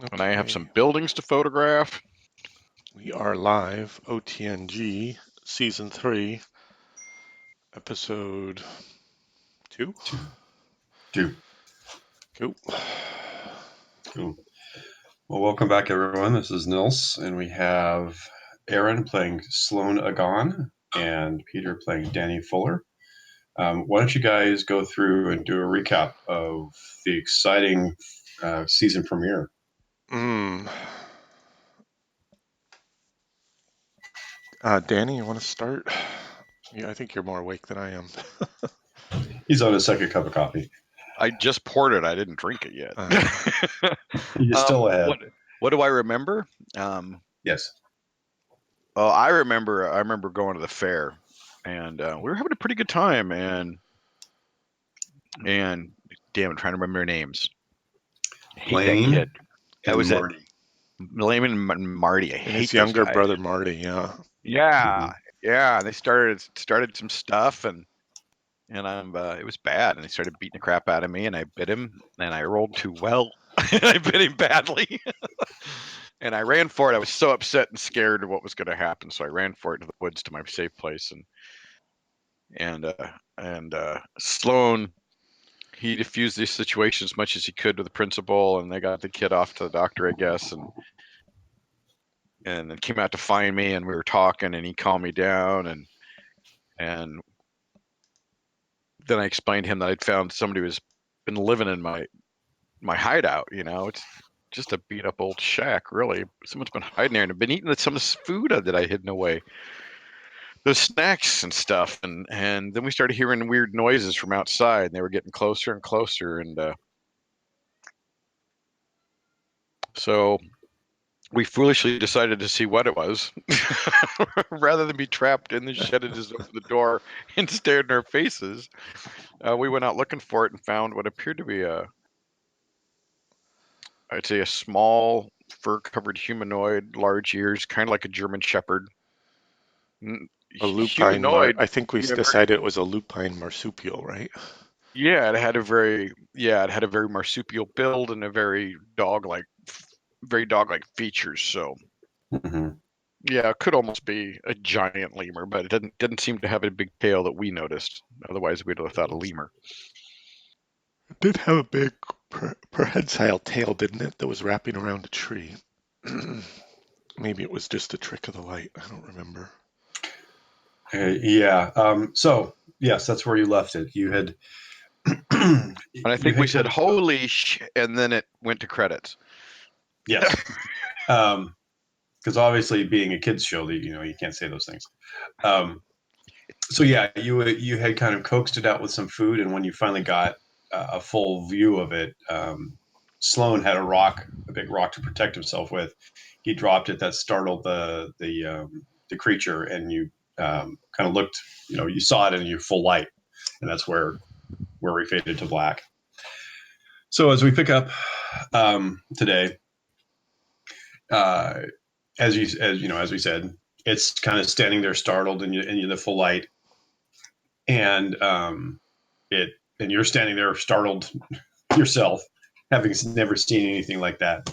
And I have Okay, some buildings to photograph. we are live. OTNG, Season 3, Episode 2. Two. Cool. Cool. Well, welcome back, everyone. This is Nils, and we have Aaron playing Sloan Agon and Peter playing Danny Fuller. Why don't you guys go through and do a recap of the exciting season premiere? Danny, you want to start? Yeah, I think you're more awake than I am. He's on his second cup of coffee. I just poured it. I didn't drink it yet. You're still ahead. What do I remember? Yes. Well, I remember going to the fair, and we were having a pretty good time. And damn, I'm trying to remember their names. I hate Lane that kid. That was Marty. it. Lane and Marty. I And hate his those younger guys. brother, Marty, yeah. Yeah, yeah. And they started some stuff, and it was bad. And they started beating the crap out of me, and I bit him, and I rolled too well, and I bit him badly. And I ran for it. I was so upset and scared of what was going to happen, so I ran for it to the woods to my safe place. And Sloan, he diffused the situation as much as he could with the principal, and they got the kid off to the doctor, I guess, and then came out to find me, and we were talking, and he calmed me down, and then I explained to him that I'd found somebody who's been living in my hideout. It's just a beat up old shack, really. Someone's been hiding there and have been eating some of this food that I hidden away, those snacks and stuff. And then we started hearing weird noises from outside, and they were getting closer and closer. And so we foolishly decided to see what it was, rather than be trapped in the shed and just open the door and stared in our faces. We went out looking for it and found what appeared to be I'd say a small fur-covered humanoid, large ears, kind of like a German Shepherd. A lupine, Humanoid. I think we decided it was a lupine marsupial, right? Yeah, it had a very marsupial build and a very dog-like features. So yeah, it could almost be a giant lemur, but it didn't seem to have a big tail that we noticed. Otherwise, we'd have thought a lemur. It did have a big prehensile tail, didn't it, that was wrapping around a tree. Maybe it was just a trick of the light. I don't remember. Yeah. So, yes, that's where you left it. You had... and I think we said, holy shit, and then it went to credits. Yes. Because obviously being a kids show, you can't say those things. So yeah, you had kind of coaxed it out with some food, and when you finally got a full view of it, Sloan had a big rock to protect himself with. He dropped it. That startled the creature, and you kind of looked. You saw it in your full light, and that's where we faded to black. So as we pick up today, as we said, it's kind of standing there startled in the full light, and you're standing there startled yourself, having never seen anything like that.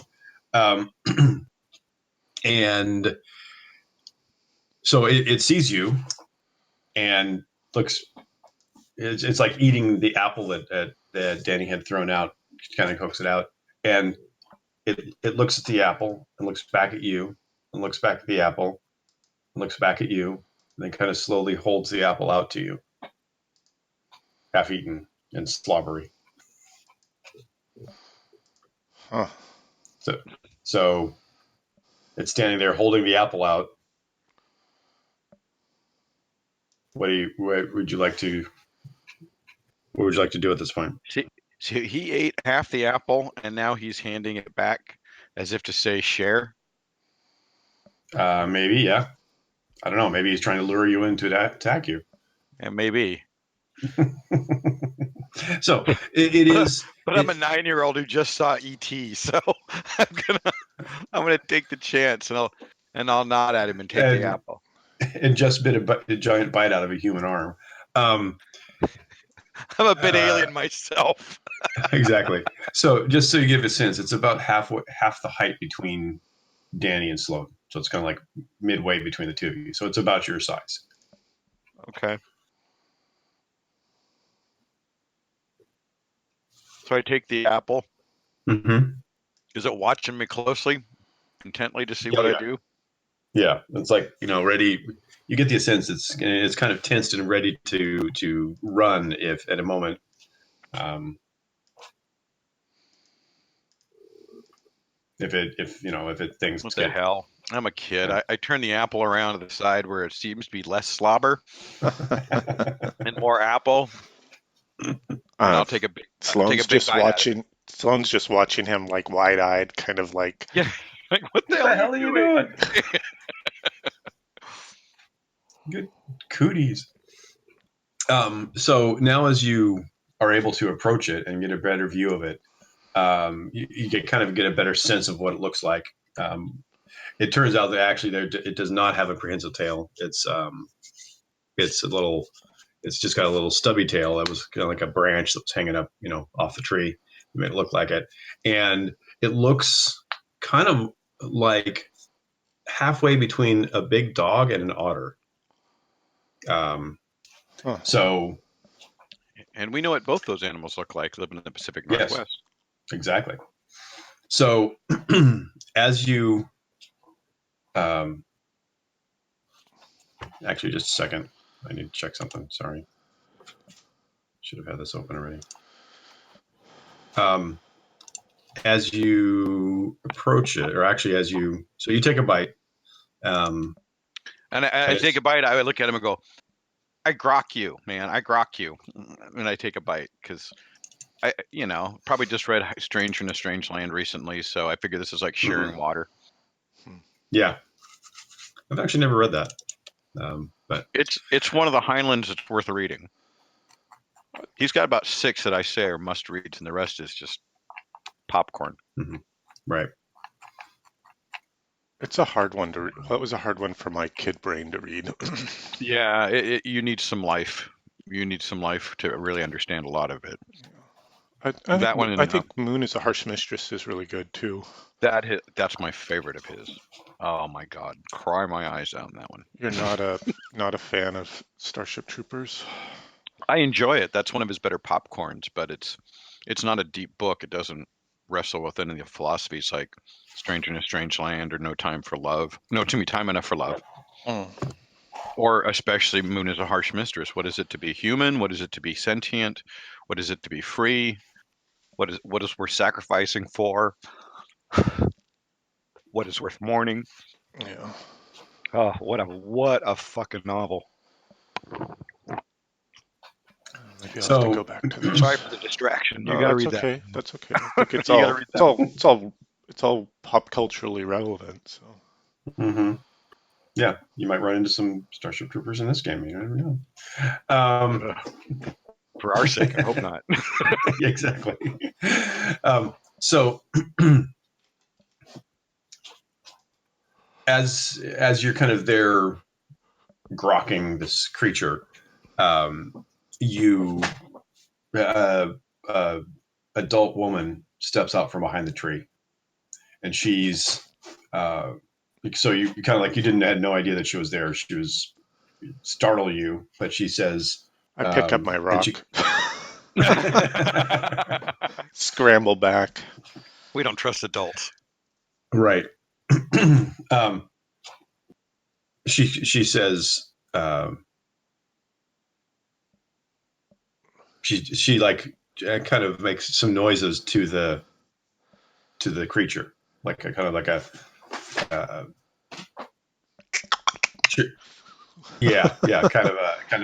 And so it sees you and looks. It's like eating the apple that Danny had thrown out. Kind of coaxes it out, and it looks at the apple and looks back at you and looks back at the apple and looks back at you, and then kind of slowly holds the apple out to you, half eaten and slobbery. Huh. So it's standing there holding the apple out. What would you like to do at this point? See, he ate half the apple, and now he's handing it back as if to say, share. Maybe, yeah. I don't know. Maybe he's trying to lure you in to attack you. And maybe. So it is. But I'm a 9-year-old who just saw E.T., so I'm gonna take the chance, and I'll nod at him and take the apple. And just bit a giant bite out of a human arm. I'm a bit alien myself. Exactly. So just so you give a sense, it's about half the height between Danny and Sloan. So it's kind of like midway between the two of you. So it's about your size. Okay. So I take the apple. Mm-hmm. Is it watching me closely, intently to see Oh, what I yeah. do? Yeah. It's like, ready. You get the sense it's kind of tensed and ready to run if at a moment. If it thinks What the that. hell? I'm a kid. Yeah. I turn the apple around to the side where it seems to be less slobber and more apple, and I'll take a big bite out of it. Sloane's just watching him like wide-eyed, kind of like, Yeah, like what the What hell the are you hell are you doing? doing? Good cooties. So now as you are able to approach it and get a better view of it, you get a better sense of what it looks like. It turns out that actually it does not have a prehensile tail. It's just got a little stubby tail that was kind of like a branch that was hanging up, off the tree. It made it look like it. And it looks kind of like halfway between a big dog and an otter. huh. So And we know what both those animals look like living in the Pacific yes, Northwest. exactly. So as you, actually, just a second. I need to check something. Sorry. Should have had this open already. As you approach it, or actually so you take a bite. And I And take a bite. I would look at him and go, "I grok you, man. I grok you." And I take a bite because I, probably just read Stranger in a Strange Land recently, so I figure this is like sharing water. Yeah, I've actually never read that. But It's one of the Heinleins that's worth reading. He's got about 6 that I say are must reads, and the rest is just popcorn. right. It's a hard one to read. Well, it was a hard one for my kid brain to read. Yeah, you need some life. You need some life to really understand a lot of it. That one, I think Moon is a Harsh Mistress is really good too. that's my favorite of his. Oh my God, cry my eyes out in that one. You're not a fan of Starship Troopers? I enjoy it. That's one of his better popcorns, but it's not a deep book. It doesn't wrestle with any of the philosophies like Stranger in a Strange Land or No Time for Love. No, to me, Time Enough for Love. Or especially Moon is a Harsh Mistress. What is it to be human? What is it to be sentient? What is it to be free? What is worth sacrificing for? What is worth mourning? Yeah. Oh, what a fucking novel. Maybe I'll have to go back to this. Sorry for the distraction. You No, got to that's read that. okay. That's okay. I think it's You got to all read it's that. all pop culturally relevant. So. Yeah, you might run into some Starship Troopers in this game. You never know. For our sake, I hope not. Yeah, exactly. So as you're kind of there grokking this creature, you adult woman steps out from behind the tree, and she's so you kind of like had no idea that she was there. She was startle you, but she says, I pick up my and rock. she Scramble back. We don't trust adults. right. She says, she like kind of makes some noises to the creature, like a kind of like a yeah, kind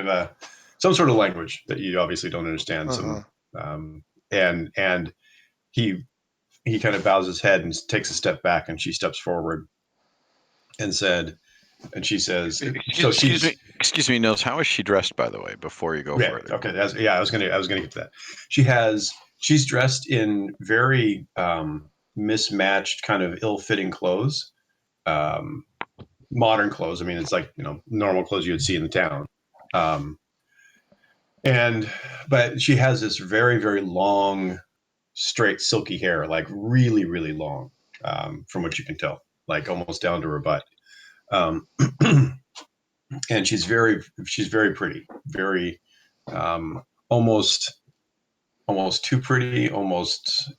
of a some sort of language that you obviously don't understand. Some and he kind of bows his head and takes a step back, and she steps forward and she says, Excuse me, Nils. How is she dressed, by the way? Before you go further. Okay, I was gonna get to that. She's dressed in very mismatched, kind of ill-fitting clothes, modern clothes. I mean, it's like normal clothes you would see in the town. But she has this very, very long straight silky hair, like really, really long, from what you can tell, like almost down to her butt. Um, and she's very pretty, very almost too pretty, almost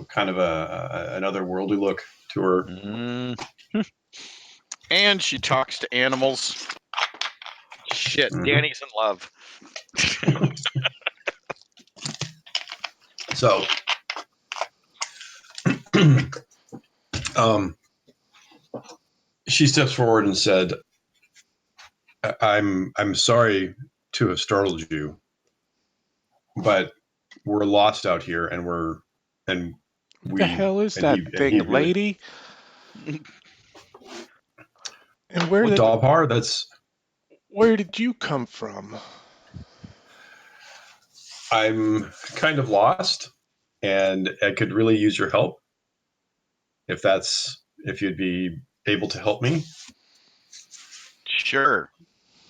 kind of an otherworldly look to her. Mm. And she talks to animals. Shit, Danny's in love. So, she steps forward and said, I'm sorry to have startled you, but we're lost out here, and what the hell is that thing, lady? And where Dobhar, where did you come from? I'm kind of lost, and I could really use your help. If you'd be able to help me. Sure.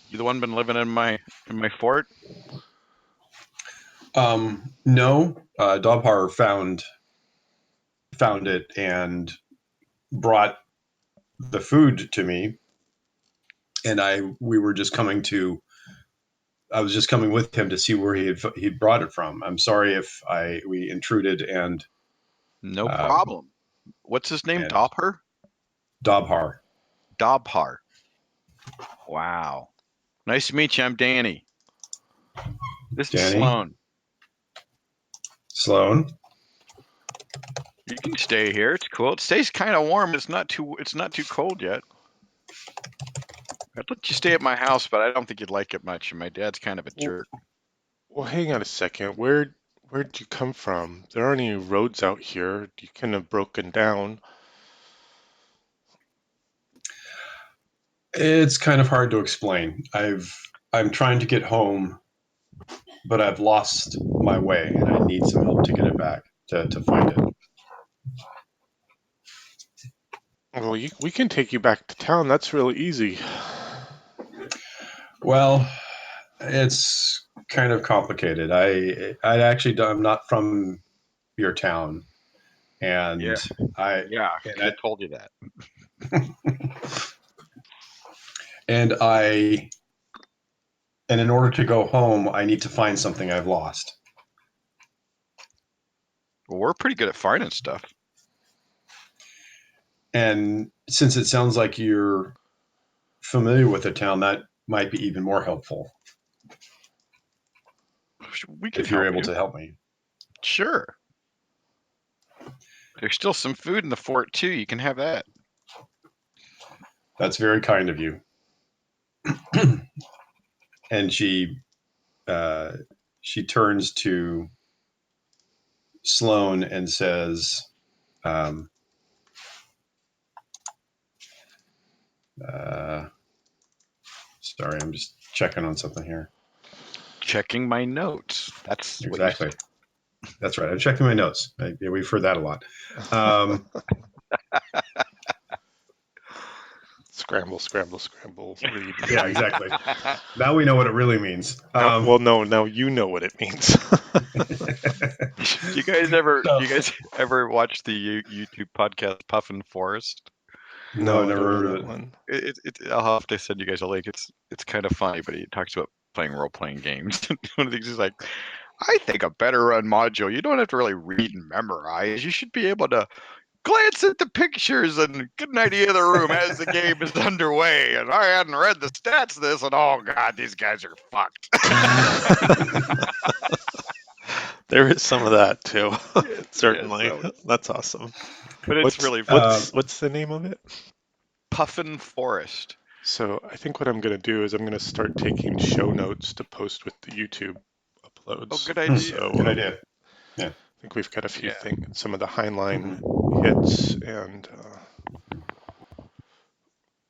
You the one been living in my fort? No. Dobhar found it and brought the food to me, and I was just coming with him to see where he'd brought it from. I'm sorry if we intruded, and no problem. What's his name? Dobhar? Dobhar. Dobhar. Wow. Nice to meet you. I'm Danny. This is Sloan. Sloan. You can stay here. It's cool. It stays kind of warm. It's not too cold yet. I'd let you stay at my house, but I don't think you'd like it much. My dad's kind of a jerk. Well, hang on a second. Where'd you come from? There aren't any roads out here. You couldn't have broken down. It's kind of hard to explain. I'm trying to get home, but I've lost my way, and I need some help to get it back, to find it. Well, we can take you back to town. That's really easy. Well, it's kind of complicated. I'm not from your town, and I told you that. And in order to go home, I need to find something I've lost. Well, we're pretty good at finding stuff. And since it sounds like you're familiar with the town, that might be even more helpful. We can if you're able to help me. Sure. There's still some food in the fort too. You can have that. That's very kind of you. And she turns to Sloan and says, sorry, I'm just checking on something here. Checking my notes. That's exactly. That's right. I'm checking my notes. We've heard that a lot. Scramble, scramble, scramble. Read. Yeah, exactly. Now we know what it really means. Now you know what it means. Do you guys ever watch the YouTube podcast Puffin Forest? No, I've never heard of it. One. I'll have to send you guys a link. It's kind of funny, but he talks about playing role-playing games. One of the things is like, I think a better run module, you don't have to really read and memorize. You should be able to glance at the pictures and get an idea of the room as the game is underway. And I hadn't read the stats of this, and oh god, these guys are fucked. There is some of that too. Certainly. Yeah, that's awesome. But it's really fun. What's the name of it? Puffin Forest. So I think what I'm going to do is I'm going to start taking show notes to post with the YouTube uploads. Oh, good idea. So, good idea. Yeah. I think we've got a few things, some of the Heinlein hits, and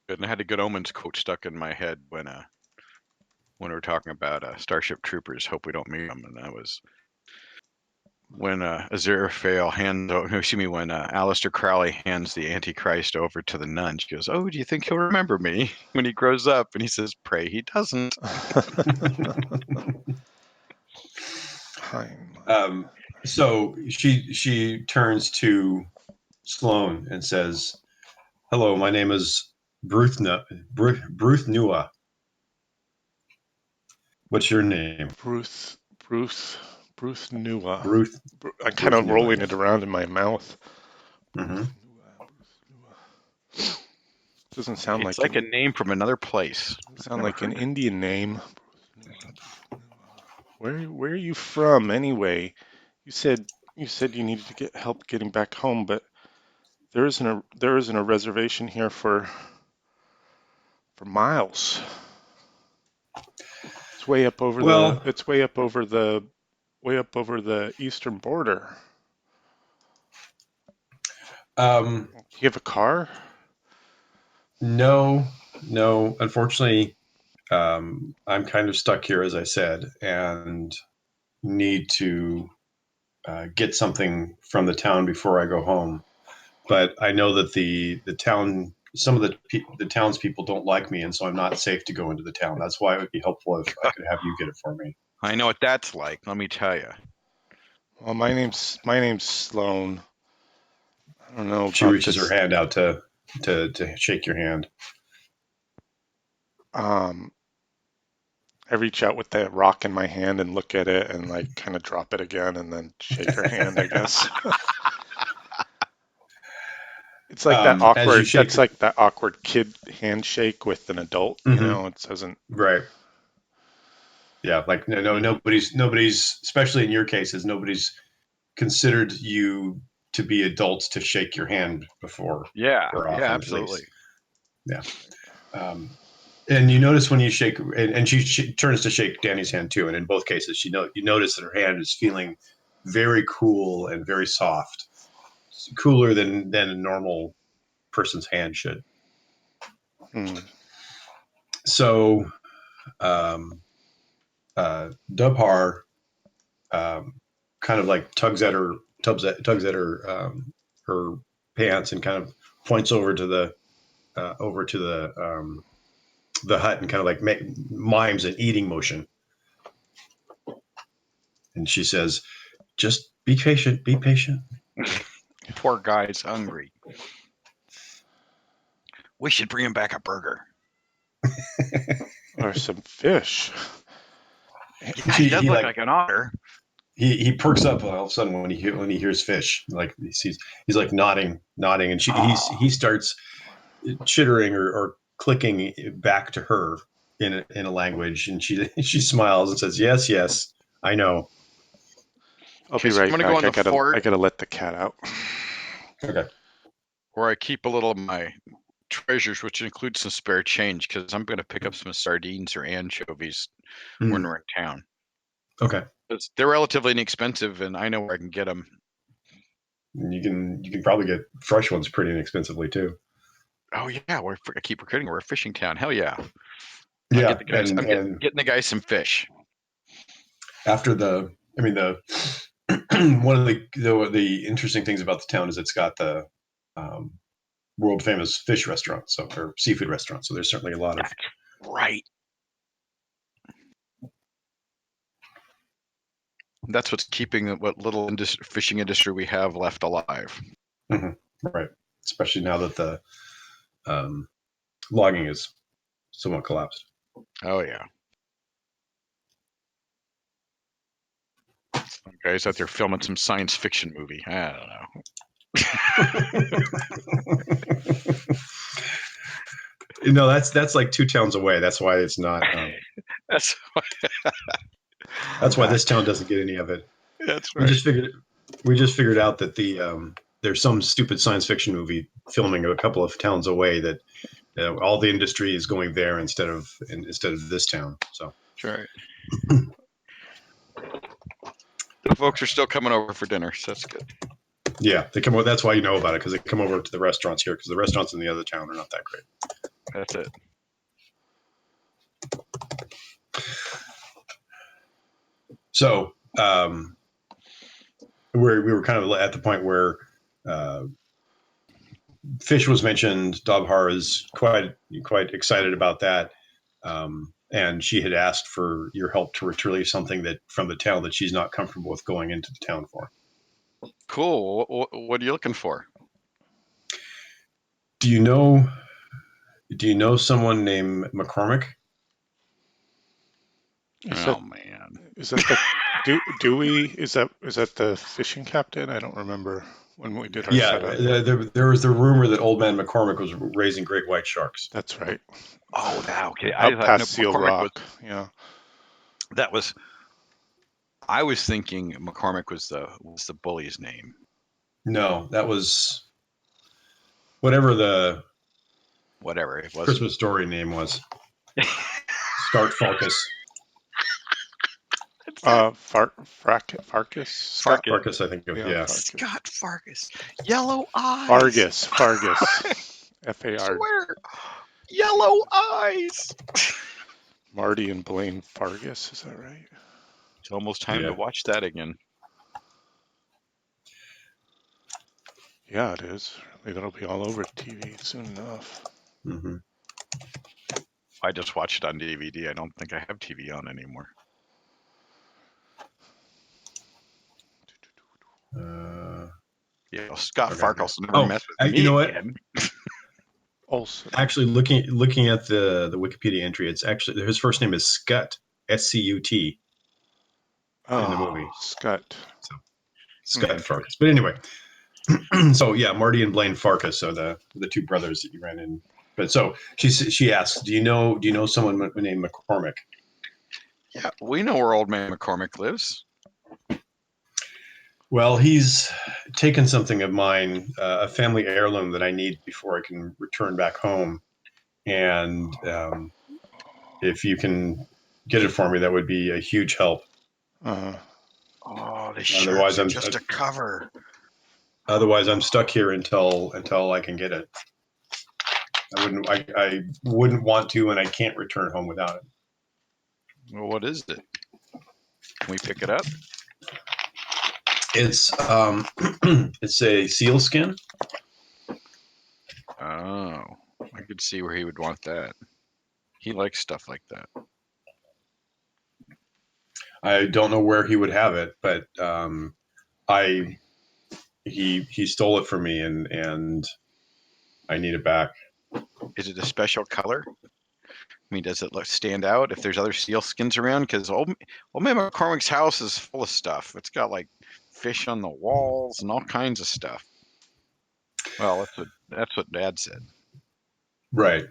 and I had a Good Omens quote stuck in my head when we were talking about Starship Troopers. Hope we don't meet them, and that was when Aziraphale when Aleister Crowley hands the Antichrist over to the nun. She goes, "Oh, do you think he'll remember me when he grows up?" And he says, "Pray he doesn't." So she turns to Sloane and says, "Hello, my name is Bruth Nua. What's your name?" Bruce, Bruce, Bruce Nua. Bruth. I'm kind Bruce of Nua, rolling yeah. it around in my mouth. Mm-hmm. Doesn't sound It's like like a name from another place. sound like an Indian name. Where are you from anyway? You said you needed to get help getting back home, but there isn't a reservation here for miles. It's way up over Well, the eastern border. um, Do you have a car? no, unfortunately, I'm kind of stuck here, as I said, and need to get something from the town before I go home. But I know that the town, some of the townspeople don't like me, and so I'm not safe to go into the town. That's why it would be helpful if I could have you get it for me. I know what that's like. Let me tell you. Well, my name's Sloane. I don't know She about reaches her this. hand out to shake your hand. Um, I reach out with that rock in my hand and look at it and like kind of drop it again and then shake her hand, I guess. It's like that As you awkward. shake, That's like that awkward kid handshake with an adult. Mhm. It doesn't. Right? Yeah, like no, nobody's, especially in your cases, nobody's considered you to be adults to shake your hand before, Yeah, or yeah, often at absolutely. least. Yeah. And you notice when you shake, and she turns to shake Danny's hand too, and in both cases, you notice that her hand is feeling very cool and very soft, cooler than a normal person's hand should. Hmm. So, Dubhar kind of like tugs at her her pants and kind of points over to the hut and kind of like mimes an eating motion. And she says, "Just be patient. Be patient." Poor guy's hungry. We should bring him back a burger. Or some fish. Yeah, he does look like an otter. He perks up all of a sudden when he hears fish. Like he's like nodding, and he starts chittering or clicking back to her in a language, and she smiles and says, "Yes, yes, I know." I'll Okay, be so I'm right gonna go back. in the fort I gotta let the cat out. Okay. where I keep a little of my treasures, which includes some spare change, because I'm gonna pick up some sardines or anchovies when we're in town. Okay. They're relatively inexpensive, and I know where I can get them. And you can probably get fresh ones pretty inexpensively too. Oh yeah, I keep forgetting we're a fishing town. Hell yeah! Yeah, I'm getting the guys some fish. after the one of the interesting things about the town is it's got the um, world famous fish restaurant, or seafood restaurant. So there's certainly a lot of Right. That's what's keeping what little fishing industry we have left alive. right, especially now that the logging is somewhat collapsed. Oh yeah. Some guys out there filming some science fiction movie. I don't know. That's like 2 towns away. That's why it's not. That's That's why this town doesn't get any of it. That's We right. just figured out that there's some stupid science fiction movie filming a couple of towns away that all the industry is going there instead of this town. So That's right. The folks are still coming over for dinner, so that's good. yeah, they come over. That's why you know about it, because they come over to the restaurants here, because the restaurants in the other town are not that great. That's it. So we were kind of at the point where fish was mentioned. Dobhar is quite excited about that, and she had asked for your help to retrieve something that from the town that she's not comfortable with going into the town for. Cool. What are you looking for? Do you know someone named McCormick? Is that Oh man. the Dewey? Is that the fishing captain? I don't remember when we did our Yeah, setup. there was the rumor that Old Man McCormick was raising great white sharks. That's right. Oh, now okay. I Out thought no, past Seal McCormick was Rock. Yeah. that was. I was thinking McCormick was the bully's name. No, that was whatever the Whatever it wasn't. Christmas Story name was. Start Farkas. Farkas. Scott. Farkas. Farkas, I think. Yeah. Farkas. Scott Farkas. Yellow eyes. Fargus. I FAR. swear. Yellow eyes. Marty and Blaine Fargus. Is that right? It's almost time Yeah. to watch that again. Yeah, it is. That'll be all over TV soon enough. Mm-hmm. I just watched it on DVD. I don't think I have TV on anymore. Yeah, Scott Okay. Farkas will never mess with me you know again. Also, Actually, looking at the Wikipedia entry, it's actually his first name is Scut, Scut, in the movie. Scott. Scut Farkas. But anyway, so yeah, Marty and Blaine Farkas are the two brothers that you ran in. But so she asks, do you know someone named McCormick? Yeah, we know where Old Man McCormick lives. Well, he's taken something of mine, a family heirloom that I need before I can return back home. And if you can get it for me, that would be a huge help. Oh, the Otherwise, sharks are just a cover. Otherwise, I'm stuck here until I can get it. I wouldn't want to, and I can't return home without it. Well, what is it? Can we pick it up? It's it's a seal skin. Oh, I could see where he would want that. He likes stuff like that. I don't know where he would have it, but he stole it from me, and I need it back. Is it a special color? I mean, does it stand out if there's other seal skins around? Because old Man McCormick's house is full of stuff. It's got like fish on the walls and all kinds of stuff. Well, that's what Dad said. Right.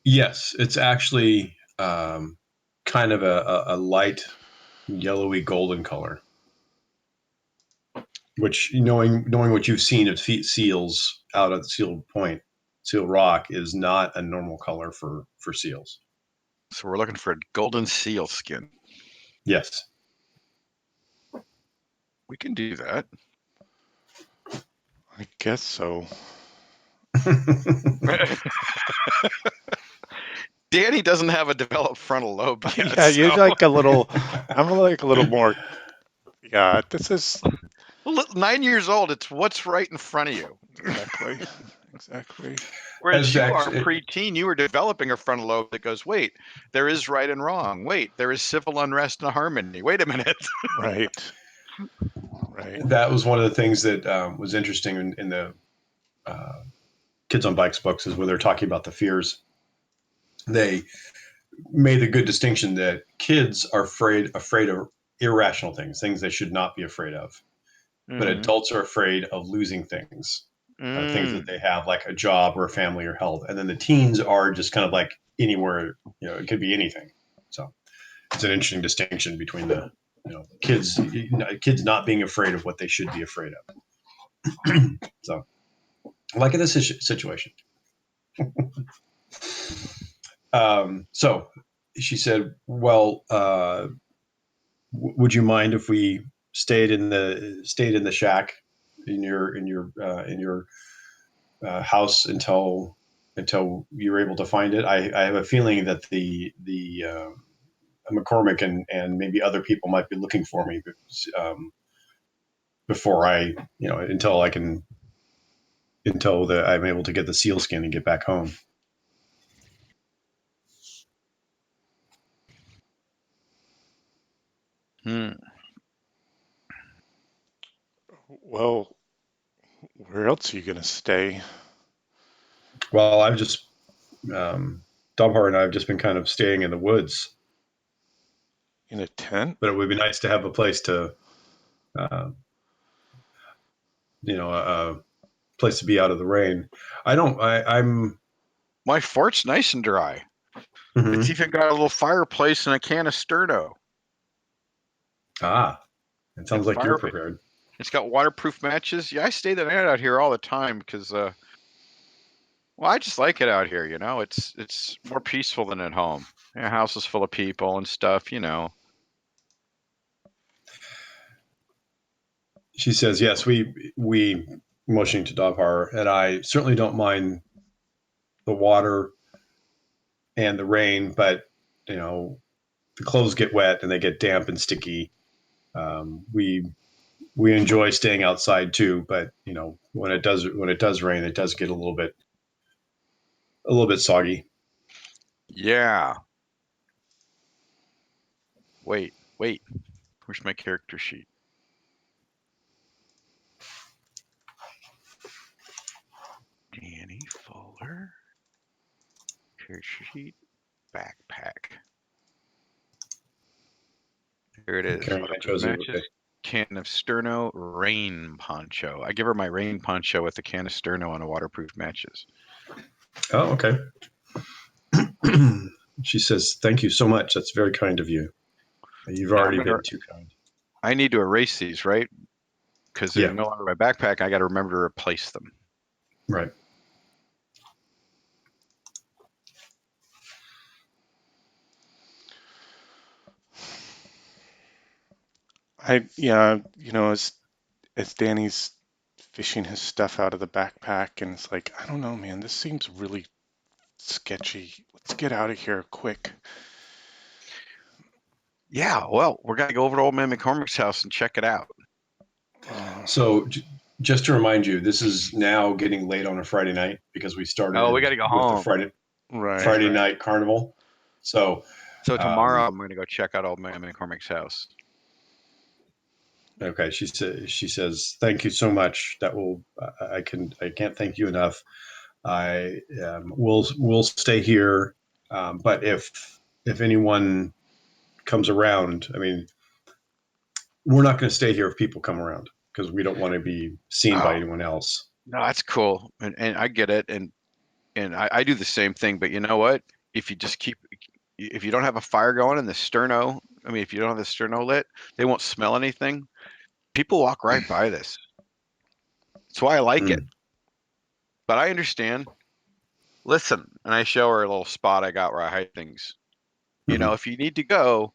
Yes, it's actually kind of a light yellowy golden color. Which, knowing what you've seen of seals out at Seal Rock, is not a normal color for seals. So we're looking for a golden seal skin. Yes. We can do that. I guess so. Danny doesn't have a developed frontal lobe yet. Yeah, you're like a little. I'm like a little more. Yeah, this is 9 years old. It's what's right in front of you. exactly. Whereas you are preteen, you were developing a frontal lobe that goes, wait, there is right and wrong. Wait, there is civil unrest and harmony. Wait a minute. Right. That was one of the things that was interesting in the Kids on Bikes books, is when they're talking about the fears. They made the good distinction that kids are afraid of irrational things they should not be afraid of. But adults are afraid of losing things. Things that they have, like a job or a family or health. And then the teens are just kind of like anywhere, it could be anything. So it's an interesting distinction between the kids not being afraid of what they should be afraid of. So like in this situation. So she said, well, would you mind if we stayed in the shack in your house until you're able to find it? I have a feeling that the McCormick and maybe other people might be looking for me before until I'm able to get the seal skin and get back home. Well, where else are you gonna stay? Well, I've just Dobhar and I have just been kind of staying in the woods, In a tent? but it would be nice to have a place to, uh, a place to be out of the rain. I don't. I'm. My fort's nice and dry. It's Mhm. even got a little fireplace and a can of Sterno. Ah, it And sounds like you're prepared. It's got waterproof matches. Yeah, I stay the night out here all the time because, well, I just like it out here. It's more peaceful than at home. The house is full of people and stuff. She says, "Yes, we motioning to Dobhar, and I certainly don't mind the water and the rain, but the clothes get wet and they get damp and sticky. We enjoy staying outside too, but when it does rain, it does get a little bit soggy." Yeah. Wait. Where's my character sheet? Danny Fuller. Character sheet. Backpack. Here it is. Carrying Waterproof manchos, matches. okay. Can of Sterno rain poncho. I give her my rain poncho with a can of Sterno and a waterproof matches. Oh, okay. She says, "Thank you so much. That's very kind of you. You've already been too kind." I need to erase these, right? Because they're Yeah, no longer my backpack. I got to remember to replace them. right. As Danny's fishing his stuff out of the backpack, and it's like, I don't know, man, this seems really sketchy. Let's get out of here quick. Yeah, well, we're gonna go over to Old Man McCormick's house and check it out. So just to remind you, this is now getting late on a Friday night because we started Oh, we got to go with the home. Friday night carnival. So tomorrow I'm going to go check out Old Man McCormick's house. okay, she says, "Thank you so much. That will I can't thank you enough. I will stay here, but if anyone comes around, I mean, we're not going to stay here if people come around because we don't want to be seen by anyone else." No, that's cool, and I get it, and I do the same thing. But you know what? If you don't have a fire going and the sterno, if you don't have the sterno lit, they won't smell anything. People walk right by this. That's why I like it. But I understand. Listen, and I show her a little spot I got where I hide things. If you need to go,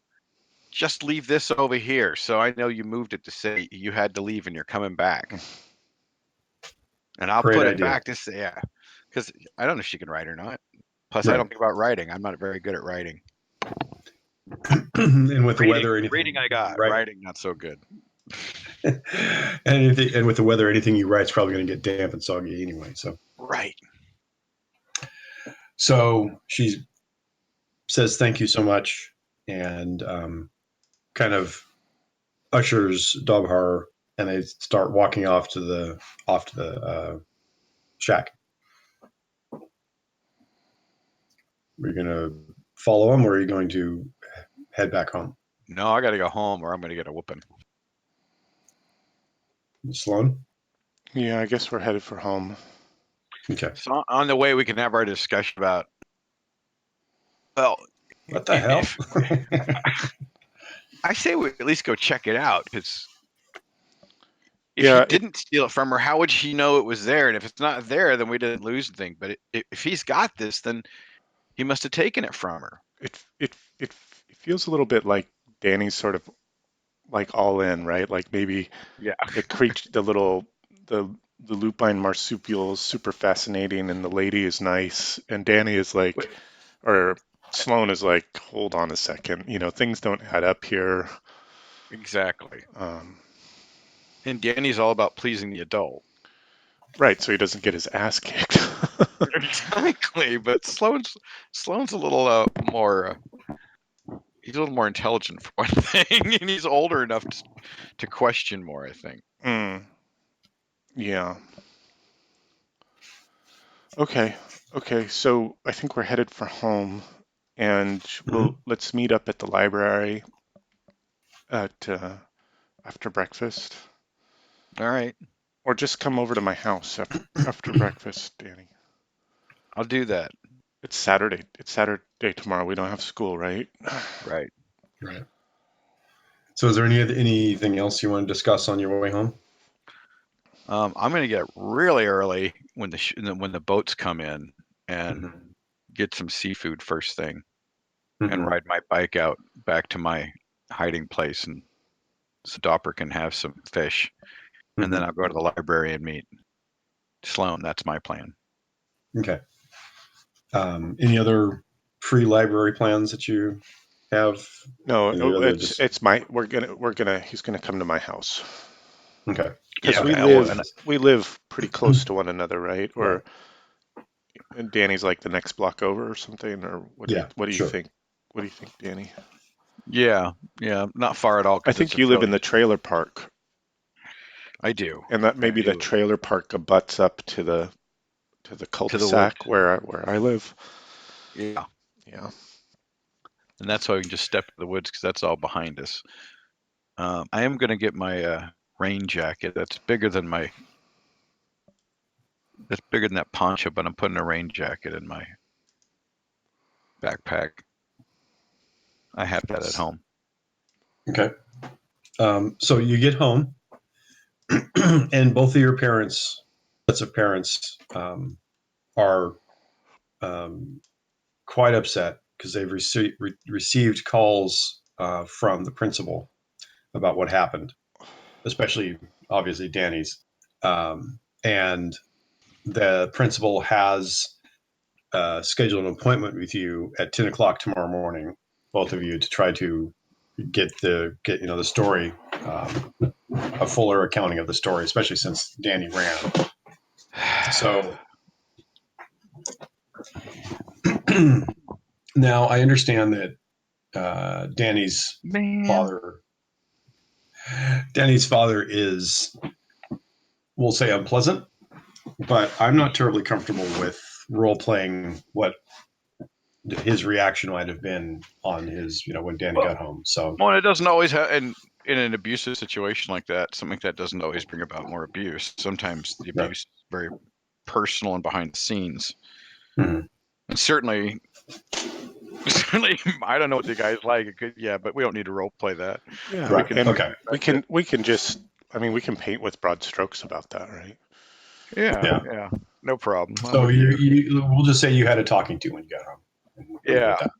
just leave this over here. So I know you moved it to say you had to leave and you're coming back. And I'll Great put it idea. back to say, yeah, because I don't know if she can write or not. Plus, I Right. don't think about writing. I'm not very good at writing. And with the weather, Reading I got, writing not so good. and with the weather, anything you write's probably going to get damp and soggy anyway. So Right. So she says, "Thank you so much," and kind of ushers Dobhar, and they start walking off to the shack. Are you going to follow them, or are you going to head back home? No, I got to go home or I'm going to get a whooping. Sloan? Yeah, I guess we're headed for home. Okay. So on the way, we can have our discussion about, well, what the hell? I say we at least go check it out because if Yeah, he didn't steal it from her, how would she know it was there? And if it's not there, then we didn't lose anything. But if he's got this, then he must have taken it from her. It feels a little bit like Danny's sort of like all in, right? Like maybe Yeah. the lupine marsupial is super fascinating, and the lady is nice, and Danny is like, or Sloan is like, hold on a second, things don't add up here. Exactly. And Danny's all about pleasing the adult. Right, so he doesn't get his ass kicked. Exactly, but Sloan's a little more. He's a little more intelligent for one thing, and he's older enough to question more. I think. Yeah. Okay. Okay. So I think we're headed for home, and let's meet up at the library at after breakfast, All right, or just come over to my house after breakfast, Danny. I'll do that. It's Saturday. It's Saturday tomorrow. We don't have school, right? Right. Right. So, is there anything else you want to discuss on your way home? I'm going to get really early when when the boats come in and Mm-hmm. get some seafood first thing and Mm-hmm. ride my bike out back to my hiding place, and so Dopper can have some fish. And then Mm-hmm. I'll go to the library and meet Sloan. That's my plan. Okay. Any other pre-library plans that you have? No, Any other just it's my he's gonna come to my house okay? because Yeah, Okay. we live pretty close to one another, right? Right. Or and Danny's like the next block over or something, or Yeah. what do you Sure. think? What do you think, Danny? yeah, not far at all I because it's think a you live fairly. in the trailer park, I do. and that I maybe the do. trailer park abuts up to the To the woods. cul-de-sac where I live. Yeah, Yeah. and that's why we can just step to the woods because that's all behind us. I am going to get my rain jacket. That's bigger than that poncho, but I'm putting a rain jacket in my backpack. I have that at home. Okay. So you get home, and both of your sets of parents, are quite upset because they've received calls from the principal about what happened, especially obviously Danny's. And the principal has scheduled an appointment with you at 10 o'clock tomorrow morning, both of you, to try to get the story, a fuller accounting of the story, especially since Danny ran. So now I understand that Danny's Man. father is, we'll say, unpleasant, but I'm not terribly comfortable with role playing what his reaction might have been on his, when Danny got home. So, Well, it doesn't always have, and in an abusive situation like that, something like that doesn't always bring about more abuse. Sometimes the right. abuse is very personal and behind the scenes. Mhm. And certainly, I don't know what the guy's like. It could, yeah, but we don't need to role play that. Yeah, Right. We can and Okay. we can just we can paint with broad strokes about that, right? Yeah. Yeah, no problem. I'm So with you. we'll just say you had a talking to when you got home, and leave it Yeah. at that.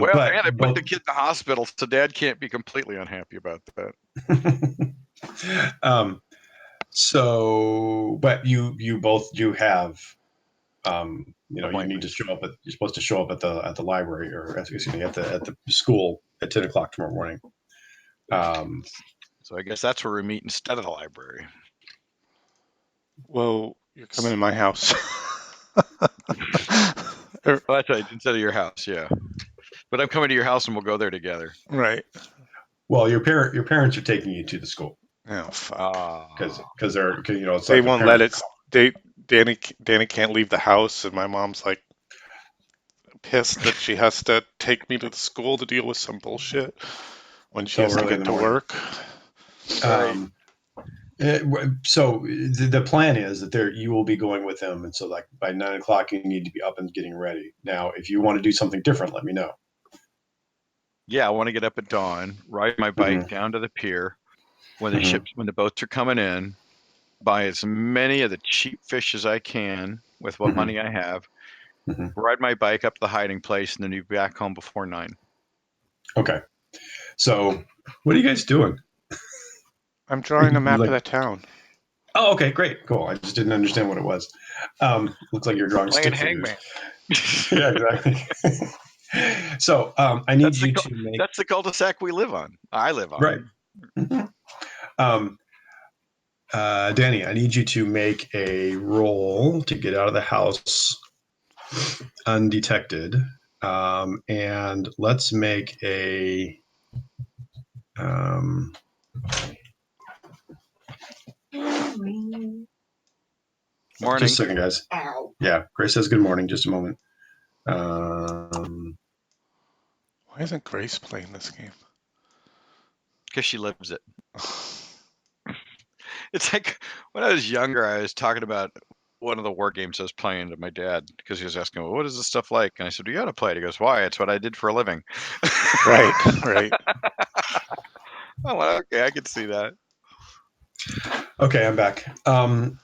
Well, But and I put both, the kid in the hospital, so Dad can't be completely unhappy about that. but you both do have, you need to Appointments. show up you're supposed to show up at the library, or excuse me, at the school at 10 o'clock tomorrow morning. So I guess that's where we meet instead of the library. Well, you're coming to my house. Oh, that's right, instead of your house, yeah. But I'm coming to your house and we'll go there together. Right. Well, your parents are taking you to the school Oh, fuck. Ah, because it's They like a won't let parent. it. Danny can't leave the house, and my mom's like pissed that she has to take me to the school to deal with some bullshit when she So has to early in get the to morning. work. right. So the plan is that you will be going with them, and so like by 9 o'clock you need to be up and getting ready. Now, if you want to do something different, let me know. Yeah, I want to get up at dawn, ride my bike down to the pier when the boats are coming in, buy as many of the cheap fish as I can with what money I have, ride my bike up to the hiding place, and then be back home before 9. Okay. So what are you guys doing? I'm drawing a You map of like? the town. Oh, okay, great, cool. I just didn't understand what it was. Looks like you're drawing Playing stick figures. hangman. Yeah, exactly. So I need you to make That's the cul-de-sac we live on. I live on. right. Danny, I need you to make a roll to get out of the house undetected. And let's make a Morning. Just a second, guys. Ow. Yeah, Grace says good morning. Just a moment. Why isn't Grace playing this game? Because she lives it. It's like when I was younger, I was talking about one of the war games I was playing to my dad because he was asking, well, what is this stuff like? And I said, you got to play it. He goes, why? It's what I did for a living. Right, right. Oh, well, okay, I can see that. Okay, I'm back.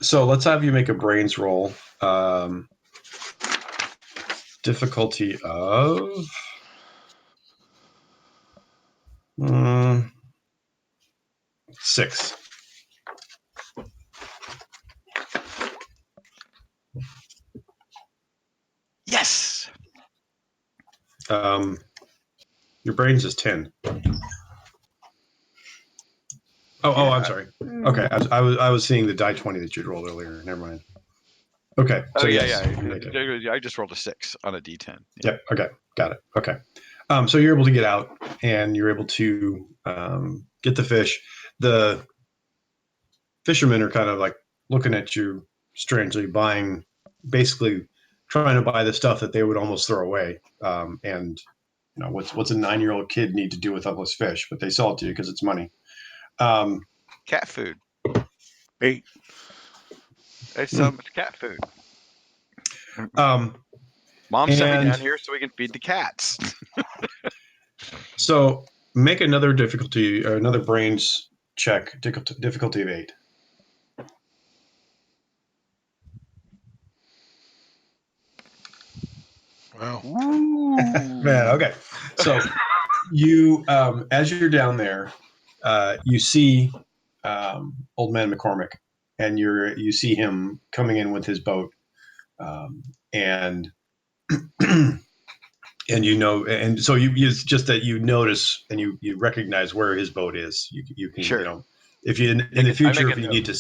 So let's have you make a brains roll. Difficulty of 6. Yes. Your brains is 10. Oh, I'm sorry. Okay, I was seeing the die 20 that you'd rolled earlier. Never mind. Okay. So Oh, yeah, yes, yeah. you make it. I just rolled a 6 on a D10. Yep. Okay. Got it. Okay. So you're able to get out and you're able to get the fish. The fishermen are kind of like looking at you strangely, basically trying to buy the stuff that they would almost throw away. And you know, what's a 9-year-old kid need to do with all this fish? But they sell it to you because it's money. Cat food. Bait. They sell much cat food. Mom sent me and- down here so we can feed the cats. So make another difficulty or another brains check, difficulty of 8. Wow. Man, okay. So you, as you're down there, you see Old Man McCormick, and you see him coming in with his boat, and and you know, and so it's just that you notice and you recognize where his boat is. You can Sure. you know, if you in the future make if a you note. need to,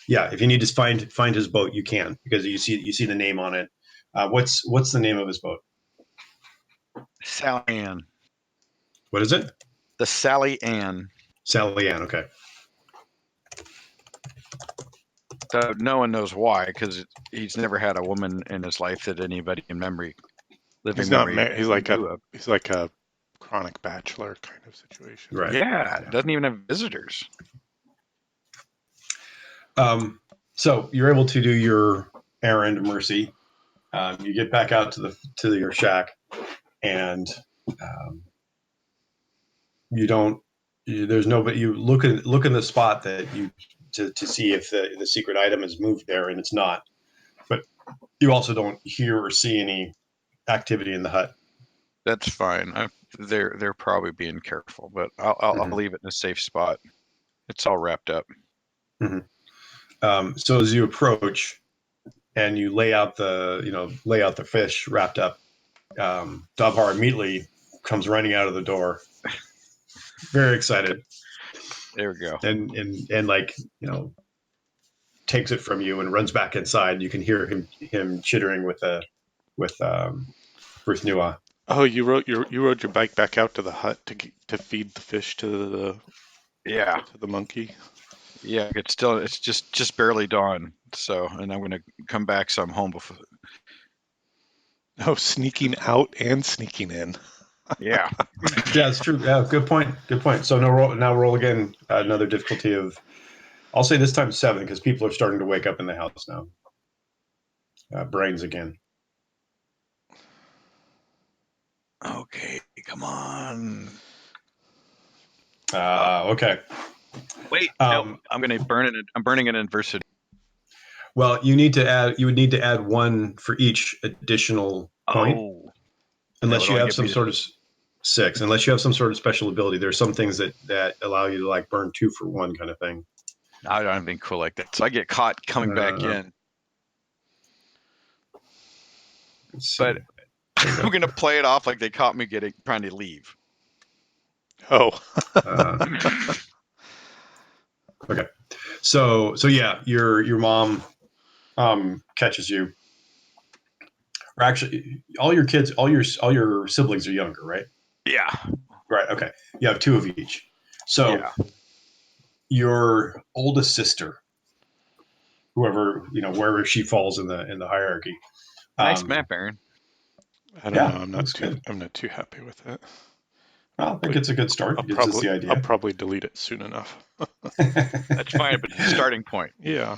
if you need to find his boat, you can, because you see the name on it. What's the name of his boat? Sally Ann. What is it? The Sally Ann. Sally Ann. Okay. So no one knows why, because he's never had a woman in his life that anybody in memory, living He's not memory, married. knew of. He's like a chronic bachelor kind of situation. Right. Yeah, doesn't even have visitors. So you're able to do your errand, Mercy. You get back out to your shack, and you don't. There's nobody. You look in the spot that you to see if the secret item has moved there, and it's not. But you also don't hear or see any activity in the hut. That's fine. They're probably being careful, but I'll leave it in a safe spot. It's all wrapped up. So as you approach and you lay out the fish wrapped up, Dabhar immediately comes running out of the door, very excited, There we go. and like, you know, takes it from you and runs back inside. You can hear him chittering with Ruth Nua. Oh, you rode your bike back out to the hut to feed the fish to the monkey. Yeah, it's just barely dawn. So, and I'm gonna come back so I'm home before. Oh, sneaking out and sneaking in. Yeah. Yeah, it's true. Yeah, good point. So now roll again. Another difficulty of, I'll say this time 7, because people are starting to wake up in the house now. Brains again. Okay, come on. Okay. Wait, no, I'm gonna burn it. I'm burning an adversity. Well, you would need to add 1 for each additional point, unless you have some sort of 6. Unless you have some sort of special ability. There's some things that allow you to like burn 2 for 1 kind of thing. I don't have anything cool like that. So I get caught coming back in. But I'm gonna play it off like they caught me trying to leave. Oh. Okay. So yeah, your mom catches you. Or actually, all your siblings are younger, right? Yeah. Right. Okay. You have 2 of each. So your oldest sister whoever, wherever she falls in the hierarchy. Nice map, Aaron. I don't know. I'm not too happy with it. Well, I think it's a good start. It gives us the idea. I'll probably delete it soon enough. That's fine, but it's a starting point. Yeah.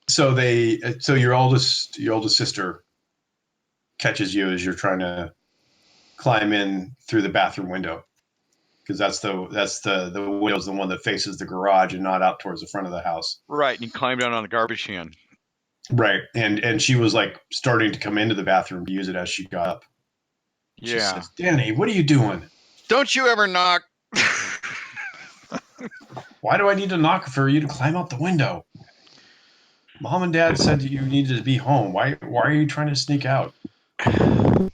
So your oldest sister catches you as you're trying to climb in through the bathroom window, because that's the window's the one that faces the garage and not out towards the front of the house. Right, and you climb down on the garbage can. Right, and she was like starting to come into the bathroom to use it as she got up. She says, "Danny, what are you doing? Don't you ever knock." Why do I need to knock for you to climb out the window? Mom and Dad said you needed to be home. Why are you trying to sneak out? I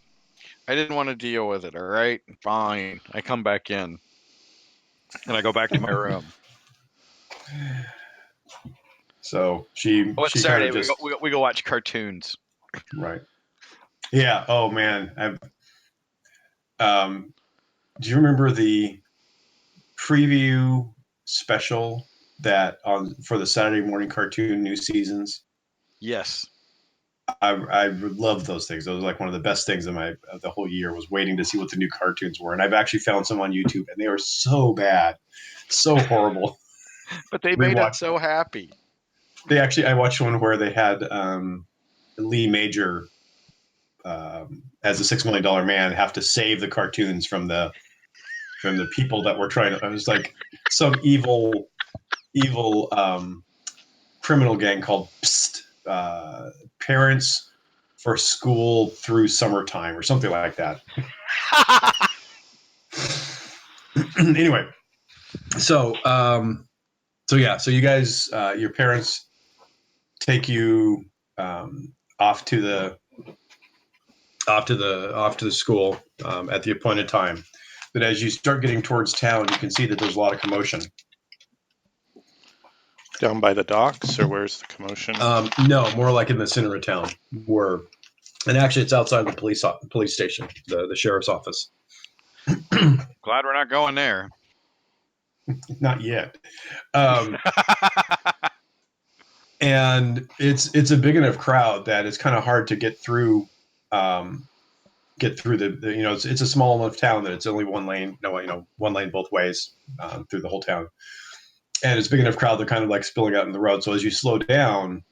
didn't want to deal with it, all right? Fine. I come back in. And I go back to my room. So she Saturday, kind of we go watch cartoons. Right. Yeah. Oh man. Do you remember the preview special that for the Saturday morning cartoon new seasons? Yes. I love those things. Those were like one of the best things of the whole year, was waiting to see what the new cartoons were. And I've actually found some on YouTube, and they are so bad, so horrible. But they made us so happy. I watched one where they had Lee Major as a $6 Million Man have to save the cartoons from the people that were trying to. I was like some evil criminal gang called Psst, Parents for School Through Summertime or something like that. Anyway, so you guys, your parents take you off to the school at the appointed time. But as you start getting towards town, you can see that there's a lot of commotion. Down by the docks, or where's the commotion? No, more like in the center of town, and actually it's outside the police station, the sheriff's office. Glad we're not going there. Not yet. And it's a big enough crowd that it's kind of hard to get through. Get through it's a small enough town that it's only one lane. One lane both ways through the whole town. And it's a big enough crowd they're kind of like spilling out in the road. So as you slow down,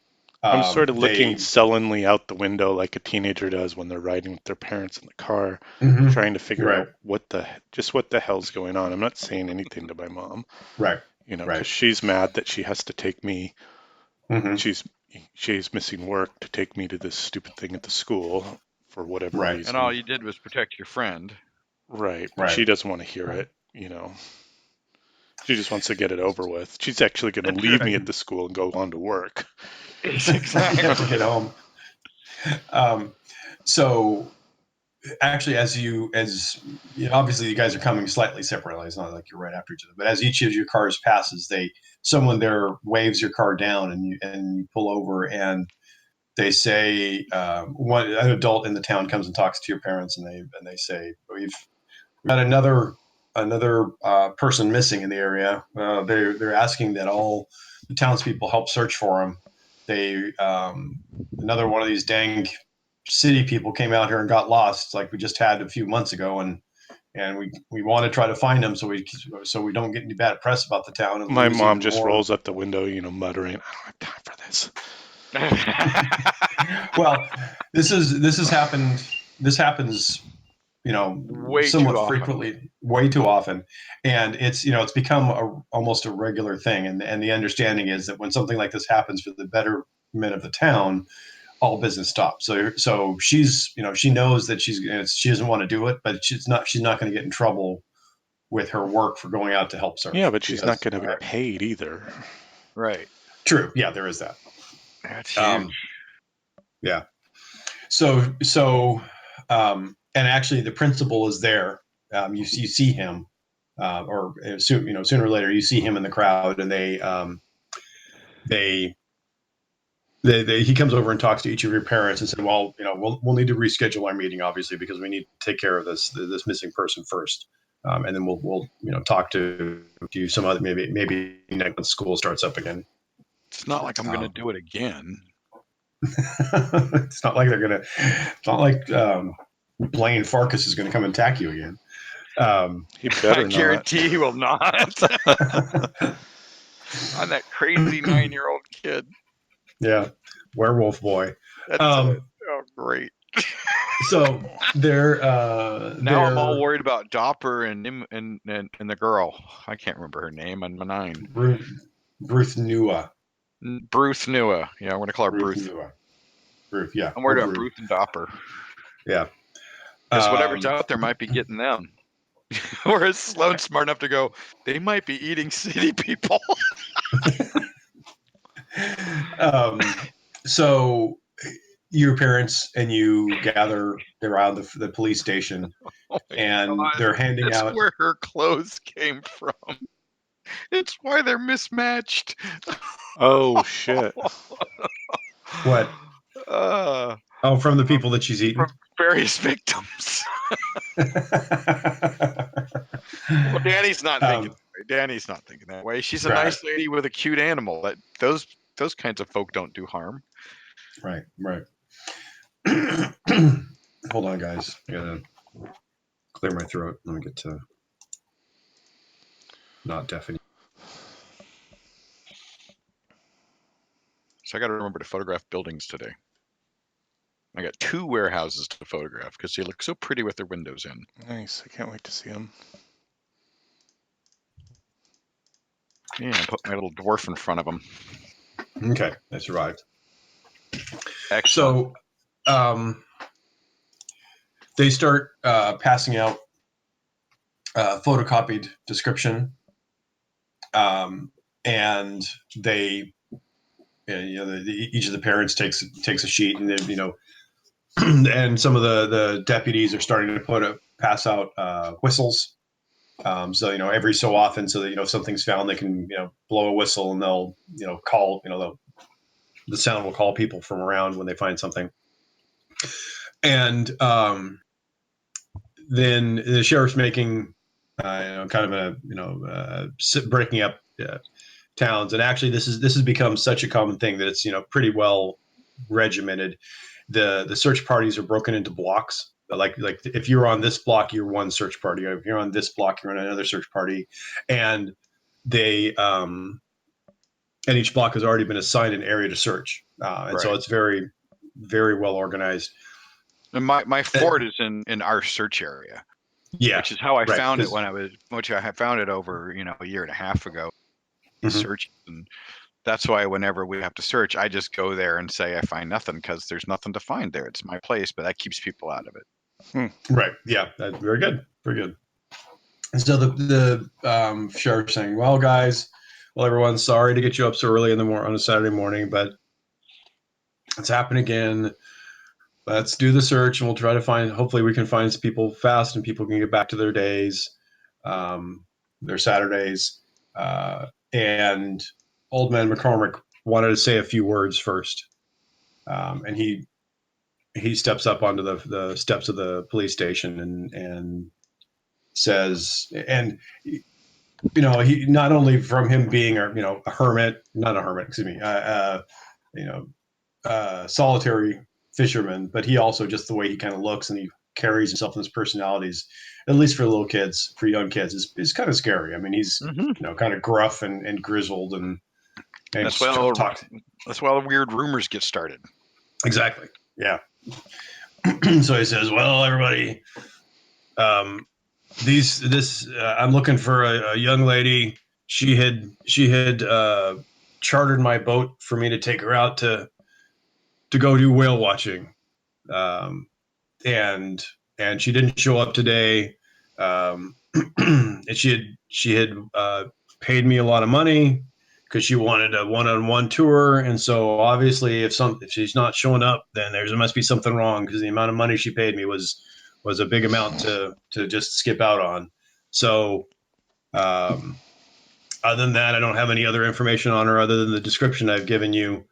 I'm sort of looking sullenly out the window like a teenager does when they're riding with their parents in the car, trying to figure out what the hell's going on. I'm not saying anything to my mom, right? Because she's mad that she has to take me. She's missing work to take me to this stupid thing at the school for whatever reason. And all you did was protect your friend. Right. She doesn't want to hear it, She just wants to get it over with. She's actually going to leave me at the school and go on to work. Exactly. You have to get home. So actually, obviously you guys are coming slightly separately. It's not like you're right after each other, but as each of your cars passes, someone there waves your car down, and you pull over, and they say, an adult in the town comes and talks to your parents, and they say, we've got another person missing in the area. They're asking that all the townspeople help search for him. Another one of these dang city people came out here and got lost, like we just had a few months ago, and we want to try to find him so we don't get any bad press about the town. And my mom just rolls up the window, muttering, "I don't have time for this." Well, this happens. This happens, somewhat frequently, way too often, and it's become almost a regular thing. And the understanding is that when something like this happens for the betterment of the town, all business stops. So she's, she knows that she doesn't want to do it, but she's not going to get in trouble with her work for going out to help search. Yeah, but she's not going to get paid either. Right. True. Yeah, there is that. That's huge. Yeah. So, and actually the principal is there. You see him, or sooner or later you see him in the crowd, and he comes over and talks to each of your parents and said, well, we'll need to reschedule our meeting, obviously, because we need to take care of this missing person first. And then we'll talk to some other, maybe next when school starts up again. It's not like I'm going to do it again. It's not like it's not like Blaine Farkas is going to come and attack you again. He better I not. guarantee he will not. I'm that crazy 9-year-old kid. Yeah, werewolf boy. That's it. Oh, great. So they're now I'm all worried about Dopper and the girl. I can't remember her name. I'm 9. Bruce Nua. Bruce Nua. Yeah, I'm going to call her Bruce. Bruce, yeah. I'm worried about Bruce and Dopper. Yeah. Because whatever's out there might be getting them. Whereas Sloane's smart enough to go, they might be eating city people. So your parents and you gather around the police station, and God, they're handing that's out. where her clothes came from. It's why they're mismatched. Oh shit! What? From the people that she's eaten. From various victims. Well, Danny's not thinking that way. Danny's not thinking that way. She's a nice lady with a cute animal. Those kinds of folk don't do harm. Right. Hold on, guys. I gotta clear my throat. Let me get to not deafening. So I got to remember to photograph buildings today. I got 2 warehouses to photograph because they look so pretty with their windows in. Nice. I can't wait to see them. Yeah, I put my little dwarf in front of them. Okay, I survived. Excellent. So, they start passing out photocopied description, and they, each of the parents takes a sheet, and then and some of the deputies are starting to pass out whistles. So every so often, so that if something's found, they can blow a whistle, and they'll call the sound will call people from around when they find something. And then the sheriff's making kind of breaking up towns, and actually this has become such a common thing that it's pretty well regimented. The search parties are broken into blocks. Like if you're on this block, you're one search party. If you're on this block, you're on another search party, and they and each block has already been assigned an area to search, and so it's very, very well organized. And my fort is in our search area. Yeah, which is how I found it which I found it over a year and a half ago. Search, and that's why whenever we have to search, I just go there and say I find nothing because there's nothing to find there. It's my place, but that keeps people out of it. Right? Yeah, very good, very good. And so the sheriff's saying, "Well, guys, everyone, sorry to get you up so early on a Saturday morning, but it's happened again. Let's do the search, and we'll try to find. Hopefully, we can find people fast, and people can get back to their days, their Saturdays." And Old Man McCormick wanted to say a few words first, and he steps up onto the steps of the police station and says, and he not only from him being a hermit, not a hermit, excuse me, solitary fisherman, but he also, just the way he kind of looks and he carries himself and his personalities, at least for little kids, for young kids, is kind of scary. I mean, he's kind of gruff and grizzled, and that's why all the weird rumors get started. Exactly. Yeah. So he says, "Well, everybody, I'm looking for a young lady. She had chartered my boat for me to take her out to go do whale watching, and she didn't show up today. And she had paid me a lot of money because she wanted a one-on-one tour, and so obviously if she's not showing up, then there must be something wrong, because the amount of money she paid me was a big amount to just skip out on. So other than that, I don't have any other information on her other than the description I've given you.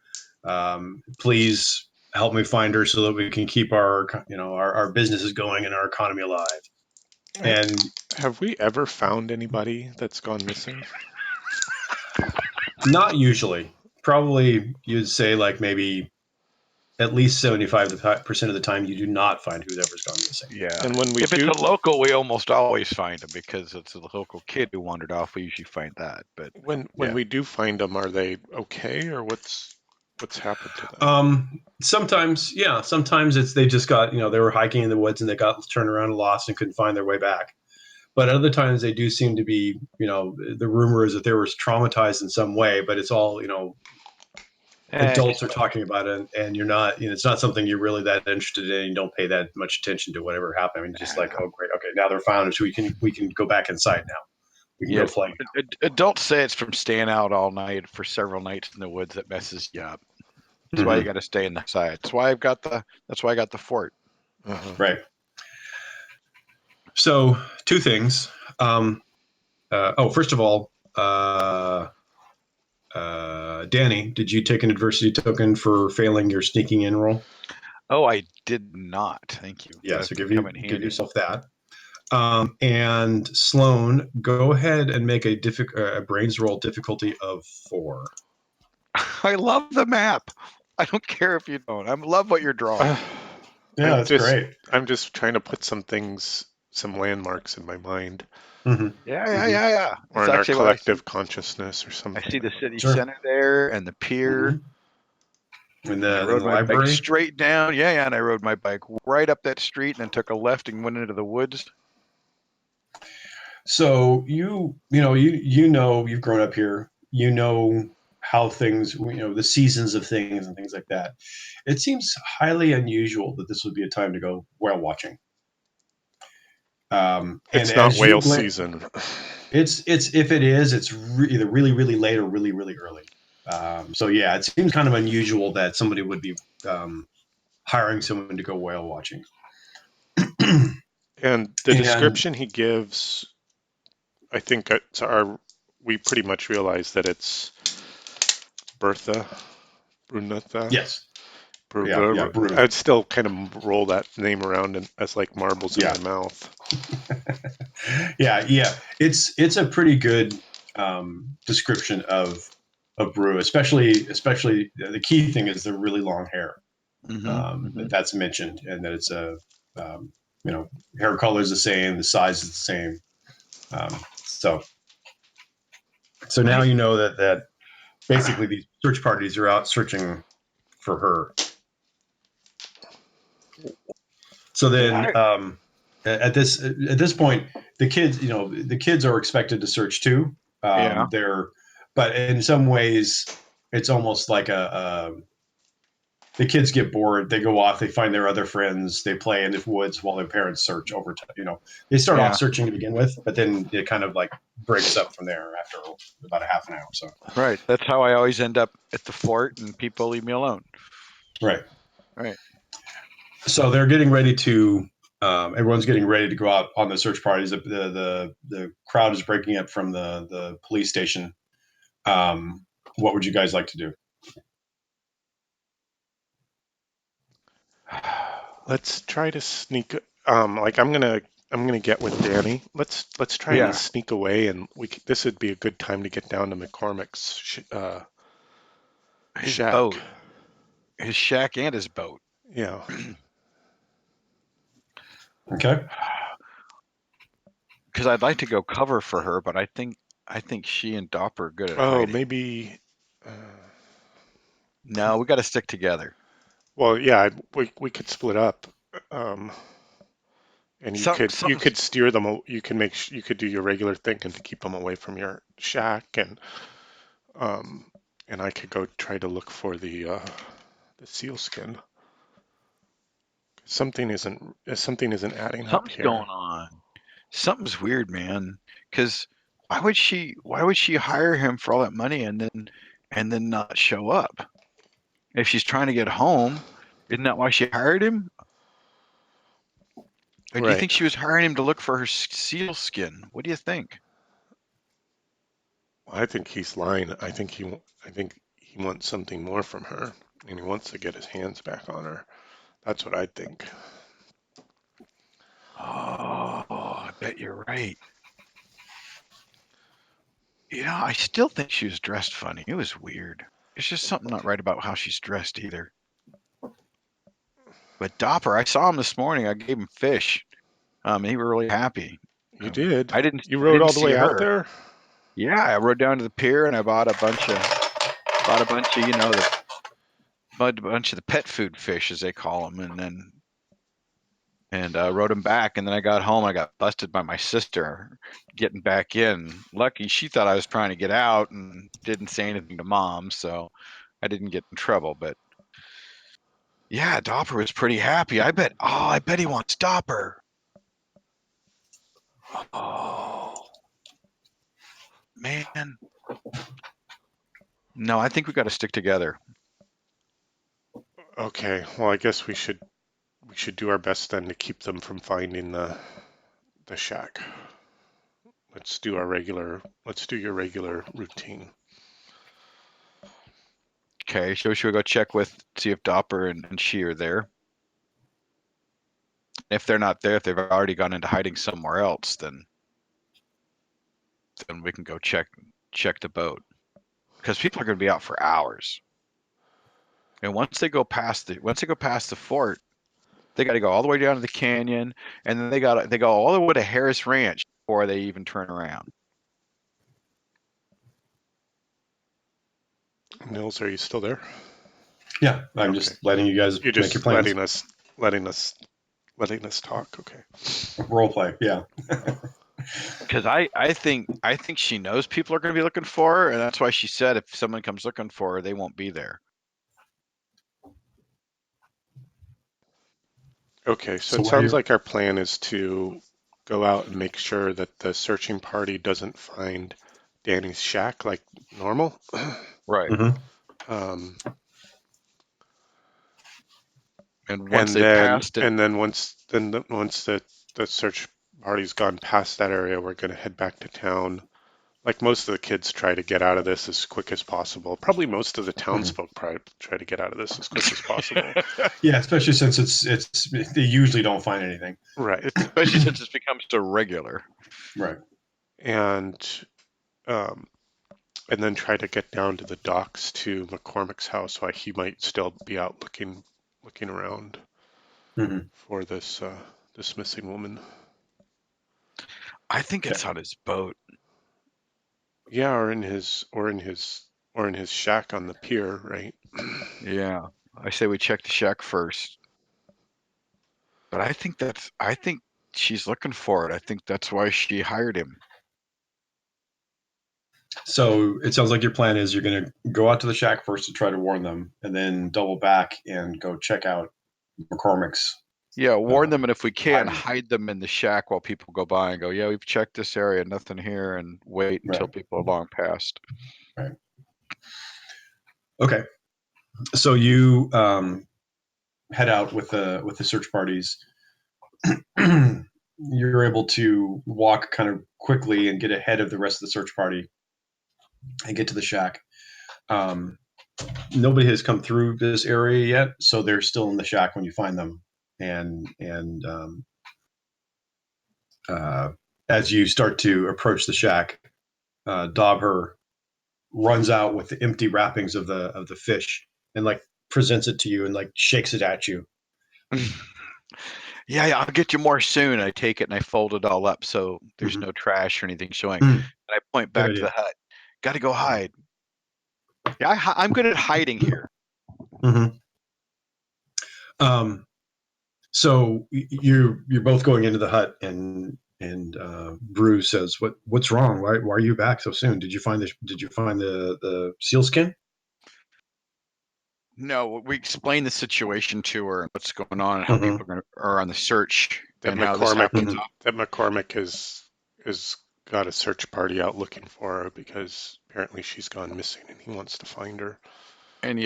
Please help me find her so that we can keep our businesses going and our economy alive." And have we ever found anybody that's gone missing? Not usually. probably you'd say like maybe at least 75% of the time you do not find whoever's gone missing. Yeah. And when we If it's a local, we almost always find them because it's a local kid who wandered off. We usually find that. But when yeah. we do find them, are they okay, or what's happened to them? Sometimes, yeah, sometimes it's they just got, they were hiking in the woods and they got turned around and lost and couldn't find their way back. But other times they do seem to be, the rumor is that they were traumatized in some way, but it's all, adults are talking about it, and you're not, it's not something you're really that interested in. You don't pay that much attention to whatever happened. I mean, just like, oh, great, okay, now they're found, so we can go back inside now. We can go play. Adults say it's from staying out all night for several nights in the woods that messes you up. That's why you got to stay inside. That's why I got the fort. Right. So 2 things. First of all, Danny, did you take an adversity token for failing your sneaking in roll? Oh, I did not. Thank you. Yeah, so give yourself that. And Sloan, go ahead and make a brains roll difficulty of 4. I love the map. I don't care if you don't. I love what you're drawing. Yeah, that's great. I'm just trying to put some landmarks in my mind. Mm-hmm. Yeah. Or in our collective consciousness or something. I see the city center there and the pier. Mm-hmm. And I rode my bike straight down. Yeah, and I rode my bike right up that street and then took a left and went into the woods. So you've grown up here. You know how things, the seasons of things and things like that. It seems highly unusual that this would be a time to go whale watching. It's not whale season. It's if it is, it's either really, really late or really, really early. So yeah, it seems kind of unusual that somebody would be hiring someone to go whale watching. And the description he gives, I think we pretty much realize that it's Bertha, Brunetta. Yes. Yeah, I'd still kind of roll that name around as like marbles in my mouth. Yeah. It's a pretty good description of Brew, especially the key thing is the really long hair. That's mentioned, and that it's a hair color is the same, the size is the same. So now you know that basically these search parties are out searching for her. So then at this point, the kids are expected to search too. But in some ways, it's almost like the kids get bored. They go off. They find their other friends. They play in the woods while their parents search over time. They start off searching to begin with, but then it kind of like breaks up from there after about a half an hour. So right, that's how I always end up at the fort, and people leave me alone. Right. So they're getting ready to. Everyone's getting ready to go out on the search parties. The crowd is breaking up from the police station. What would you guys like to do? Let's try to sneak. Like I'm gonna get with Danny. Let's try and sneak away, and this would be a good time to get down to McCormick's shack. Boat. His shack and his boat. Yeah. Okay. Because I'd like to go cover for her, but I think she and Dopper are good at hiding. Maybe. No, we got to stick together. Well, yeah, we could split up, and you could steer them. You could do your regular thing and keep them away from your shack, and I could go try to look for the seal skin. Something isn't adding up here. Something's going on. Something's weird, man. Because why would she hire him for all that money and then not show up? If she's trying to get home, isn't that why she hired him? Or do you think she was hiring him to look for her seal skin? What do you think? I think he's lying. I think he wants something more from her, and he wants to get his hands back on her. That's what I think. Oh, I bet you're right. I still think she was dressed funny. It was weird. There's just something not right about how she's dressed either. But Dopper, I saw him this morning. I gave him fish. He was really happy. You did. I didn't. You I rode didn't all the see way out her. there? Yeah, I rode down to the pier and I bought a bunch of the pet food fish as they call them, and rode them back. And then I got home. I got busted by my sister getting back in. Lucky she thought I was trying to get out and didn't say anything to Mom, so I didn't get in trouble. But yeah, Dopper was pretty happy. I bet he wants Dopper. Oh man. No, I think we got to stick together. Okay. Well, I guess we should do our best then to keep them from finding the shack. Let's do your regular routine. Okay, so should we go check see if Dopper and she are there? If they're not there, if they've already gone into hiding somewhere else, then we can go check the boat. Because people are going to be out for hours. And once they go past the fort, they got to go all the way down to the canyon, and then they go all the way to Harris Ranch before they even turn around. Nils, are you still there? Yeah, I'm just letting you guys You're make just your plans. letting us talk. Okay. Role play, yeah. Because I think she knows people are going to be looking for her, and that's why she said if someone comes looking for her, they won't be there. Okay, so it sounds like our plan is to go out and make sure that the searching party doesn't find Danny's shack like normal. Right. Um, and once they passed it, and then once the search party's gone past that area, we're going to head back to town. Like most of the kids try to get out of this as quick as possible. Probably most of the townsfolk try to get out of this as quick as possible. Yeah, especially since it's they usually don't find anything. Right. Especially since it's become so regular. Right. And then try to get down to the docks to McCormick's house while he might still be out looking around for this missing woman. I think it's on his boat. Yeah, or in his shack on the pier, right? Yeah, I say we check the shack first. But I think she's looking for it. I think that's why she hired him. So it sounds like your plan is you're going to go out to the shack first to try to warn them, and then double back and go check out McCormick's. Yeah, warn them, and if we can, hide them in the shack while people go by and go, yeah, we've checked this area, nothing here, and wait until people are long past. Right. Okay. So you head out with the search parties. You're able to walk kind of quickly and get ahead of the rest of the search party and get to the shack. Nobody has come through this area yet, so they're still in the shack when you find them. And as you start to approach the shack, Dobher runs out with the empty wrappings of the fish and like presents it to you and like shakes it at you. Yeah, I'll get you more soon. I take it and I fold it all up so there's no trash or anything showing. And I point back to the hut. Got to go hide. Yeah, I'm good at hiding here. So you're both going into the hut, and Brew says, "What's wrong? Why are you back so soon? Did you find the sealskin?" No, we explained the situation to her and what's going on and how people are on the search that and how this happens. That McCormick is got a search party out looking for her because apparently she's gone missing and he wants to find her. And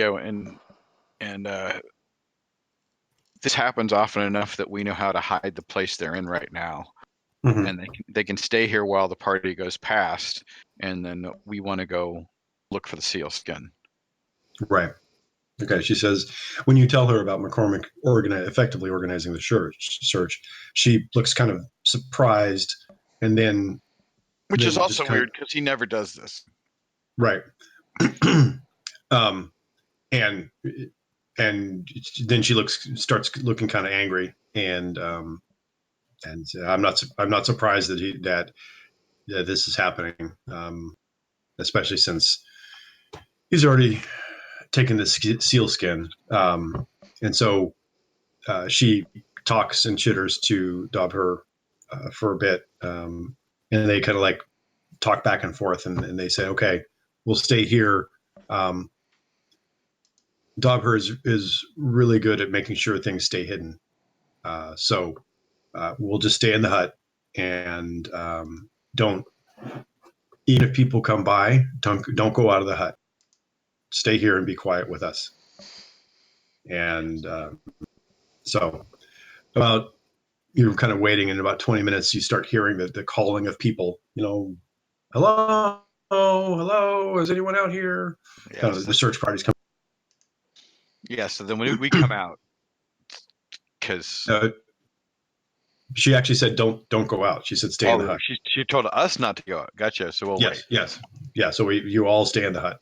this happens often enough that we know how to hide the place they're in right now. And they can stay here while the party goes past, and then we want to go look for the sealskin. Right. Okay. She says, when you tell her about McCormick effectively organizing the search, she looks kind of surprised, and then is also weird because he never does this. Right. Um, and then she starts looking kind of angry, and I'm not surprised that this is happening, especially since he's already taken the seal skin, and so she talks and chitters to Dobher for a bit, and they kind of like talk back and forth, and they say, okay, we'll stay here. Dobher is really good at making sure things stay hidden. So we'll just stay in the hut and don't, even if people come by, don't go out of the hut. Stay here and be quiet with us. And so about, you're kind of waiting, in about 20 minutes, you start hearing the calling of people, hello, hello, is anyone out here? Yes. Kind of the search parties come. Yeah, so then when we come out, because she actually said, don't go out. She said, stay in the hut. She told us not to go out. Gotcha. So we'll wait. Yes. Yeah. So you all stay in the hut.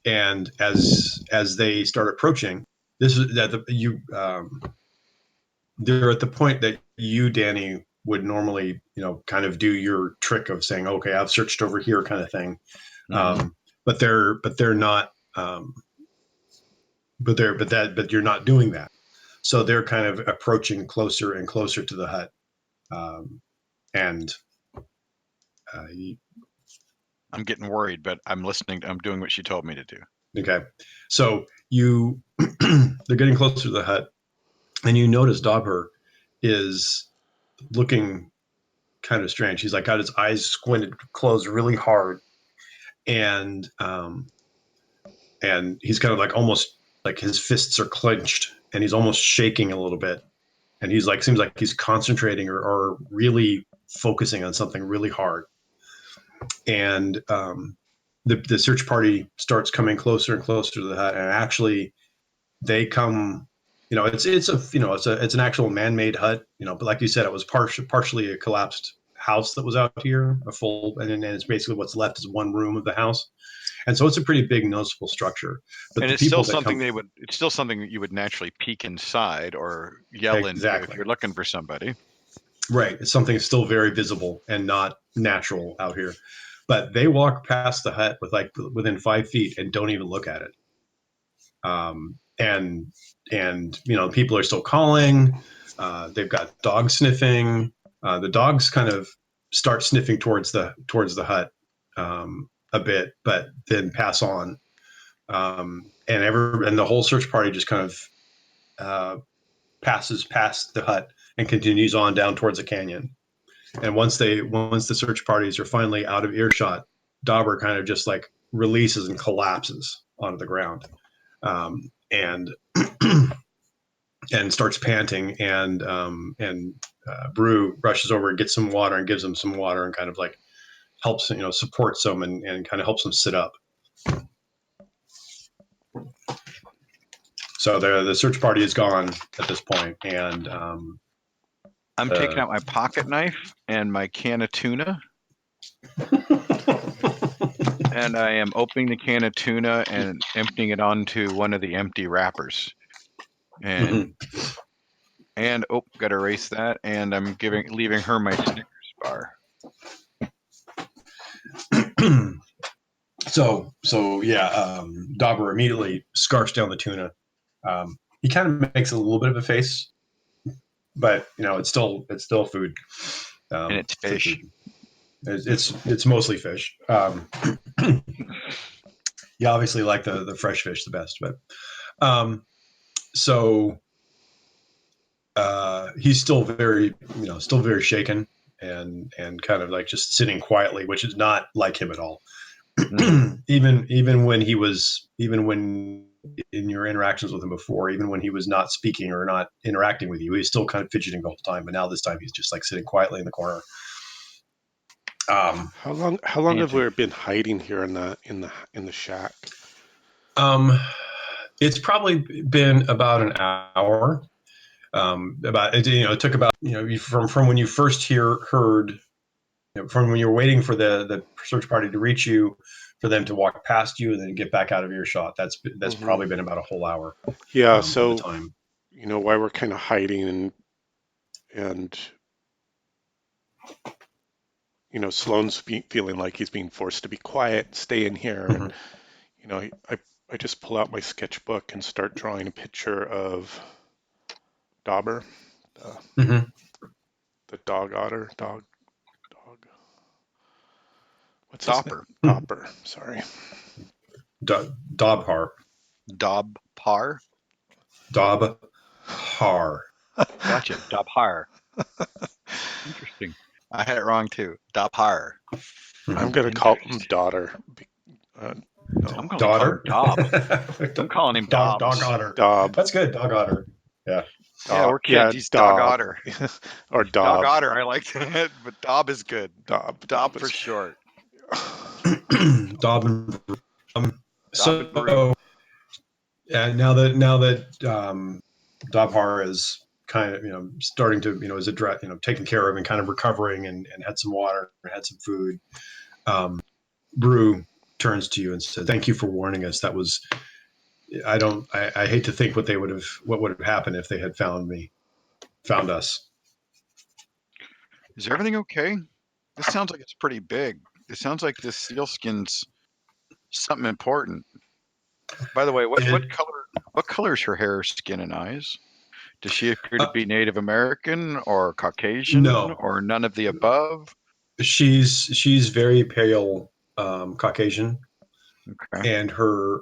And as they start approaching, this is that they're at the point that you, Danny, would normally, kind of do your trick of saying, okay, I've searched over here, kind of thing. Mm-hmm. But they're not, but you're not doing that. So they're kind of approaching closer and closer to the hut. And I'm getting worried, but I'm listening. I'm doing what she told me to do. Okay. So they're getting closer to the hut, and you notice Dobher is looking kind of strange. He's like got his eyes squinted closed really hard, and he's kind of like almost like his fists are clenched, and he's almost shaking a little bit, and he's like, seems like he's concentrating or really focusing on something really hard. And the search party starts coming closer and closer to the hut, and actually they come. It's an actual man-made hut. But like you said, it was partially a collapsed house that was out here, and it's basically what's left is one room of the house, and so it's a pretty big, noticeable structure. But And the it's still people that something come, it's still something that you would naturally peek inside or yell into if exactly you're looking for somebody. right, it's something that's still very visible and not natural out here. But they walk past the hut within 5 feet and don't even look at it. And people are still calling. They've got dogs sniffing. The dogs kind of start sniffing towards the hut a bit, but then pass on. And the whole search party just kind of passes past the hut and continues on down towards the canyon. And once the search parties are finally out of earshot, Dauber kind of just like releases and collapses onto the ground. And and starts panting, and Brew rushes over and gets some water and gives him some water and kind of like helps supports him and kind of helps him sit up. So the search party is gone at this point, and I'm taking out my pocket knife and my can of tuna. And I am opening the can of tuna and emptying it onto one of the empty wrappers. And got to erase that. And I'm leaving her my Snickers bar. So yeah, Dauber immediately scarfs down the tuna. He kind of makes a little bit of a face, but it's still food. And it's fish. It's mostly fish. You obviously like the fresh fish the best, but so he's still very shaken and kind of like just sitting quietly, which is not like him at all. even when in your interactions with him before, even when he was not speaking or not interacting with you, he's still kind of fidgeting the whole time. But now this time he's just like sitting quietly in the corner. How long have we been hiding here in the shack? It's probably been about an hour. It took about from when you first heard from when you were waiting for the search party to reach you, for them to walk past you and then get back out of earshot. That's Mhm. probably been about a whole hour. Yeah. Of the So time. while we're kind of hiding and Sloane's feeling like he's being forced to be quiet, stay in here, and I just pull out my sketchbook and start drawing a picture of Dauber, Mm-hmm. the dog otter, dog. What's his name? Dopper. Dopper. Sorry. Dobhar. Dobpar. Dobhar. Gotcha. Dobhar. Interesting. I had it wrong too. Dobhar. I'm gonna call him Interesting. daughter. No. I'm going to call him Daughter. Dob. I'm calling him Dog Dobbs. otter. Dob. That's good. Dog otter. Yeah. Yeah, we're kids. Yeah, He's Dog Dob. Otter. Or Dog Dob. Otter, I like that, but Dob is good. Dob. Dob for short. Dob and Dob and Brew. now that Dobhar is kind of starting to is taken care of and kind of recovering and had some water and had some food, Brew turns to you and says, "Thank you for warning us. That was I hate to think what would have happened if they had found us." Is everything okay? This sounds like it's pretty big. It sounds like this sealskin's something important. By the way, what color is her hair, skin, and eyes? Does she appear to be Native American or Caucasian No. or none of the above? She's very pale, Caucasian, Okay. and her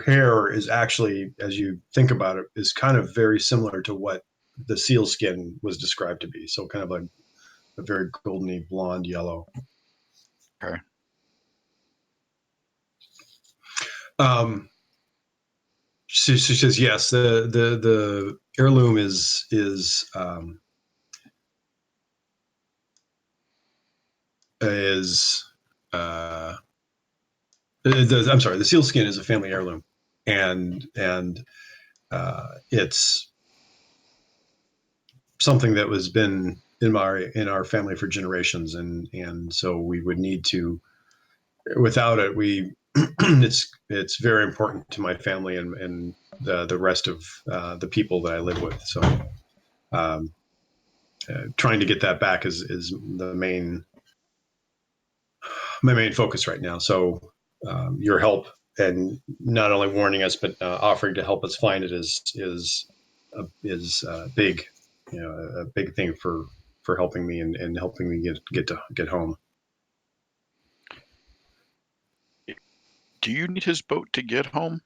hair is actually, as you think about it, is kind of very similar to what the seal skin was described to be. So kind of like a very goldeny blonde yellow. Okay. She says yes. The heirloom is I'm sorry, the seal skin is a family heirloom, and it's something that was been in our family for generations, and so we would need to. Without it, it's very important to my family and the rest of the people that I live with. So, trying to get that back is my main focus right now. So, your help and not only warning us but offering to help us find it is big, a big thing for helping me and helping me get home. Do you need his boat to get home?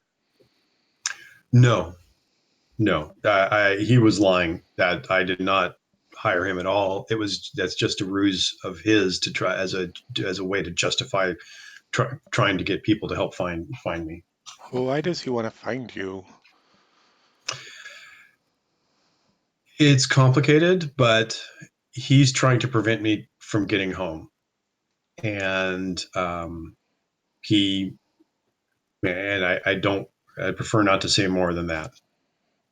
No, he was lying. That I did not hire him at all. That's just a ruse of his to try as a way to justify trying to get people to help find me. Well, why does he want to find you? It's complicated, but he's trying to prevent me from getting home, and I prefer not to say more than that.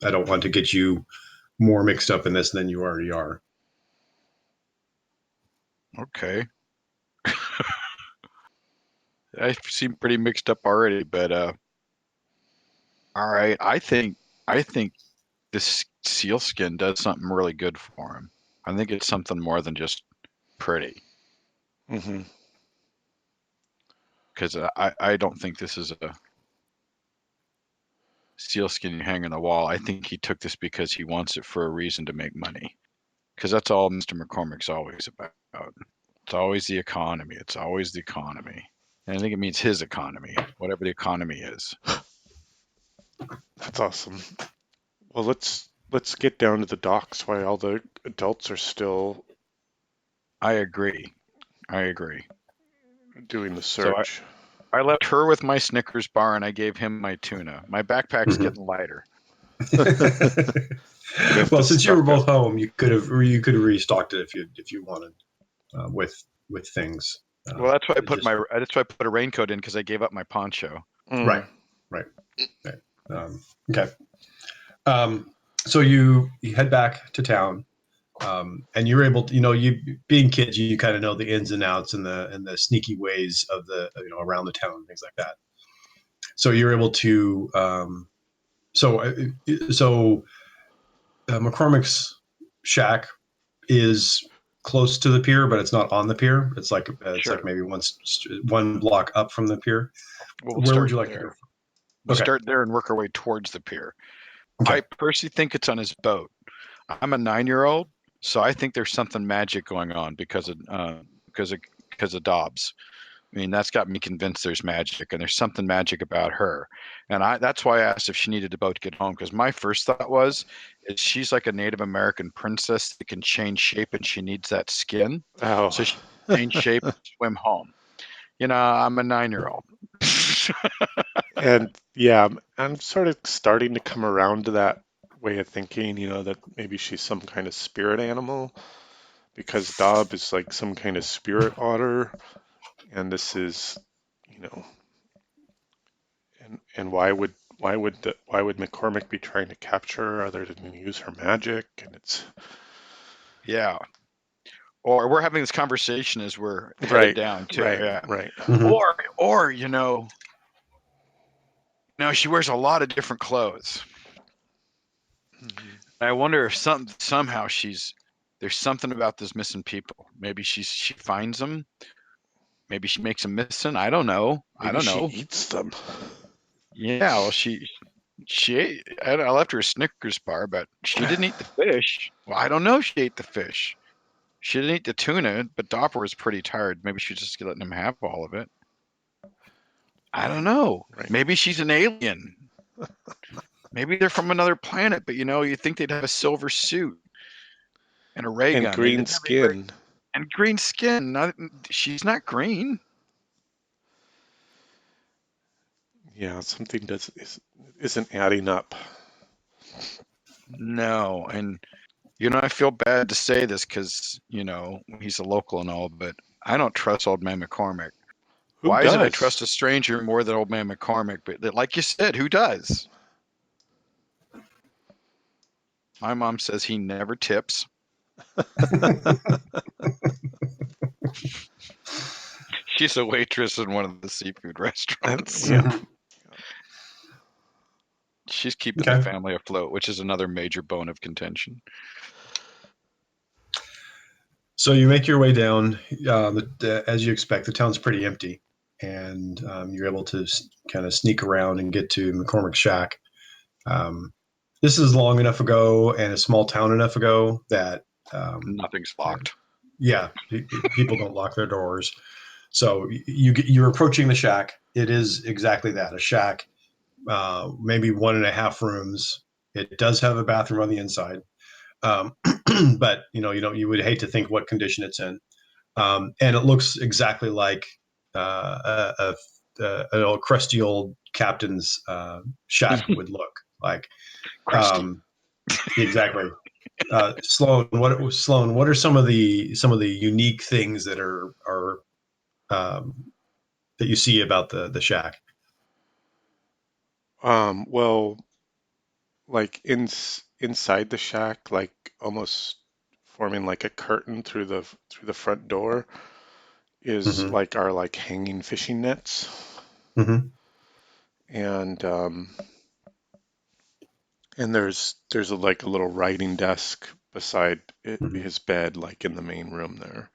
I don't want to get you more mixed up in this than you already are. Okay. I seem pretty mixed up already, but all right. I think this sealskin does something really good for him. I think it's something more than just pretty. Mm-hmm. Because I don't think this is a sealskin you hang on the wall. I think he took this because he wants it for a reason to make money. Because that's all Mr. McCormick's always about. It's always the economy. It's always the economy. And I think it means his economy, whatever the economy is. That's awesome. Well, let's get down to the docks while all the adults are still I agree. doing the So search. I left her with my Snickers bar and I gave him my tuna. My backpack's getting lighter. Well, since you were both home, you could have restocked it if you wanted with things. Well, that's why I put a raincoat in because I gave up my poncho. Right. Okay. So you head back to town, And you're able to, you being kids, you kind of know the ins and outs and the sneaky ways of the around the town and things like that. So you're able to so McCormick's shack is close to the pier, but it's not on the pier. It's like Sure. maybe one block up from the pier. We'll Where would start you like there. to go? We'll Okay. start there and work our way towards the pier. Okay. I personally think it's on his boat. I'm a 9-year-old, so I think there's something magic going on because of Dobbs. I mean, that's got me convinced there's magic, and there's something magic about her. And that's why I asked if she needed a boat to get home, because my first thought was, is she's like a Native American princess that can change shape, and she needs that skin, Oh. so she can change shape and swim home. I'm a 9-year-old. And yeah, I'm sort of starting to come around to that way of thinking, that maybe she's some kind of spirit animal because Dob is like some kind of spirit otter, and this is, you know, and why would McCormick be trying to capture her other than use her magic? And it's Yeah. Or we're having this conversation as we're headed right, down too. right, Yeah. right. Mhm. Or she wears a lot of different clothes. Mhm. I wonder if somehow there's something about those missing people. Maybe she finds them. Maybe she makes them missing. I don't know. Maybe she eats them. Yeah, well, she ate. I left her a Snickers bar, but she didn't eat the fish. Well, I don't know if she ate the fish. She didn't eat the tuna, but Dopper was pretty tired. Maybe she's just letting him have all of it. I don't know. Right. Maybe she's an alien. Maybe they're from another planet, but you think they'd have a silver suit and a ray And gun. They green didn't have any skin. and green skin. She's not green. Yeah, something isn't adding up. No, and I feel bad to say this because he's a local and all, but I don't trust old man McCormick. Who Why is it I trust does? a stranger more than old man McCormick? But like you said, who does? My mom says he never tips. She's a waitress in one of the seafood restaurants. Yeah. Mhm. She's keeping the Okay. family afloat, which is another major bone of contention. So you make your way down. As you expect, the town's pretty empty, and you're able to kind of sneak around and get to McCormick's shack. Um, this is long enough ago and a small town enough ago that Nothing's locked. yeah, people don't lock their doors. So you're approaching the shack. It is exactly that, a shack, maybe 1.5 rooms. It does have a bathroom on the inside, but you would hate to think what condition it's in. And it looks exactly like an old crusty old captain's shack would look like. Crusty. Exactly. Sloan, what are some of the unique things that are that you see about the shack? Well, like inside the shack, like almost forming like a curtain through the front door is Mm-hmm. like our like hanging fishing nets. Mm-hmm. And there's like a little writing desk beside Mm-hmm. his bed, like in the main room there.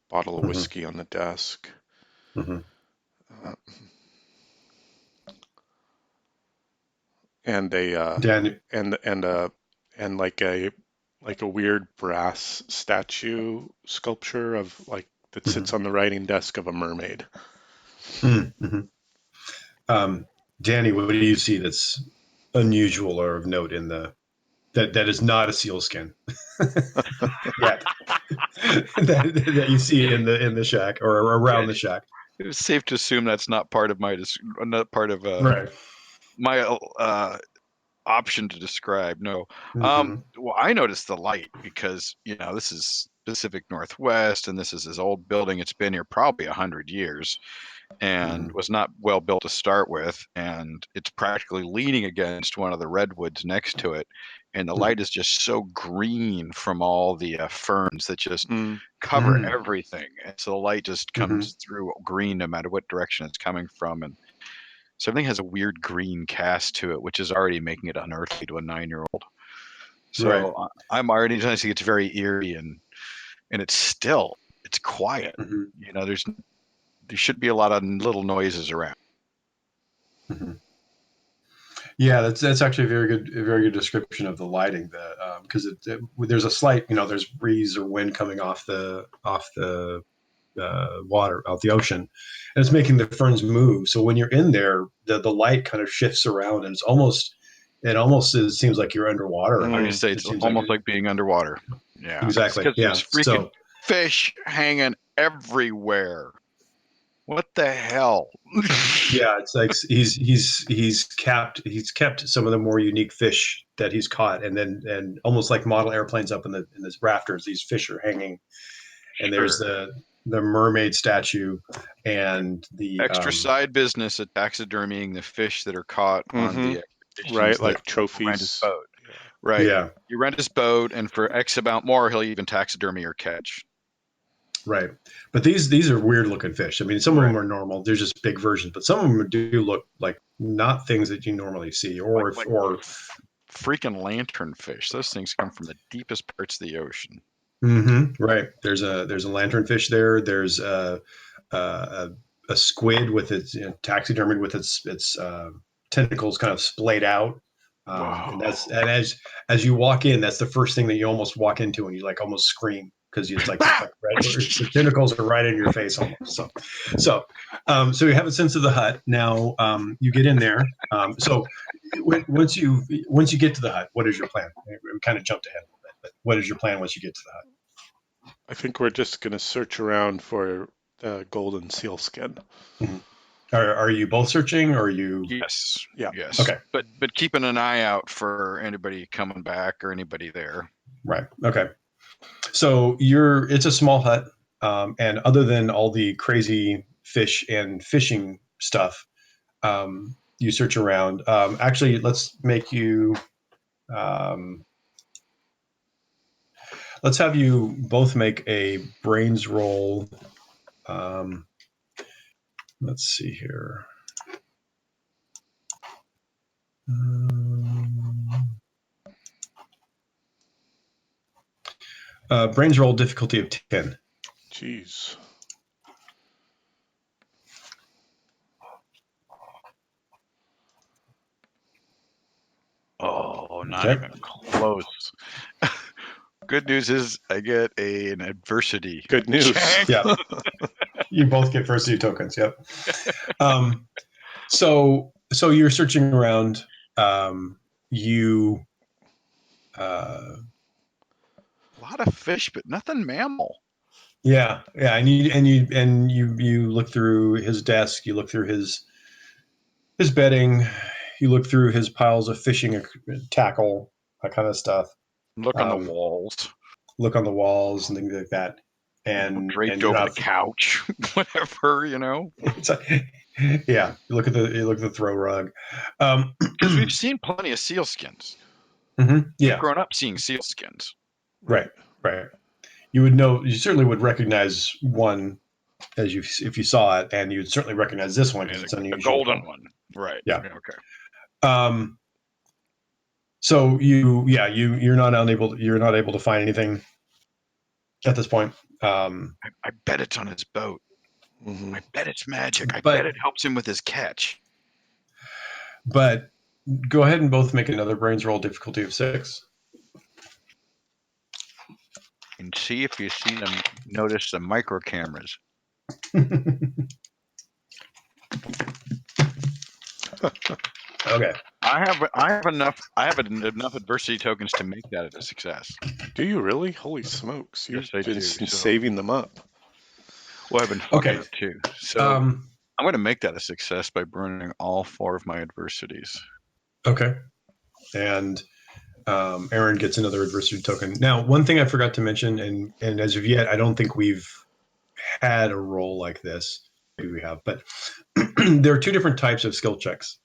Bottle of Mm-hmm. whiskey on the desk. Mm-hmm. Uh, and a Dan. and and like a weird brass statue sculpture of like that Mm-hmm. sits on the writing desk of a mermaid. Mm-hmm. Um, Danny, what do you see that's unusual or of note in that is not a seal skin yet that you see in the shack or Yeah, around the shack? it's safe to assume that's not part of not part of Right. my option to describe. No. Mm-hmm. Well, I noticed the light because this is Pacific Northwest, and this is his old building. It's been here probably 100 years, and was not well built to start with, and it's practically leaning against one of the redwoods next to it, and the light is just so green from all the ferns that just cover everything, and so the light just comes through green no matter what direction it's coming from, and so everything has a weird green cast to it, which is already making it unearthly to a 9-year-old. So I'm already sensing it's very eerie, and it's still, it's quiet. You know, there should be a lot of little noises around. Yeah, that's actually a very good description of the lighting. Because there's a slight, there's breeze or wind coming off the water, out the ocean, and it's making the ferns move. So when you're in there, the light kind of shifts around, and it seems like you're underwater. I would say it's almost like being underwater. Yeah, exactly. Yeah, there's freaking fish hanging everywhere. What the hell? Yeah, it's like he's kept some of the more unique fish that he's caught, and almost like model airplanes up in this rafters. These fish are hanging, and there's the mermaid statue and the extra side business at taxidermying the fish that are caught on the right, like trophies. Rent his boat. Right. Yeah. You rent his boat, and for X amount more, he'll even taxidermy or catch. Right. But these are weird looking fish. I mean, some of them are normal. They're just big versions, but some of them do look like not things that you normally see, or freaking lanternfish. Those things come from the deepest parts of the ocean. Right. There's a lanternfish there. There's a squid with its taxidermied with its tentacles kind of splayed out. And as you walk in, that's the first thing that you almost walk into, and you like almost scream because it's like right, the tentacles are right in your face almost. So you have a sense of the hut. Now you get in there. So once you get to the hut, what is your plan? We kind of jumped ahead a little bit, but what is your plan once you get to the hut? I think we're just going to search around for golden sealskin. Are you both searching, or are you? Yes. Yeah. Yes. Okay. But keeping an eye out for anybody coming back or anybody there. Right. Okay. So it's a small hut, and other than all the crazy fish and fishing stuff, you search around. Actually, let's make you. Let's have you both make a brains roll. Let's see here. Brains roll difficulty of 10. Jeez. Oh, not even close. Good news is I get an adversity. Good news. Yeah. You both get adversity tokens. Yep. So you're searching around. You. A lot of fish, but nothing mammal. Yeah, and you look through his desk. You look through his bedding. You look through his piles of fishing tackle, that kind of stuff. Look on the walls. Look on the walls and things like that. And draped over the couch, whatever, It's yeah, you look at the throw rug. Because we've seen plenty of sealskins. Yeah, we've grown up seeing sealskins. Right. You certainly would recognize one if you saw it, and you'd certainly recognize this one because it's unusual. The golden one, right? Yeah. Okay. So you're not able to find anything at this point. I bet it's on his boat. I bet it's magic. I bet it helps him with his catch. But go ahead and both make another brains roll difficulty of 6. And see if you notice the micro cameras. Okay. I have enough adversity tokens to make that a success. Do you really? Holy smokes! You've been saving them up. Well, I've been fucking up too. So I'm going to make that a success by burning all 4 of my adversities. Okay. And Aaron gets another adversity token. Now, one thing I forgot to mention, and as of yet, I don't think we've had a roll like this. do we have? But there are two different types of skill checks.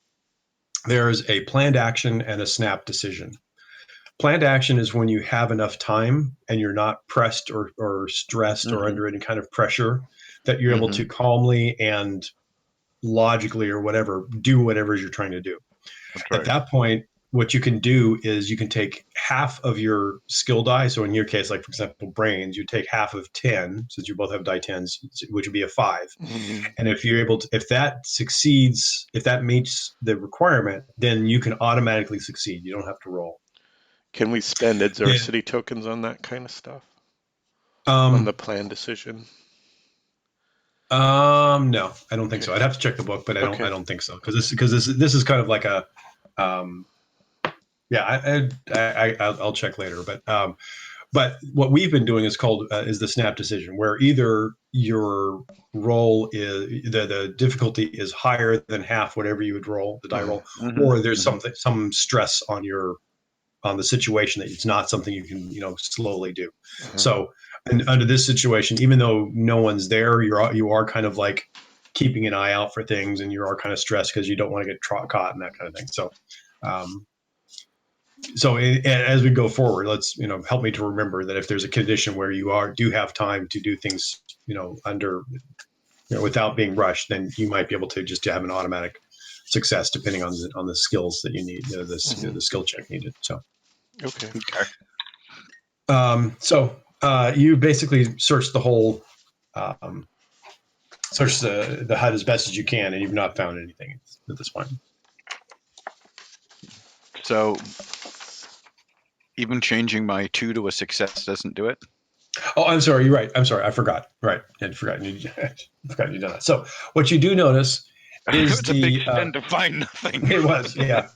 There's a planned action and a snap decision. Planned action is when you have enough time and you're not pressed or stressed or under any kind of pressure, that you're able to calmly and logically or whatever do whatever you're trying to do. That's right. At that point, what you can do is you can take half of your skill die. So in your case, like for example, brains, you take half of 10, since you both have die 10s, which would be a 5. And if you're able to, if that succeeds, if that meets the requirement, then you can automatically succeed. You don't have to roll. Can we spend adversity tokens on that kind of stuff? On the plan decision? No, I don't think so. I'd have to check the book, but I don't think so. Because this is kind of like a, I'll check later. But what we've been doing is called is the snap decision, where either your roll is the difficulty is higher than half whatever you would roll, the die roll, or there's some stress on the situation that it's not something you can slowly do. So, and under this situation, even though no one's there, you are kind of like keeping an eye out for things, and you are kind of stressed because you don't want to get caught and that kind of thing. So, as we go forward, let's help me to remember that if there's a condition where you do have time to do things under without being rushed, then you might be able to just have an automatic success depending on the skills that you need, the skill check needed. So you basically search the whole search the HUD as best as you can, and you've not found anything at this point. So even changing my 2 to a success doesn't do it? Oh, I'm sorry. You're right. I'm sorry. I forgot. Right. I'd forgotten you'd done that. So what you do notice is it's a big spin to find nothing. It was. Yeah.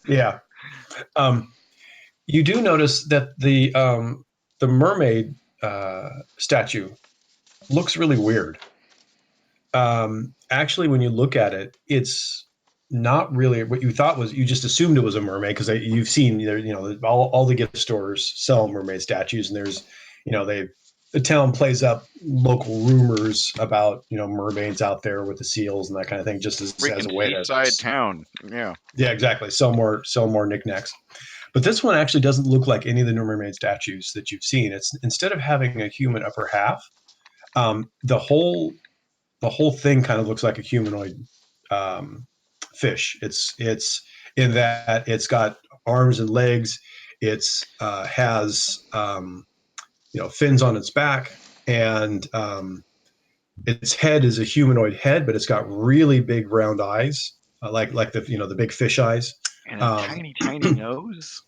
You do notice that the mermaid statue looks really weird. Actually, when you look at it, it's not really what you thought was. You just assumed it was a mermaid because you've seen all the gift stores sell mermaid statues, and there's the town plays up local rumors about mermaids out there with the seals and that kind of thing, just as a way to seaside town. Yeah, exactly. Sell more knickknacks. But this one actually doesn't look like any of the mermaid statues that you've seen. It's instead of having a human upper half, the whole thing kind of looks like a humanoid fish. It's in that it's got arms and legs. It's has fins on its back, and its head is a humanoid head, but it's got really big round eyes, like the big fish eyes, and a tiny nose.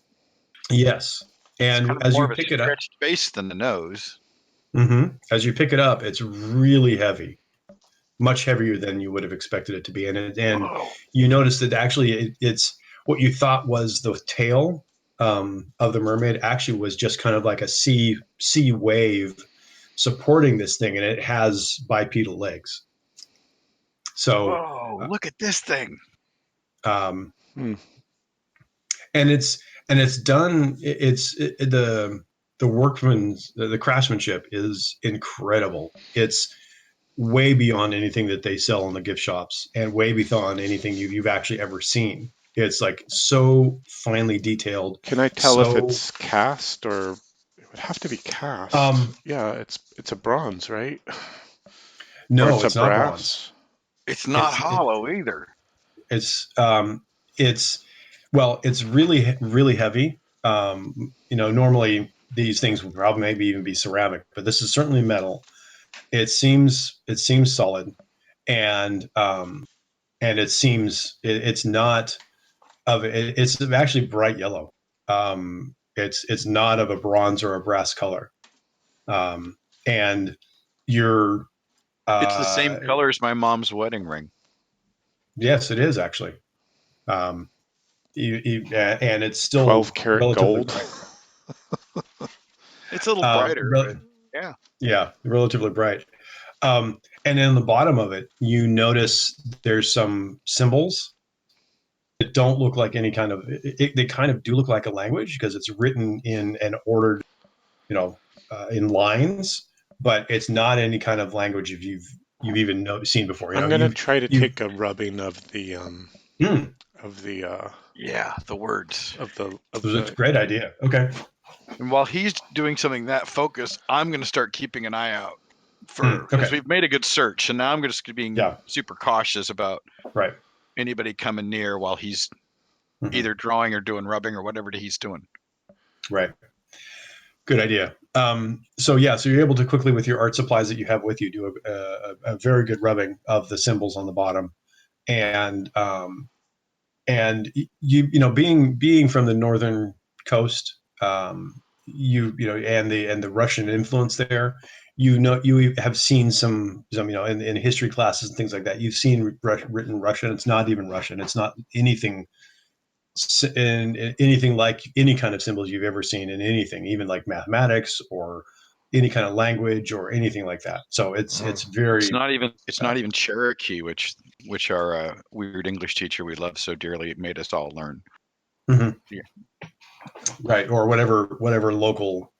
Yes, and it's as more you of pick a it up, stretched face than the nose. As you pick it up, it's really heavy, much heavier than you would have expected it to be, and you notice that actually it's what you thought was the tail of the mermaid actually was just kind of like a sea wave supporting this thing, and it has bipedal legs. So, look at this thing. And it's done. The workman's the craftsmanship is incredible. It's way beyond anything that they sell in the gift shops, and way beyond anything you've actually ever seen. It's like so finely detailed. Can I tell if it's cast or it would have to be cast? Yeah, it's a bronze, right? No, it's not bronze. It's not hollow either. It's really, really heavy. Normally these things would probably maybe even be ceramic, but this is certainly metal. It seems solid, and it seems it's not of it. It's actually bright yellow. It's not of a bronze or a brass color, and you're. It's the same color as my mom's wedding ring. Yes, it is actually. And it's still 12-karat gold. It's a little brighter. Yeah, relatively bright. And then on the bottom of it, you notice there's some symbols that don't look like any kind of. They kind of do look like a language because it's written in an ordered, in lines, but it's not any kind of language you've you've even seen before. I'm gonna try to take a rubbing of the of the Yeah, the words. of the That's a great idea. Okay. And while he's doing something that focused, I'm going to start keeping an eye out for because we've made a good search, and now I'm just being super cautious about anybody coming near while he's either drawing or doing rubbing or whatever he's doing. Right. Good idea. So you're able to quickly, with your art supplies that you have with you, do a very good rubbing of the symbols on the bottom, and being from the northern coast, and the Russian influence there, you have seen some in history classes and things like that. You've seen written Russian. It's not even Russian. It's not anything like any kind of symbols you've ever seen in anything, even like mathematics or any kind of language or anything like that. So it's very. It's not even Cherokee, which our weird English teacher we love so dearly made us all learn. Mm-hmm. Yeah. Right, or whatever local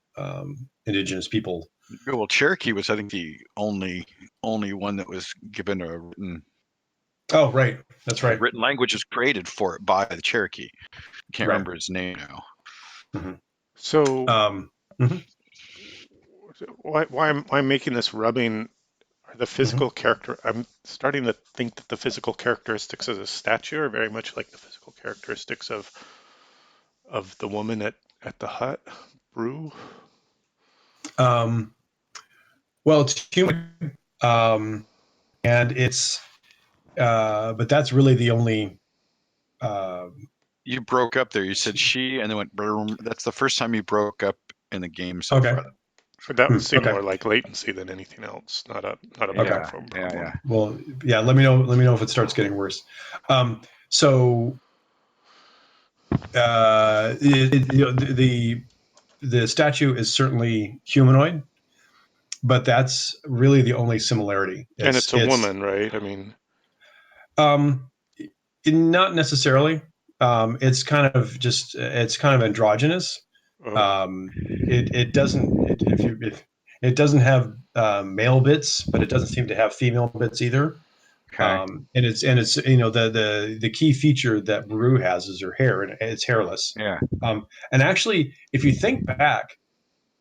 indigenous people. Well, Cherokee was, I think, the only one that was given a written. Oh, right. That's right. Written language was created for it by the Cherokee. I can't remember his name now. Mm-hmm. So, why am I making this rubbing? Are the physical character? I'm starting to think that the physical characteristics of the statue are very much like the physical characteristics of the woman at the hut brew. Well, it's human, and it's. But that's really the only. You broke up there. You said she, and then went. Boom. That's the first time you broke up in the game so far. That seemed more like latency than anything else. Not a microphone problem. Yeah. Well, yeah. Let me know if it starts getting worse. The statue is certainly humanoid, but that's really the only similarity. It's a woman, right? I mean, not necessarily. It's kind of androgynous. It doesn't have male bits, but it doesn't seem to have female bits either. Okay. And it's the key feature that Baru has is her hair, and it's hairless. Yeah. And actually, if you think back,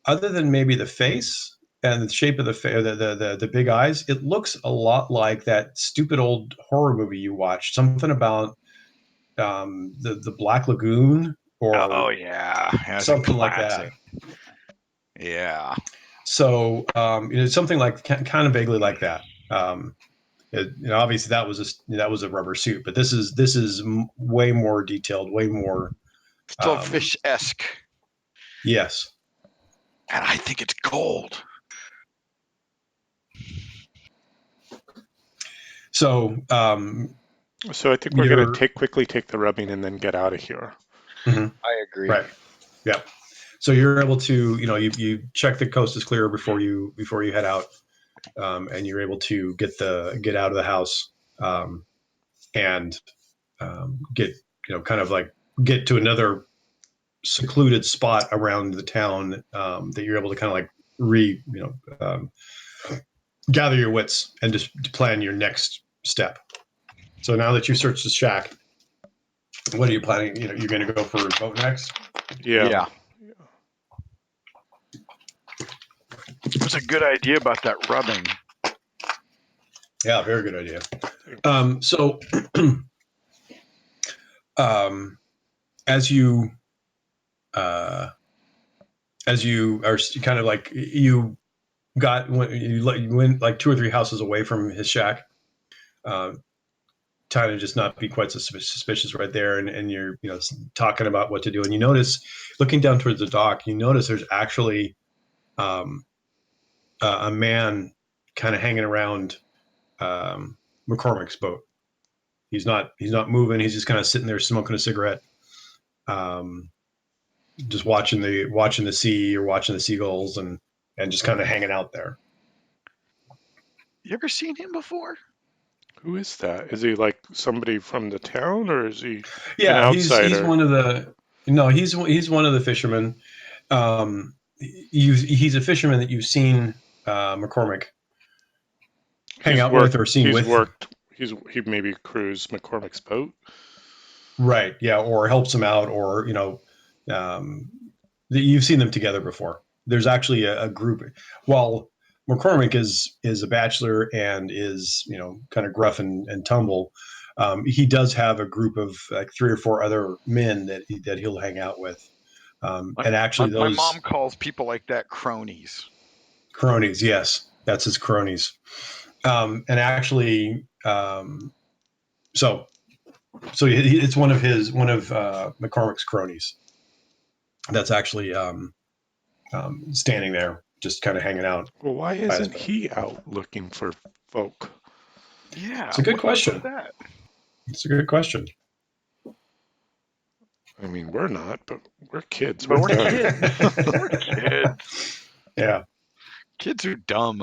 other than maybe the face and the shape of the big eyes, it looks a lot like that stupid old horror movie you watched. Something about the Black Lagoon, or something like that. Yeah. So something like kind of vaguely like that. Obviously that was a rubber suit, but this is way more detailed, way more still fish-esque. Yes. And I think it's gold. So I think we're going to quickly take the rubbing and then get out of here. Mm-hmm. I agree. Right. Yeah. So you're able to, you check the coast is clear before you head out, and you're able to get out of the house, and get get to another secluded spot around the town, that you're able to kind of like gather your wits and just plan your next step. So now that you've searched the shack, what are you planning? You're going to go for a boat next? Yeah. It was a good idea about that rubbing. Yeah, very good idea. So as you are kind of like you went like 2 or 3 houses away from his shack, trying to just not be quite so suspicious right there, and you're talking about what to do, and you notice, looking down towards the dock, you notice there's actually a man kind of hanging around McCormick's boat. He's not moving. He's just kind of sitting there smoking a cigarette, just watching the sea or watching the seagulls, and just kind of hanging out there. You ever seen him before? Who is that? Is he like somebody from the town, or is he an outsider? He's one of the he's one of the fishermen. He's a fisherman that you've seen, McCormick. hang out with or seen he's with. worked. He maybe crews McCormick's boat. Right. Yeah. Or helps them out, or you've seen them together before. There's actually a group. While McCormick is a bachelor and is kind of gruff and tumble, he does have a group of like 3 or 4 other men that he'll hang out with. And actually, my those mom calls people like that cronies. cronies, yes, that's his cronies. And actually, so it's one of McCormick's cronies that's actually standing there, just kind of hanging out. Well, why isn't he out looking for folk? Yeah, It's a good question. That? It's a good question. I mean, we're not, but we're kids. But we're done. kids. We're kids. Yeah. Kids are dumb.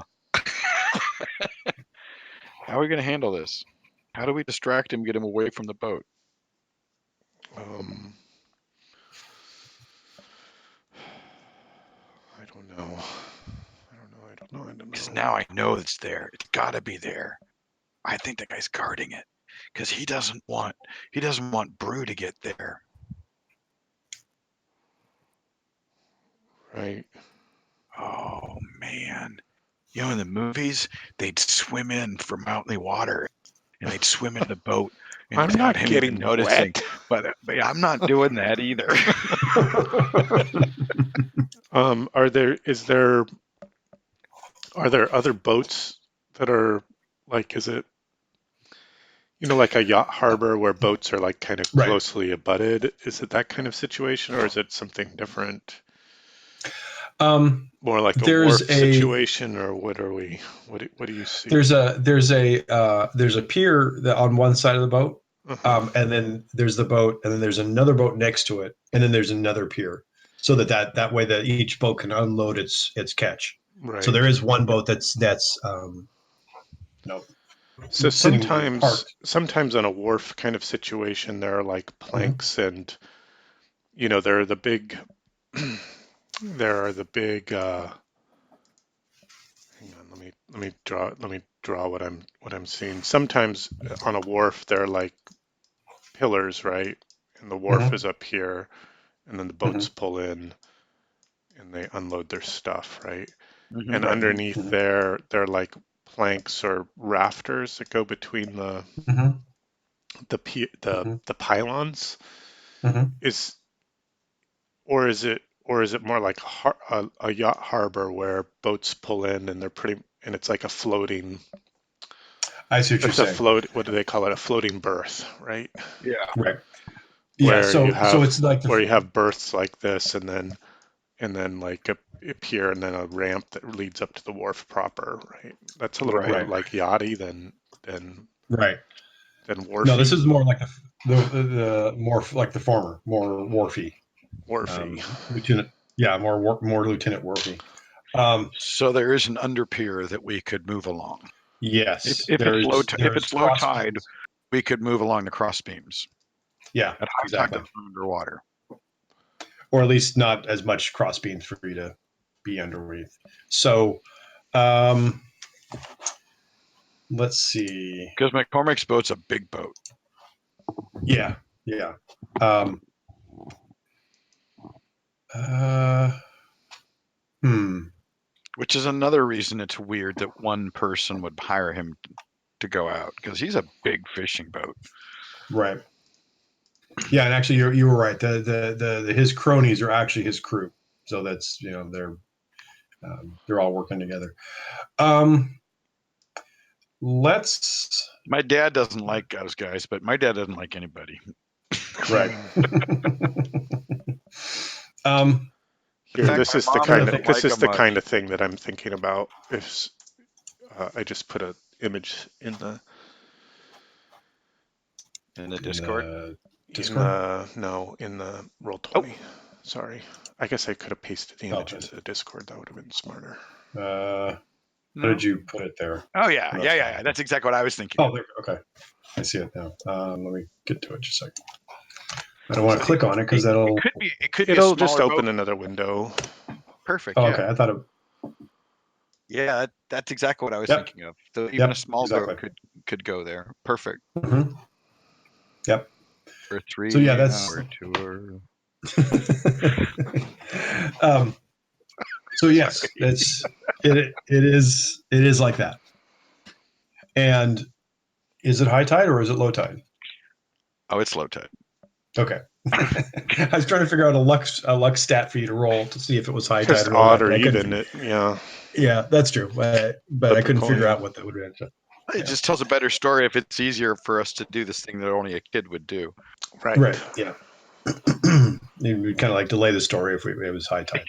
How are we going to handle this? How do we distract him, get him away from the boat? I don't know. Because now I know it's there. It's got to be there. I think the guy's guarding it because he doesn't want Brew to get there. Right. Oh man. In the movies, they'd swim in from out in the water and they'd swim in the boat and I'm not him getting noticing. wet. But I'm not doing that either. Are there other boats that are like, is it like a yacht harbor where boats are like kind of closely abutted? Is it that kind of situation, or is it something different? More like a wharf situation, or what are we? What do you see? There's a pier on one side of the boat, and then there's the boat, and then there's another boat next to it, and then there's another pier, so that way that each boat can unload its catch. Right. So there is one boat that's So sometimes on a wharf kind of situation, there are like planks, and there are the big hang on, let me draw what I'm seeing. Sometimes on a wharf there are like pillars, right? And the wharf is up here, and then the boats pull in and they unload their stuff, right? And underneath there are like planks or rafters that go between the pylons. Is it more like a yacht harbor where boats pull in and and it's like a floating? I see what you're saying. What do they call it? A floating berth, right? Yeah. Right. Where it's like where you have berths like this, and then like a pier, and then a ramp that leads up to the wharf proper, right? That's a little bit like yachty than wharfy. No, this is more like the more like the former, more wharfy. Lieutenant. Yeah, more Lieutenant Wharfy. So there is an under pier that we could move along. Yes. If it's low tide, we could move along the cross beams. Yeah, at high tide underwater. Or at least not as much cross beams for you to be underneath. So, let's see. Because McCormick's boat's a big boat. Yeah. Which is another reason it's weird that one person would hire him to go out, because he's a big fishing boat. Right. Yeah, and actually, you were right. His cronies are actually his crew, so that's they're all working together. My dad doesn't like those guys, but my dad doesn't like anybody. Right. This is the kind of thing that I'm thinking about. If I just put an image in the Discord. In the Roll20. Sorry, I guess I could have pasted the image into the Discord. That would have been smarter. How did you put it there? Oh yeah. That's exactly what I was thinking. Oh, okay. I see it now. Let me get to it just a second. I don't want to click on it because that'll. It'll just open another window. Perfect. Oh, okay. I thought it. Yeah, that's exactly what I was Yep. thinking of. So even Yep, a small exactly. boat could go there. Perfect Mhm. Yep. for a So yeah, that's 3-hour tour. um, so yes, it is like that. And is it high tide or is it low tide? Oh, it's low tide. Okay. I was trying to figure out a luck stat for you to roll to see if it was high tide Just or low odd tide, or but I couldn't. even. Yeah. Yeah, that's true. But Flip I a couldn't figure coin. out what that would be. It Yeah. just tells a better story if it's easier for us to do this thing that only a kid would do. Right. Right. Yeah. We'd kind of like delay the story if it was high tide.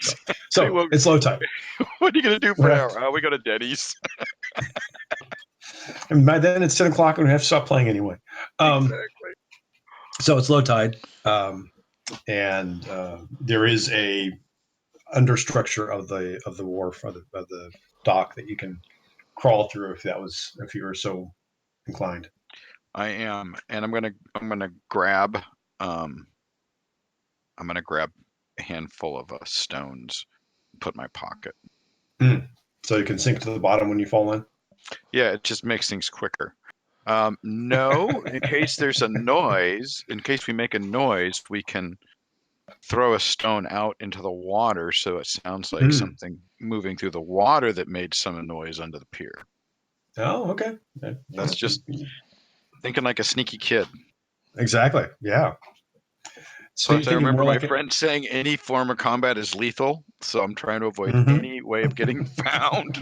So Well, it's low tide. what are you gonna do for an Right. hour? Oh, we go to Denny's. And by then it's 10 o'clock and we have to stop playing anyway. Exactly. So it's low tide. And there is a understructure of the wharf of the dock that you can crawl through if you were so inclined. I am, and I'm gonna grab um I'm gonna grab a handful of stones, and put in my pocket. So you can sink to the bottom when you fall in. Yeah, it just makes things quicker. No, in case there's a noise, in case we make a noise, we can throw a stone out into the water so it sounds like something moving through the water that made some noise under the pier. Oh, okay. That's just thinking like a sneaky kid. Exactly. Yeah. So you're Plus, I thinking remember more my like friend saying any form of combat is lethal, so I'm trying to avoid Mhm. any way of getting found.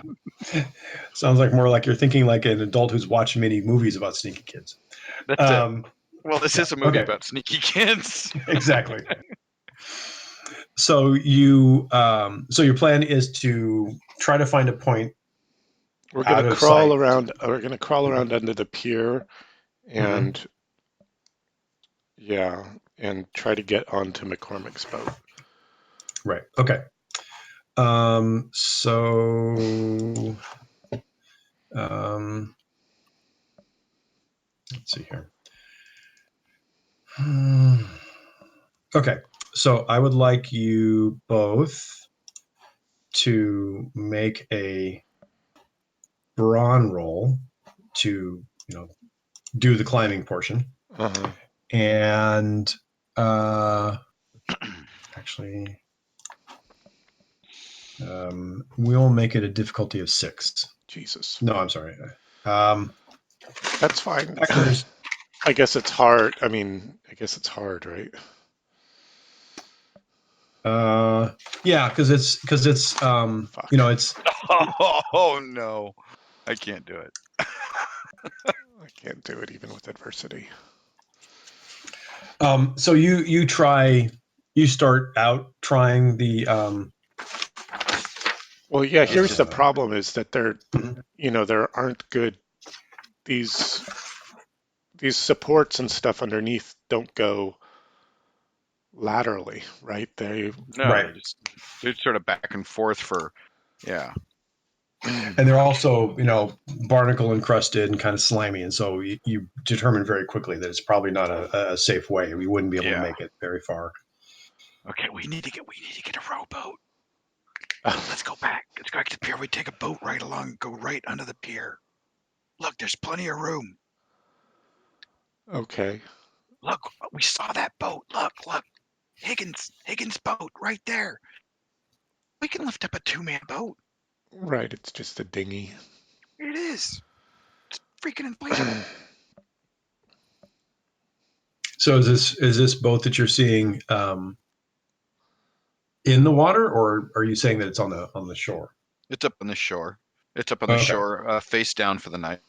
Sounds like more like you're thinking like an adult who's watched many movies about sneaky kids. That's it. Well, this is a movie okay. about sneaky kids. Exactly. So so your plan is to try to find a point. We're out gonna of crawl sight. around. We're gonna crawl around under the pier, and yeah, and try to get onto McCormick's boat. Right. Okay. So let's see here. Okay. So I would like you both to make a brawn roll to, do the climbing portion. Uh-huh. And actually, we'll make it a difficulty of 6. Jesus. No, I'm sorry. That's fine. Actually, I guess it's hard. I mean, I guess it's hard, right? yeah, because it's Fuck. it's Oh no, I can't do it. I can't do it even with adversity. so you start out trying the Well, yeah, here's the problem is that there aren't good these supports and stuff underneath don't go laterally, right? No, right. they're sort of back and forth yeah. And they're also barnacle encrusted and kind of slimy, and so you determine very quickly that it's probably not a safe way. We wouldn't be able to make it very far. Okay, we need to get a rowboat. Let's go back to the pier. We take a boat right along, go right under the pier. Look, there's plenty of room. Okay. Look, we saw that boat. Look, Higgins' boat right there. We can lift up a 2-man boat. Right, it's just a dinghy. It is. It's freaking inflatable. So is this boat that you're seeing in the water, or are you saying that it's on the shore? It's up on the shore. It's up on the shore, face down for the night.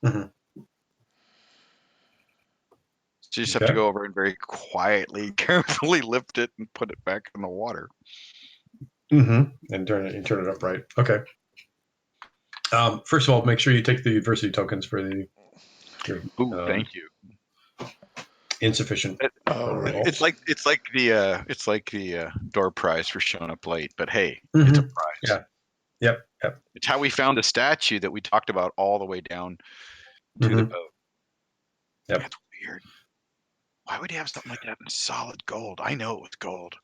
Mm-hmm. So you just have to go over and very quietly, carefully lift it and put it back in the water. Mm-hmm. And turn it upright. Okay. First of all, make sure you take the adversity tokens for the. Ooh, thank you. Insufficient. Right. It's like the door prize for showing up late, but hey, it's a prize. Yeah. Yep. It's how we found the statue that we talked about all the way down to the boat. Yep. That's weird. Why would you have something like that in solid gold? I know it was gold.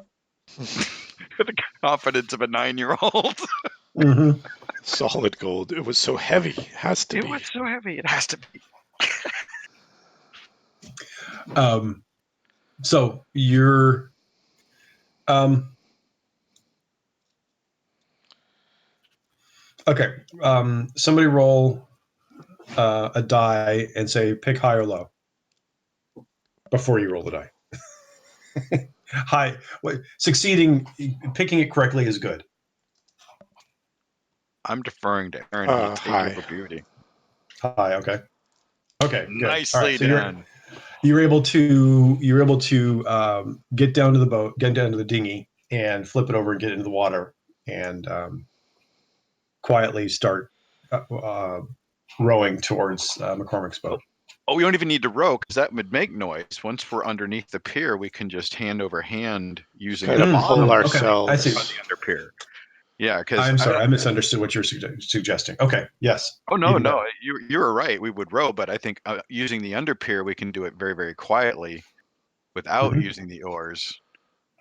With the confidence of a 9-year-old. Mm-hmm. Solid gold. It was so heavy. Has to It be. was so heavy. It has to be. So you're okay. Somebody roll a die and say pick high or low before you roll the die. High. Succeeding, picking it correctly is good. I'm deferring to Aaron. He takes High. over beauty. High. Okay. Okay. Good. Nicely All right. So done. you're able to get down to the boat, get down to the dinghy, and flip it over and get into the water, and quietly start rowing towards McCormick's boat. Oh, we don't even need to row because that would make noise. Once we're underneath the pier, we can just hand over hand using Kind the of bottom pull of ourselves. I see. the under pier. Yeah, because I'm sorry, I misunderstood what you're suggesting. Okay, yes. Oh no, Even no, better. you were right. We would row, but I think using the under pier, we can do it very, very quietly without Mhm. using the oars,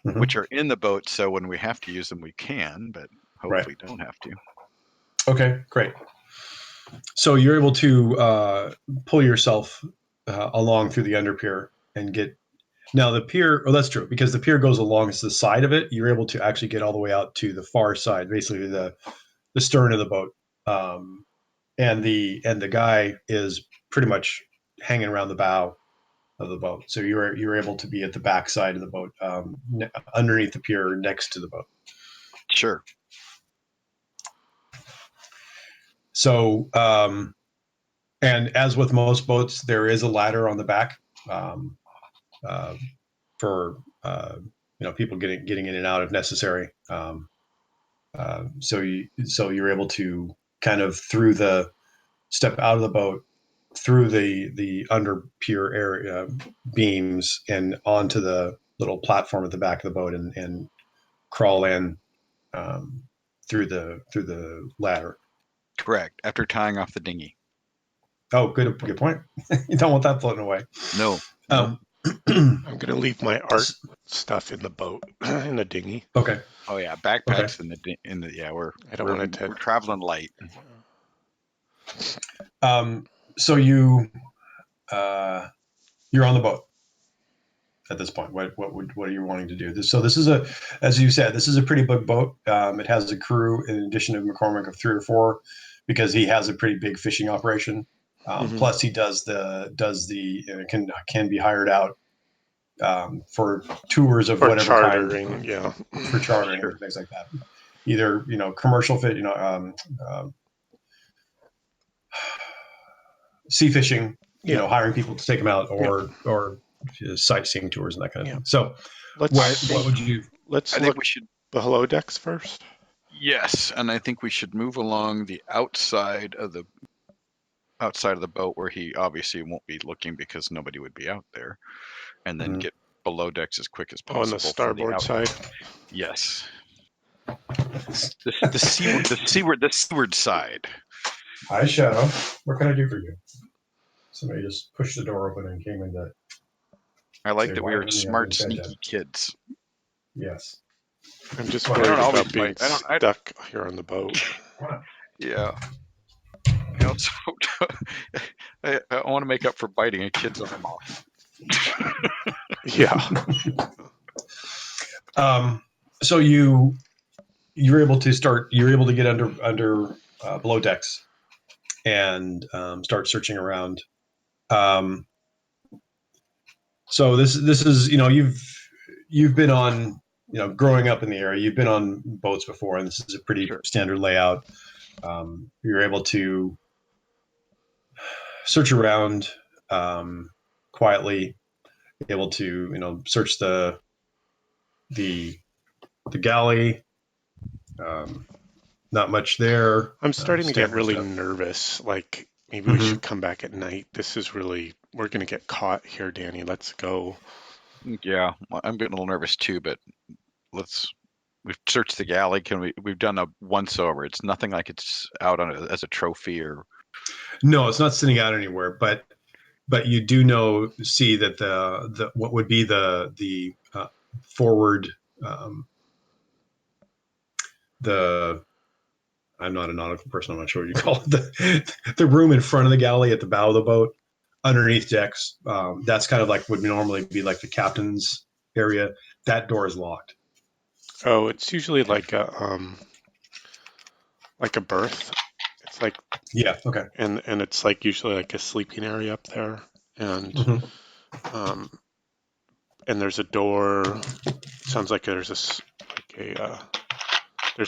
Mhm. which are in the boat. So when we have to use them, we can, but hopefully don't have to. Okay, great. So you're able to pull yourself along through the under pier and get. Now the pier, oh, that's true, because the pier goes along the side of it. You're able to actually get all the way out to the far side, basically the stern of the boat, and the guy is pretty much hanging around the bow of the boat. So you're able to be at the back side of the boat, underneath the pier, next to the boat. Sure. So, and as with most boats, there is a ladder on the back um, uh, for people getting in and out if necessary. So you're able to kind of step out of the boat through the under pier area beams and onto the little platform at the back of the boat and crawl in through the ladder. Correct. After tying off the dinghy. Oh, good point. You don't want that floating away. No. Um, I'm gonna leave my art stuff in the boat in the dinghy. Okay. Oh yeah, backpacks in the yeah. I don't want it to. We're traveling light. So you're on the boat at this point. What are you wanting to do? So this is as you said, this is a pretty big boat. It has a crew in addition to McCormick of 3 or 4, because he has a pretty big fishing operation. Plus, he does can be hired out for tours of For whatever chartering, kind, yeah. for chartering Sure. and things like that. Either commercial fit, sea fishing, Yeah. hiring people to take them out, or sightseeing tours and that kind of thing. So, what would you? Let's I look think we should. below decks first. Yes, and I think we should move along the outside of the boat where he obviously won't be looking because nobody would be out there, and then get below decks as quick as possible. On the starboard side. Yes. The seaward side. Hi, Shadow. What can I do for you? Somebody just pushed the door open and came in to. I like say, that "Why we are haven't you smart, been fed sneaky yet?" kids. Yes. I'm just Well, I worried don't always about being bite. I don't. stuck here on the boat. Yeah. I also I want to make up for biting a kid's arm off. Yeah. So you're able to get under below decks and start searching around. So this is you've been on growing up in the area, you've been on boats before, and this is a pretty Sure. standard layout. You're able to search around quietly, able to search the galley. Not much there. I'm starting to get Standard really stuff. nervous. Like, maybe we should come back at night. This is really, we're going to get caught here, Danny. Let's go. Yeah, I'm getting a little nervous too, but we've searched the galley. We've done a once over. It's nothing like it's out as a trophy or. No, it's not sitting out anywhere, but you do see that the what would be the forward the I'm not a nautical person. I'm not sure what you call it. The room in front of the galley at the bow of the boat, underneath decks. That's kind of like would normally be like the captain's area. That door is locked. Oh, it's usually like a berth. It's like Yeah. Okay. and it's like usually like a sleeping area up there, and Mm-hmm. and there's a door. Sounds like there's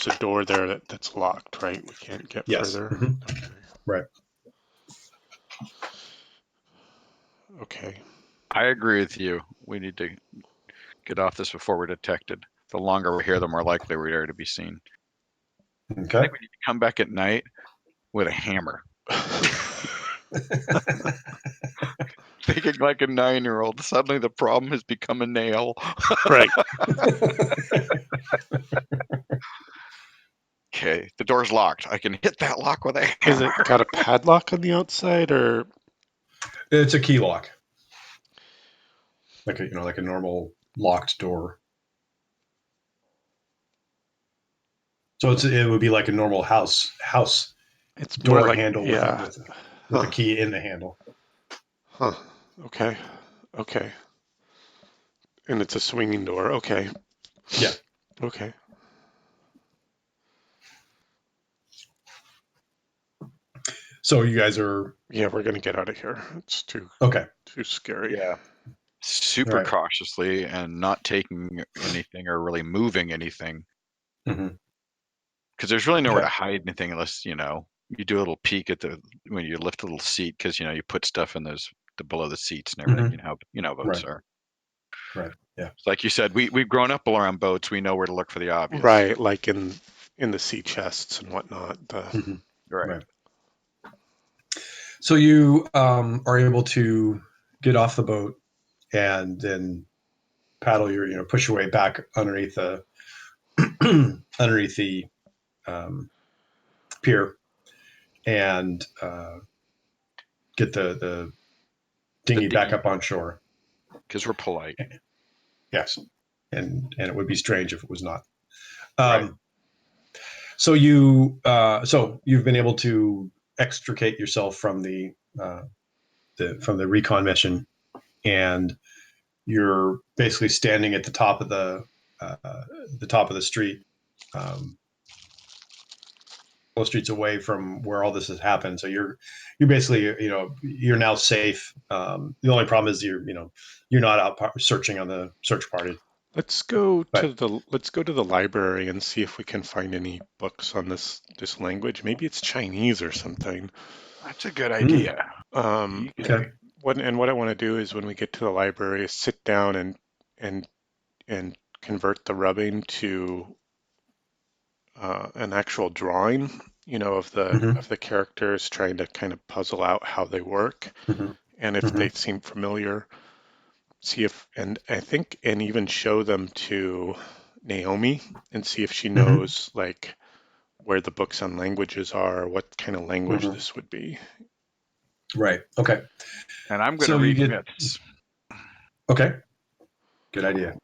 a door there that's locked, right? We can't get Yes. further. Mm-hmm. Okay. Right. Okay. I agree with you. We need to get off this before we're detected. The longer we're here, the more likely we are to be seen. I Okay. think we need to come back at night with a hammer. Thinking like a 9-year-old. Suddenly the problem has become a nail. Right. Okay, the door's locked. I can hit that lock with a Is hammer. it got a padlock on the outside, or It's a key lock, like like a normal locked door. So it would be like a normal house it's more door like, handle yeah. with a Huh. key in the handle. Huh. Okay. Okay. And it's a swinging door. Okay. Yeah. Okay. So you guys are Yeah, we're gonna get out of here. It's too okay. scary. Yeah. All Super right. cautiously and not taking anything or really moving anything. Mm-hmm. Because there's really nowhere Okay. to hide anything unless, you do a little peek at when you lift a little seat because, you put stuff in the below the seats and everything. Mm-hmm. Boats Right. are. Right. Yeah. It's like you said, we've grown up around boats. We know where to look for the obvious. Right, like in the sea chests and whatnot. Mm-hmm. Right. Right. So you are able to get off the boat and then paddle push your way back underneath the underneath the pier and get the The dinghy back dinghy, up on shore. because we're polite. Yes, and it would be strange if it was not. Right. So you've been able to extricate yourself from the recon mission, and you're basically standing at uh, the top of the street, um, couple streets away from where all this has happened. So you're basically you're now safe. The only problem is you're not out searching on the search party. Let's But go to the library and see if we can find any books on this language. Maybe it's Chinese or something. That's a good idea. Um, You can- okay, what I want to do is when we get to the library is sit down and convert the rubbing to an actual drawing, of mm-hmm, the characters, trying to kind of puzzle out how they work mm-hmm, and if mm-hmm, they seem familiar. See if, and I think, and even show them to Naomi and see if she mm-hmm, knows like where the books on languages are, what kind of language mm-hmm. this would be. Right. Okay. And I'm going to So you read get myths. okay. Good idea.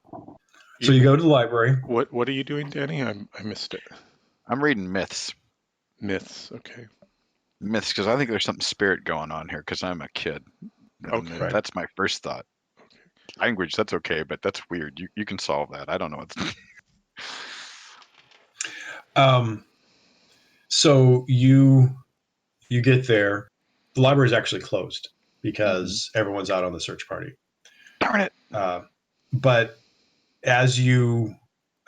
So You, you go to the library. what are you doing, Danny? I missed it. I'm reading myths. Myths. Okay. Myths, because I think there's something spirit going on here because I'm a kid. And Okay. Right. that's my first thought. Language, that's okay, but that's weird. You can solve that. I don't know what's. Um, so you get there. The library is actually closed because everyone's out on the search party. Darn it. Uh, but as you,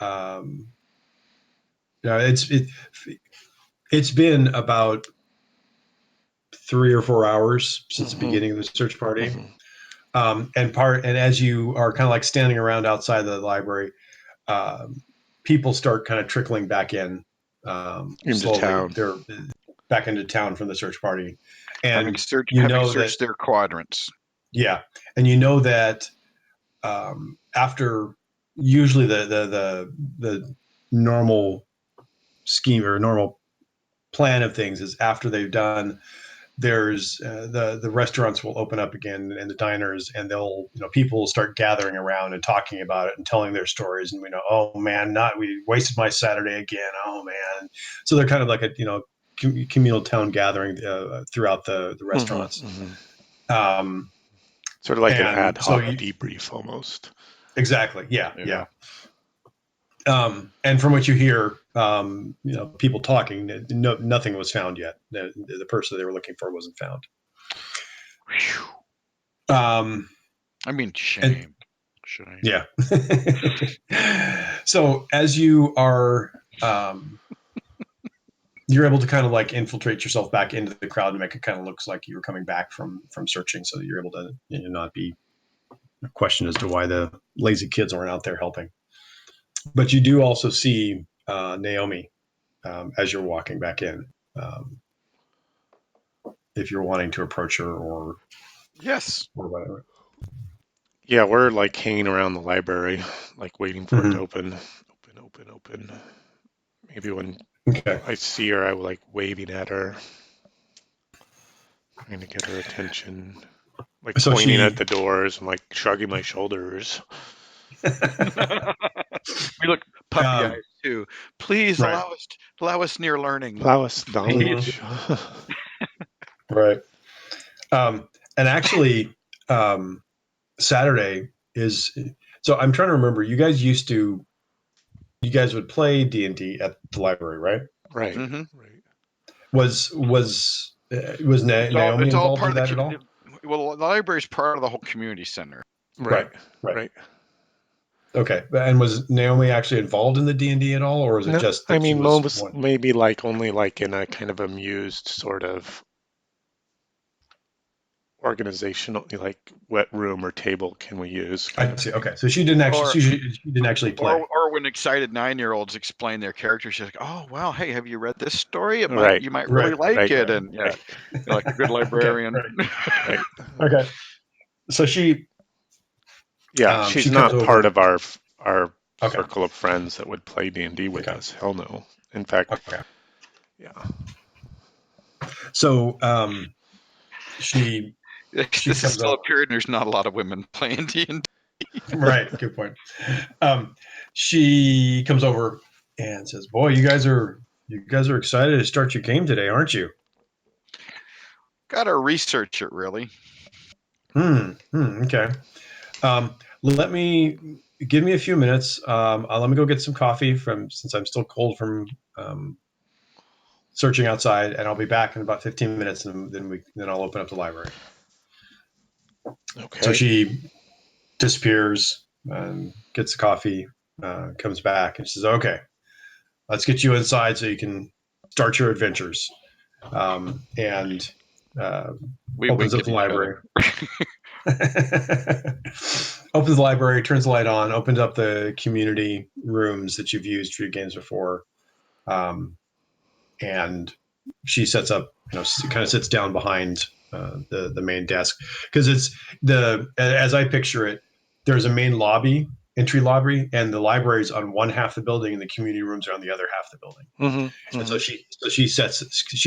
um, it's been about 3 or 4 hours since the Mm-hmm. beginning of the search party. Mm-hmm. And as you are kind of like standing around outside the library, people start kind of trickling back in Into slowly. town. They're back into town from the search party, Having and searched you having know that searched their quadrants. yeah, and you know that after usually the normal scheme or normal plan of things is after they've done there's the restaurants will open up again and the diners, and they'll people will start gathering around and talking about it and telling their stories, and oh man, not we wasted my Saturday again, oh man. So they're kind of like a communal town gathering throughout the restaurants. Sort of like an ad so hoc debrief almost. Exactly. Yeah. And from what you hear, people talking, nothing was found yet. The person they were looking for wasn't found. I mean, shame. Yeah. So as you are, you're able to kind of like infiltrate yourself back into the crowd and make it kind of looks like you were coming back from searching, so that you're able to not be questioned as to why the lazy kids aren't out there helping. But you do also see Naomi as you're walking back in. If you're wanting to approach her or whatever. Yeah, we're like hanging around the library, like waiting for it to open. Maybe when I see her, I will like waving at her, trying to get her attention, like so pointing at the doors and like shrugging my shoulders. We look puppy eyes too. Please allow us near learning. Allow us knowledge. Right. And actually, Saturday is. So I'm trying to remember. You guys would play D&D at the library, right? Right. Mm-hmm. Right. Was Naomi involved in that at all? Well, the library is part of the whole community center. Right. Okay, and was Naomi actually involved in the D&D at all, or is it just that she was maybe like only like in a kind of amused sort of organizational, like what room or table can we use? I see. Okay, so she didn't actually she didn't actually play. Or when excited 9-year-olds explain their characters, she's like, "Oh wow, hey, have you read this story? You might really like it." And you're like a good librarian. Okay. Okay. So she. Yeah, she's not part of our circle of friends that would play D&D with us. Hell no. In fact, yeah. So she. This is still a period, and there's not a lot of women playing D&D. Right. Good point. She comes over and says, "Boy, you guys are excited to start your game today, aren't you?" Got to research it, really. Okay. Give me a few minutes. Let me go get some coffee since I'm still cold from searching outside, and I'll be back in about 15 minutes, and then I'll open up the library. Okay. So she disappears and gets the coffee, comes back, and says, "Okay, let's get you inside so you can start your adventures." And opens up the library. Opens the library, turns the light on, opens up the community rooms that you've used for your games before, and she sets up, kind of sits down behind the main desk, because it's as I picture it, there's a main entry lobby, and the library is on one half of the building, and the community rooms are on the other half of the building. And so she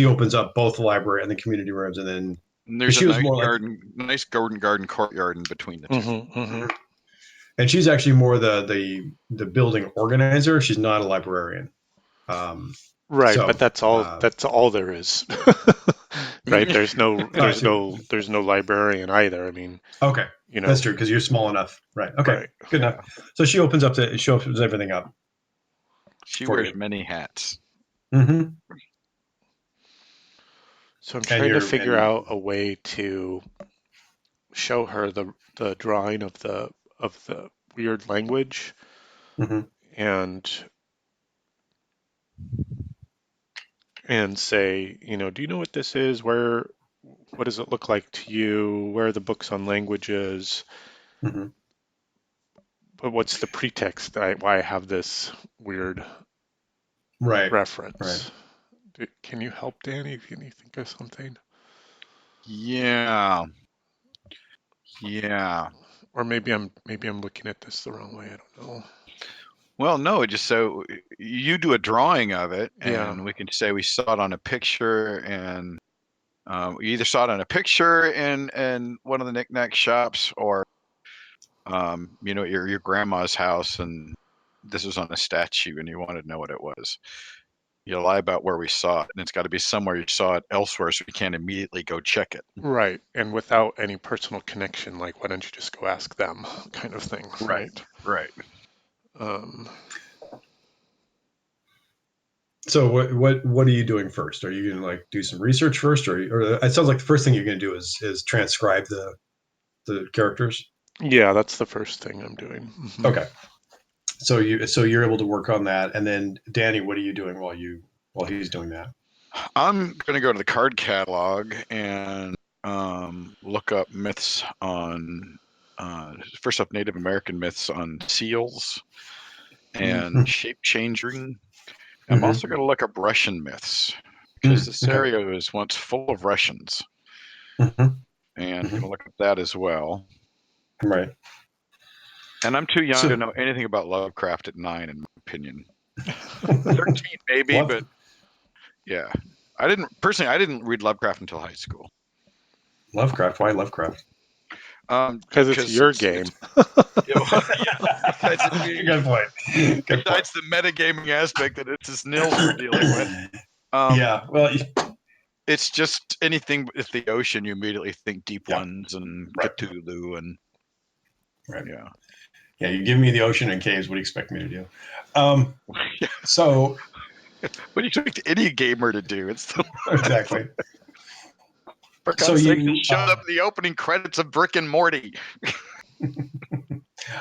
opens up both the library and the community rooms, and then there's a nice garden courtyard in between the two. And she's actually more the building organizer. She's not a librarian. Right, but that's all there is. Right? There's no librarian either. I mean, okay, that's true, because you're small enough. Right. Okay. Good enough. So she opens everything up. She wears many hats. Mm-hmm. So I'm trying to figure out a way to show her the drawing of the weird language, and say, do you know what this is? What does it look like to you? Where are the books on languages? But what's the pretext why I have this weird reference? Right. Can you help, Danny? Can you think of something? Yeah. Or maybe I'm looking at this the wrong way. I don't know. Well, no, just so you do a drawing of it, and we can say we saw it on a picture, and We either saw it in a picture in one of the knickknack shops, or at your grandma's house, and this was on a statue, and you wanted to know what it was. You lie about where we saw it, and it's got to be somewhere you saw it elsewhere, so we can't immediately go check it. Right, and without any personal connection, like why don't you just go ask them, kind of thing. Right. Right. So what are you doing first? Are you gonna do some research first, or it sounds like the first thing you're gonna do is transcribe the characters? Yeah, that's the first thing I'm doing. Mm-hmm. Okay. So you're able to work on that, and then Danny, what are you doing while he's doing that? I'm gonna go to the card catalog and look up myths on first up Native American myths on seals and shape changing. I'm also going to look up Russian myths because this area was once full of Russians, and I'm going to look at that as well. Right. And I'm too young to know anything about Lovecraft at 9, in my opinion. 13 maybe, but yeah, I didn't read Lovecraft until high school. Lovecraft? Why Lovecraft? Because it's your game. Good point. Besides the metagaming aspect that it's this Nils we're dealing with. Yeah, well, it's just anything with the ocean, you immediately think Deep Ones and Cthulhu and yeah. You give me the ocean and caves. What do you expect me to do? So, what do you expect any gamer to do? It's exactly. For God's sake, he showed up in the opening credits of Brick and Morty.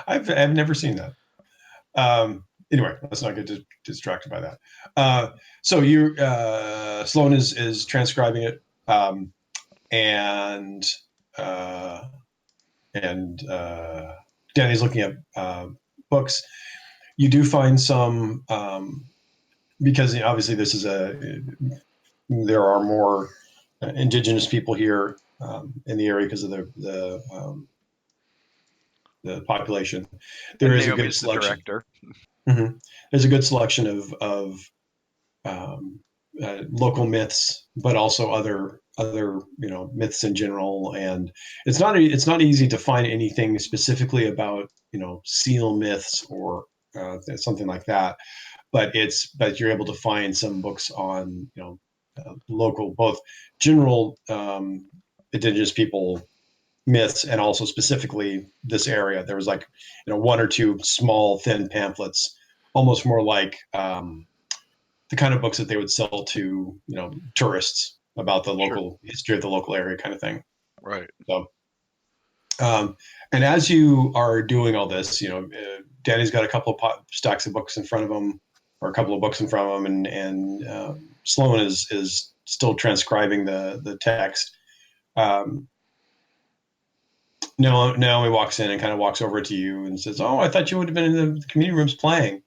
I've never seen that. Anyway, let's not get distracted by that. So you Sloan is transcribing it, and Danny's looking at books. You do find some because obviously this is there are more indigenous people here in the area because of the population. There is a good selection. There's a good selection of local myths, but also other myths in general. And it's not easy to find anything specifically about seal myths or something like that. But you're able to find some books on local, both general indigenous people myths and also specifically this area. There was one or two small thin pamphlets, almost more like the kind of books that they would sell to tourists about the local history of the local area, kind of thing. Right. So, and as you are doing all this, Danny's got a couple of stacks of books in front of him, or a couple of books in front of him, and Sloan is still transcribing the text. Naomi walks in and kind of walks over to you and says, "Oh, I thought you would have been in the community rooms playing."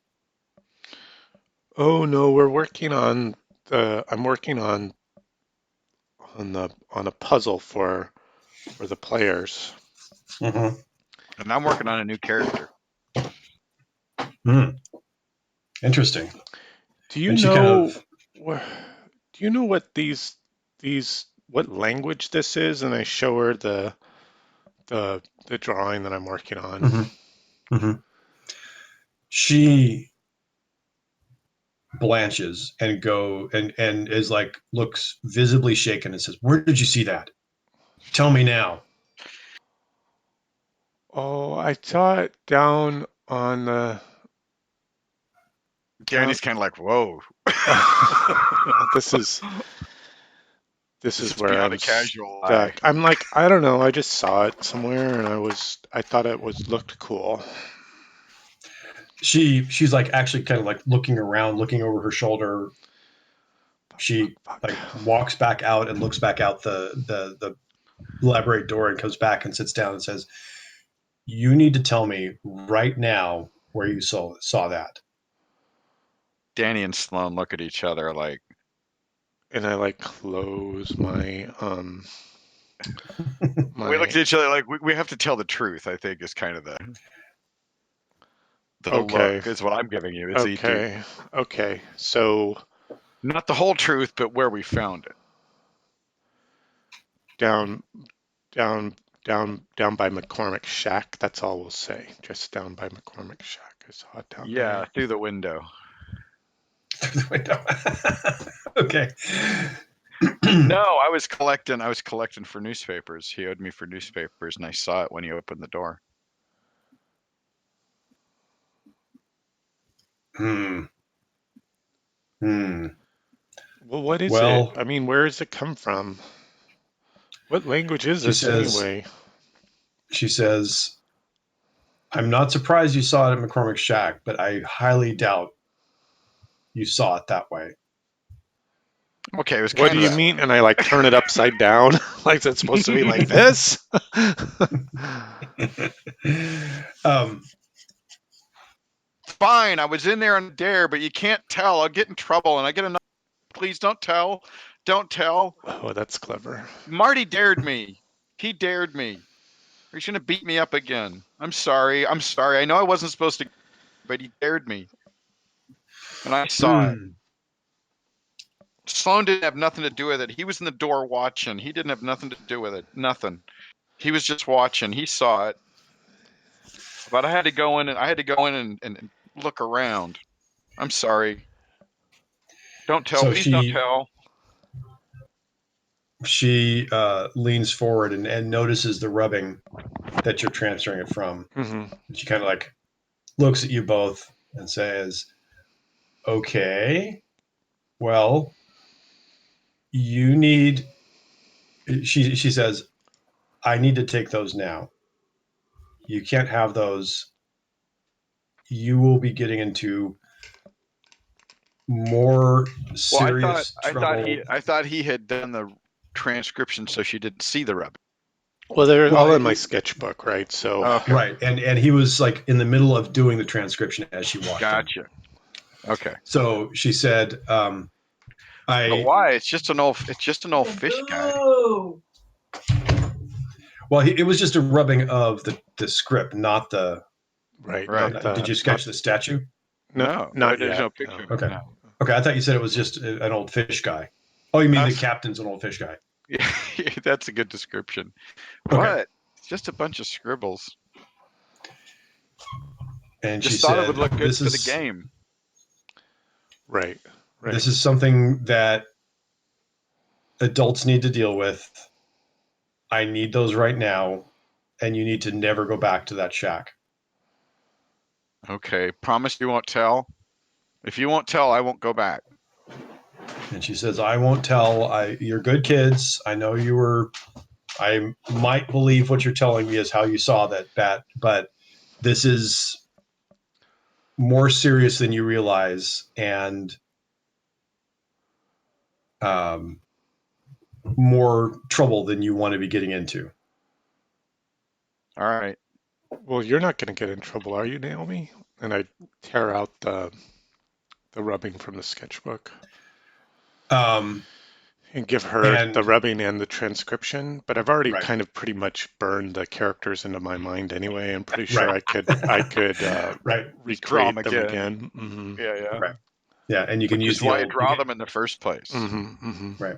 Oh no, we're working on I'm working on a puzzle for the players. Mm-hmm. And I'm working on a new character. Interesting. Do you know what these what language this is? And I show her the drawing that I'm working on. Mm-hmm. Mm-hmm. She blanches and is looks visibly shaken and says, "Where did you see that? Tell me now." Oh, I saw it down on the. Danny's kind of like, "Whoa." This is where I'm casual stuck. I'm like, I don't know. I just saw it somewhere, and I thought it looked cool. She's actually kind of looking around, looking over her shoulder. She walks back out and looks back out the library door and comes back and sits down and says, "You need to tell me right now where you saw that." Danny and Sloan look at each other like, and I close my we looked at each other like we have to tell the truth. I think is kind of the look is what I'm giving you. It's okay. So not the whole truth, but where we found it. down, down, down by McCormick's shack. That's all we'll say. Just down by McCormick's shack. It's hot down Yeah, there. through the window. Through the window. Okay. No, I was collecting for newspapers. He owed me for newspapers, and I saw it when he opened the door. Hmm. Hmm. Well, what is Well, it? I mean, where does it come from? What language is she this says, anyway? she says, I'm not surprised you saw it at McCormick's shack, but I highly doubt you saw it that way. Okay, it was What kind do of you that mean? way. And I like turn it upside down, like it's supposed to be like this. um, Fine, I was in there on a dare, but you can't tell. I'll get in trouble, and I get enough. Please don't tell. Don't tell. Oh, that's clever. Marty dared me. He dared me. He's gonna beat me up again. I'm sorry. I'm sorry. I know I wasn't supposed to, but he dared me, and I saw it. Sloan didn't have nothing to do with it. He was in the door watching. He didn't have nothing to do with it. Nothing. He was just watching. He saw it. But I had to go in and look around. I'm sorry. Don't tell. so Please don't she tell. she leans forward and notices the rubbing that you're transferring it from. Hmm. And she kind of like looks at you both and says, okay, well, you need, she says, I need to take those now. You can't have those. You will be getting into more Well, serious trouble. I thought he had done the transcription so she didn't see the rub. Well, they're Well, all in my sketchbook, right? So, Okay, right. And he was like in the middle of doing the transcription as she walked in. gotcha. Okay, So she said, but I, why? It's just an old fish guy. well, it was just a rubbing of the script, not the, right, Right. did you sketch the statue? No, not there's yet. no picture of it. Okay. No. Okay. I thought you said it was just an old fish guy. Oh, you mean the Us- captain's an old fish guy? Yeah, that's a good description. Okay. But it's just a bunch of scribbles. And Just she thought said, it would look good this for the is, game. Right, right. this is something that adults need to deal with. I need those right now. And you need to never go back to that shack. Okay, promise you won't tell. If you won't tell, I won't go back. And she says, I won't tell. You're good kids. I know you were, I might believe what you're telling me is how you saw that bat, but this is more serious than you realize. And more trouble than you want to be getting into. All right. Well, you're not going to get in trouble, are you, Naomi? And I tear out the rubbing from the sketchbook Um, and give her the and rubbing and the transcription. But I've already right, kind of pretty much burned the characters into my mind anyway. I'm pretty sure right, I could right, Draw recreate 'em them again. again. Hmm. Yeah, yeah. right. Yeah, and you can Which use is the why I old. draw them in the first place. Hmm. Hmm. Right.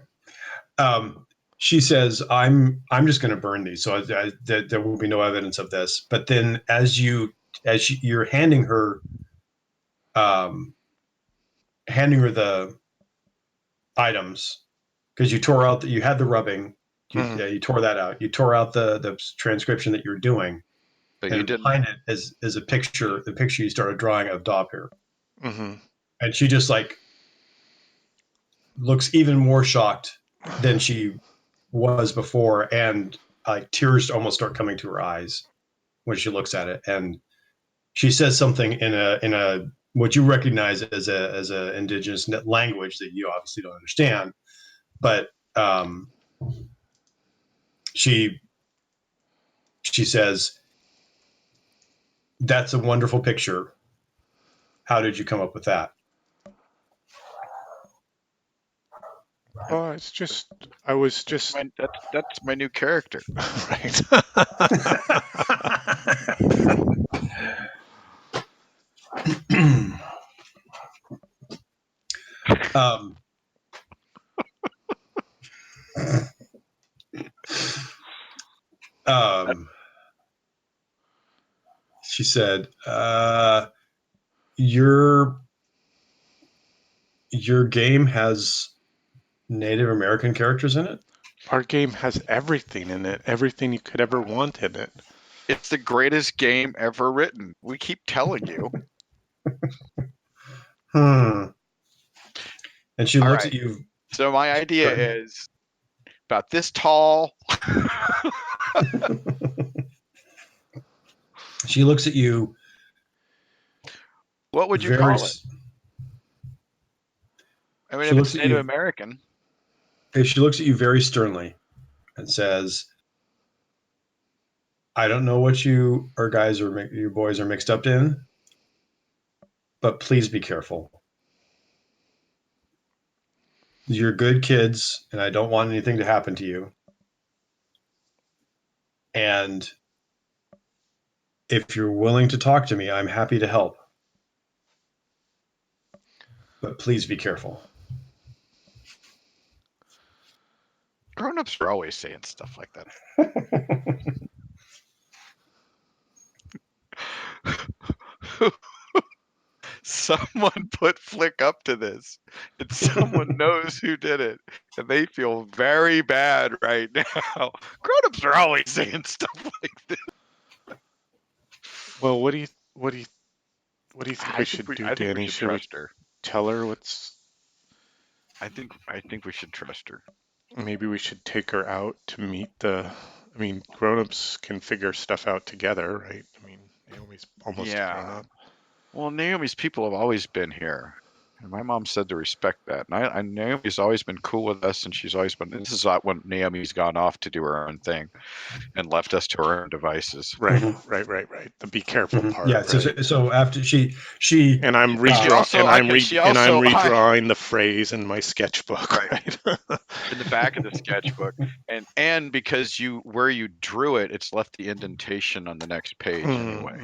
She says, "I'm just going to burn these, so there will be no evidence of this." But then, you're handing her the items because you had the rubbing, Hmm. you tore that out. You tore out the transcription that you're doing, But you and didn't. behind it is a picture. The picture you started drawing of Doppler, Hmm. and she just like looks even more shocked than she was before, and like tears almost start coming to her eyes when she looks at it, and she says something in a what you recognize as a indigenous language that you obviously don't understand, but she says, "That's a wonderful picture. How did you come up with that?" Oh, I was just That's my new character. right. um, she said, your game has Native American characters in it? Our game has everything in it, everything you could ever want in it. It's the greatest game ever written. We keep telling you. And she All looks right. at you. So my idea Sorry. is about this tall. She looks at you. What would you very. call it? I mean, She if looks it's at Native you. American. She looks at you very sternly and says, "I don't know what you boys are mixed up in, but please be careful. You're good kids, and I don't want anything to happen to you. And if you're willing to talk to me, I'm happy to help. But please be careful." Grown-ups are always saying stuff like that. Someone put Flick up to this, and someone knows who did it, and they feel very bad right now. Grown-ups are always saying stuff like this. Well, what do you think we should do, I think Danny? we should Should we trust her. tell her what's? I think we should trust her. Maybe we should take her out to meet the. I mean, grown-ups can figure stuff out together, right? I mean, Naomi's almost a grown-up. Well, Naomi's people have always been here. And my mom said to respect that. And Naomi's always been cool with us, and she's always been. This is not when Naomi's gone off to do her own thing and left us to our own devices. Right. The be careful part. Yeah. Right? So after she and I'm redrawing the phrase in my sketchbook. Right. In the back of the sketchbook, and because where you drew it, it's left the indentation on the next page anyway.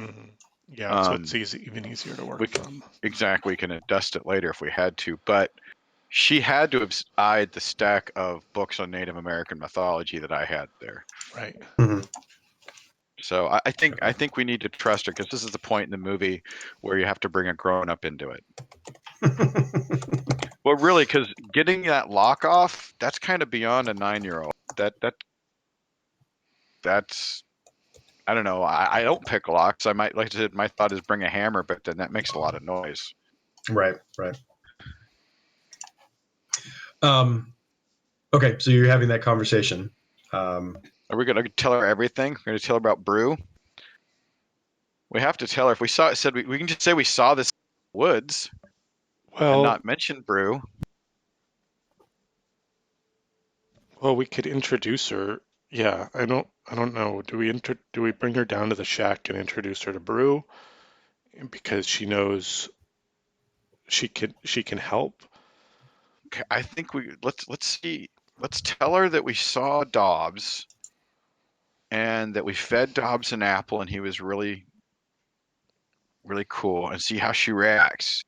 Yeah, so it's even easier to work from. Exactly, we can dust it later if we had to, but she had to have eyed the stack of books on Native American mythology that I had there. Right. So I think we need to trust her, because this is the point in the movie where you have to bring a grown-up into it. Well, really, because getting that lock off, that's kind of beyond a 9-year-old. That's I don't know. I don't pick locks. I might, like I said, my thought is bring a hammer, but then that makes a lot of noise. Right. Okay, so you're having that conversation. Are we going to tell her everything? We're going to tell her about Brew? We have to tell her. If we saw it, we can just say we saw this in the woods, and not mention Brew. Well, we could introduce her. Yeah, I don't know. Do we bring her down to the shack and introduce her to Brew because she knows she can help? Okay, I think let's see. Let's tell her that we saw Dobbs, and that we fed Dobbs an apple, and he was really, really cool, and see how she reacts.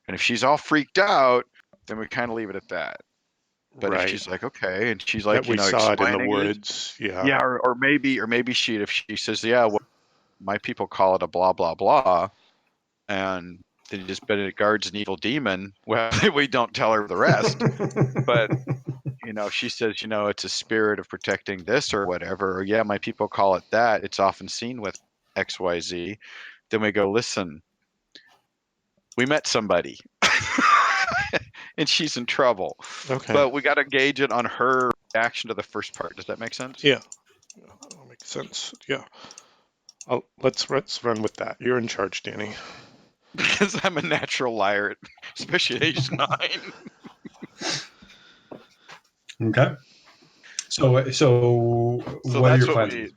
And if she's all freaked out, then we kind of leave it at that. But if she's like, okay, and she's like, that we saw it in the woods, or maybe if she says, yeah, well, my people call it a blah blah blah, and then you just Benedict guards an evil demon. Well, we don't tell her the rest, but she says, it's a spirit of protecting this or whatever, or yeah, my people call it that. It's often seen with XYZ. Then we go, listen, we met somebody. And she's in trouble. Okay. But we got to gauge it on her reaction to the first part. Does that make sense? Yeah. That makes sense. Yeah. Let's run with that. You're in charge, Danny. Because I'm a natural liar, especially at age 9. Okay. So what are your plans?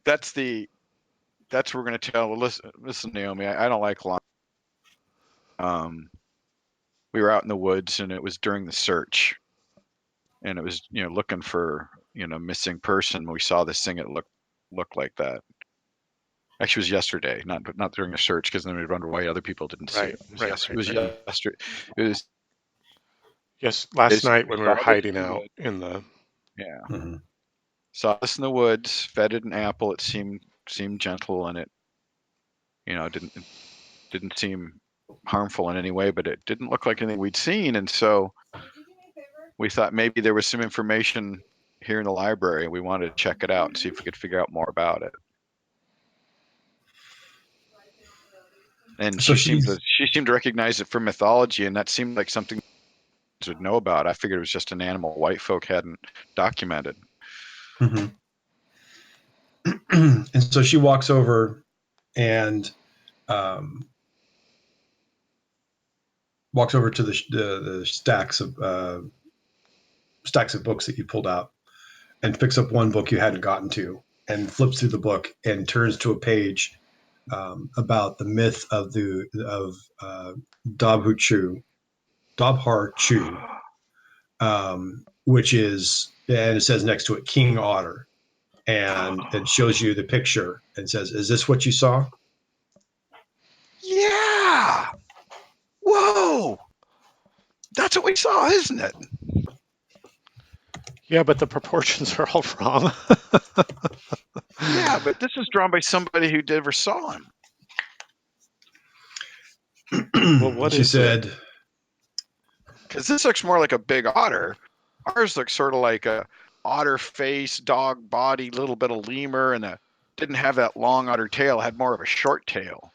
That's what we're going to tell. Listen, Naomi, I don't like lying. We were out in the woods, and it was during the search, and it was looking for missing person. We saw this thing that looked like that. Actually, it was yesterday, not during the search, because then we wonder why other people didn't see it. It was yesterday. It was last night when we were hiding out in the saw this in the woods, fed it an apple. It seemed gentle, and it Didn't seem harmful in any way, but it didn't look like anything we'd seen. And so we thought maybe there was some information here in the library. We wanted to check it out and see if we could figure out more about it. And So she seemed to recognize it from mythology, and that seemed like something would know about. I figured it was just an animal white folk hadn't documented. Mm-hmm. And so she walks over and walks over to the stacks of books that you pulled out, and picks up one book you hadn't gotten to, and flips through the book and turns to a page about the myth of Dobhar Chu, which is, and it says next to it, King Otter, and it shows you the picture and says, "Is this what you saw?" Yeah. Whoa. That's what we saw, isn't it? Yeah, but the proportions are all wrong. Yeah, but this is drawn by somebody who never saw him. Well, what she is said, it? Because this looks more like a big otter. Ours looks sort of like a otter face, dog body, little bit of lemur, and didn't have that long otter tail. Had more of a short tail.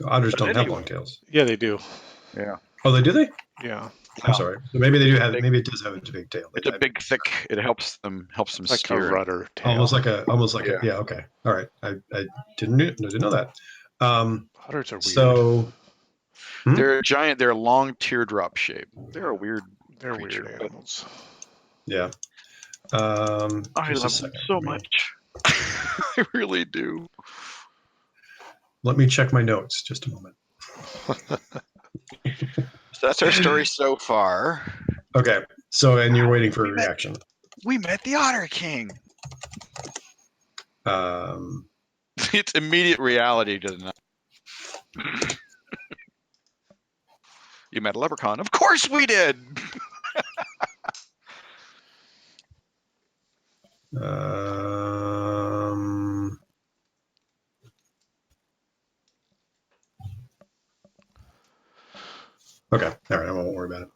"Otters But don't have anyway. long tails." Yeah, they do. Yeah. Oh, they do they? Yeah. I'm sorry. So maybe they do have. Big, Maybe it does have a big tail. it's a big, thick. It helps them Like steer. a rudder tail. Almost like a. Yeah. Okay. All right. I didn't know that. Otters are weird. So they're giant. They're long teardrop shape. They're a weird. They're creature, weird animals. Yeah. I love them so much. I really do. Let me check my notes. Just a moment. So that's our story so far. Okay. So, and you're waiting for a reaction. We met the Otter King. It's immediate reality, doesn't it? You met a leprechaun. Of course we did. Okay. All right. I won't worry about it.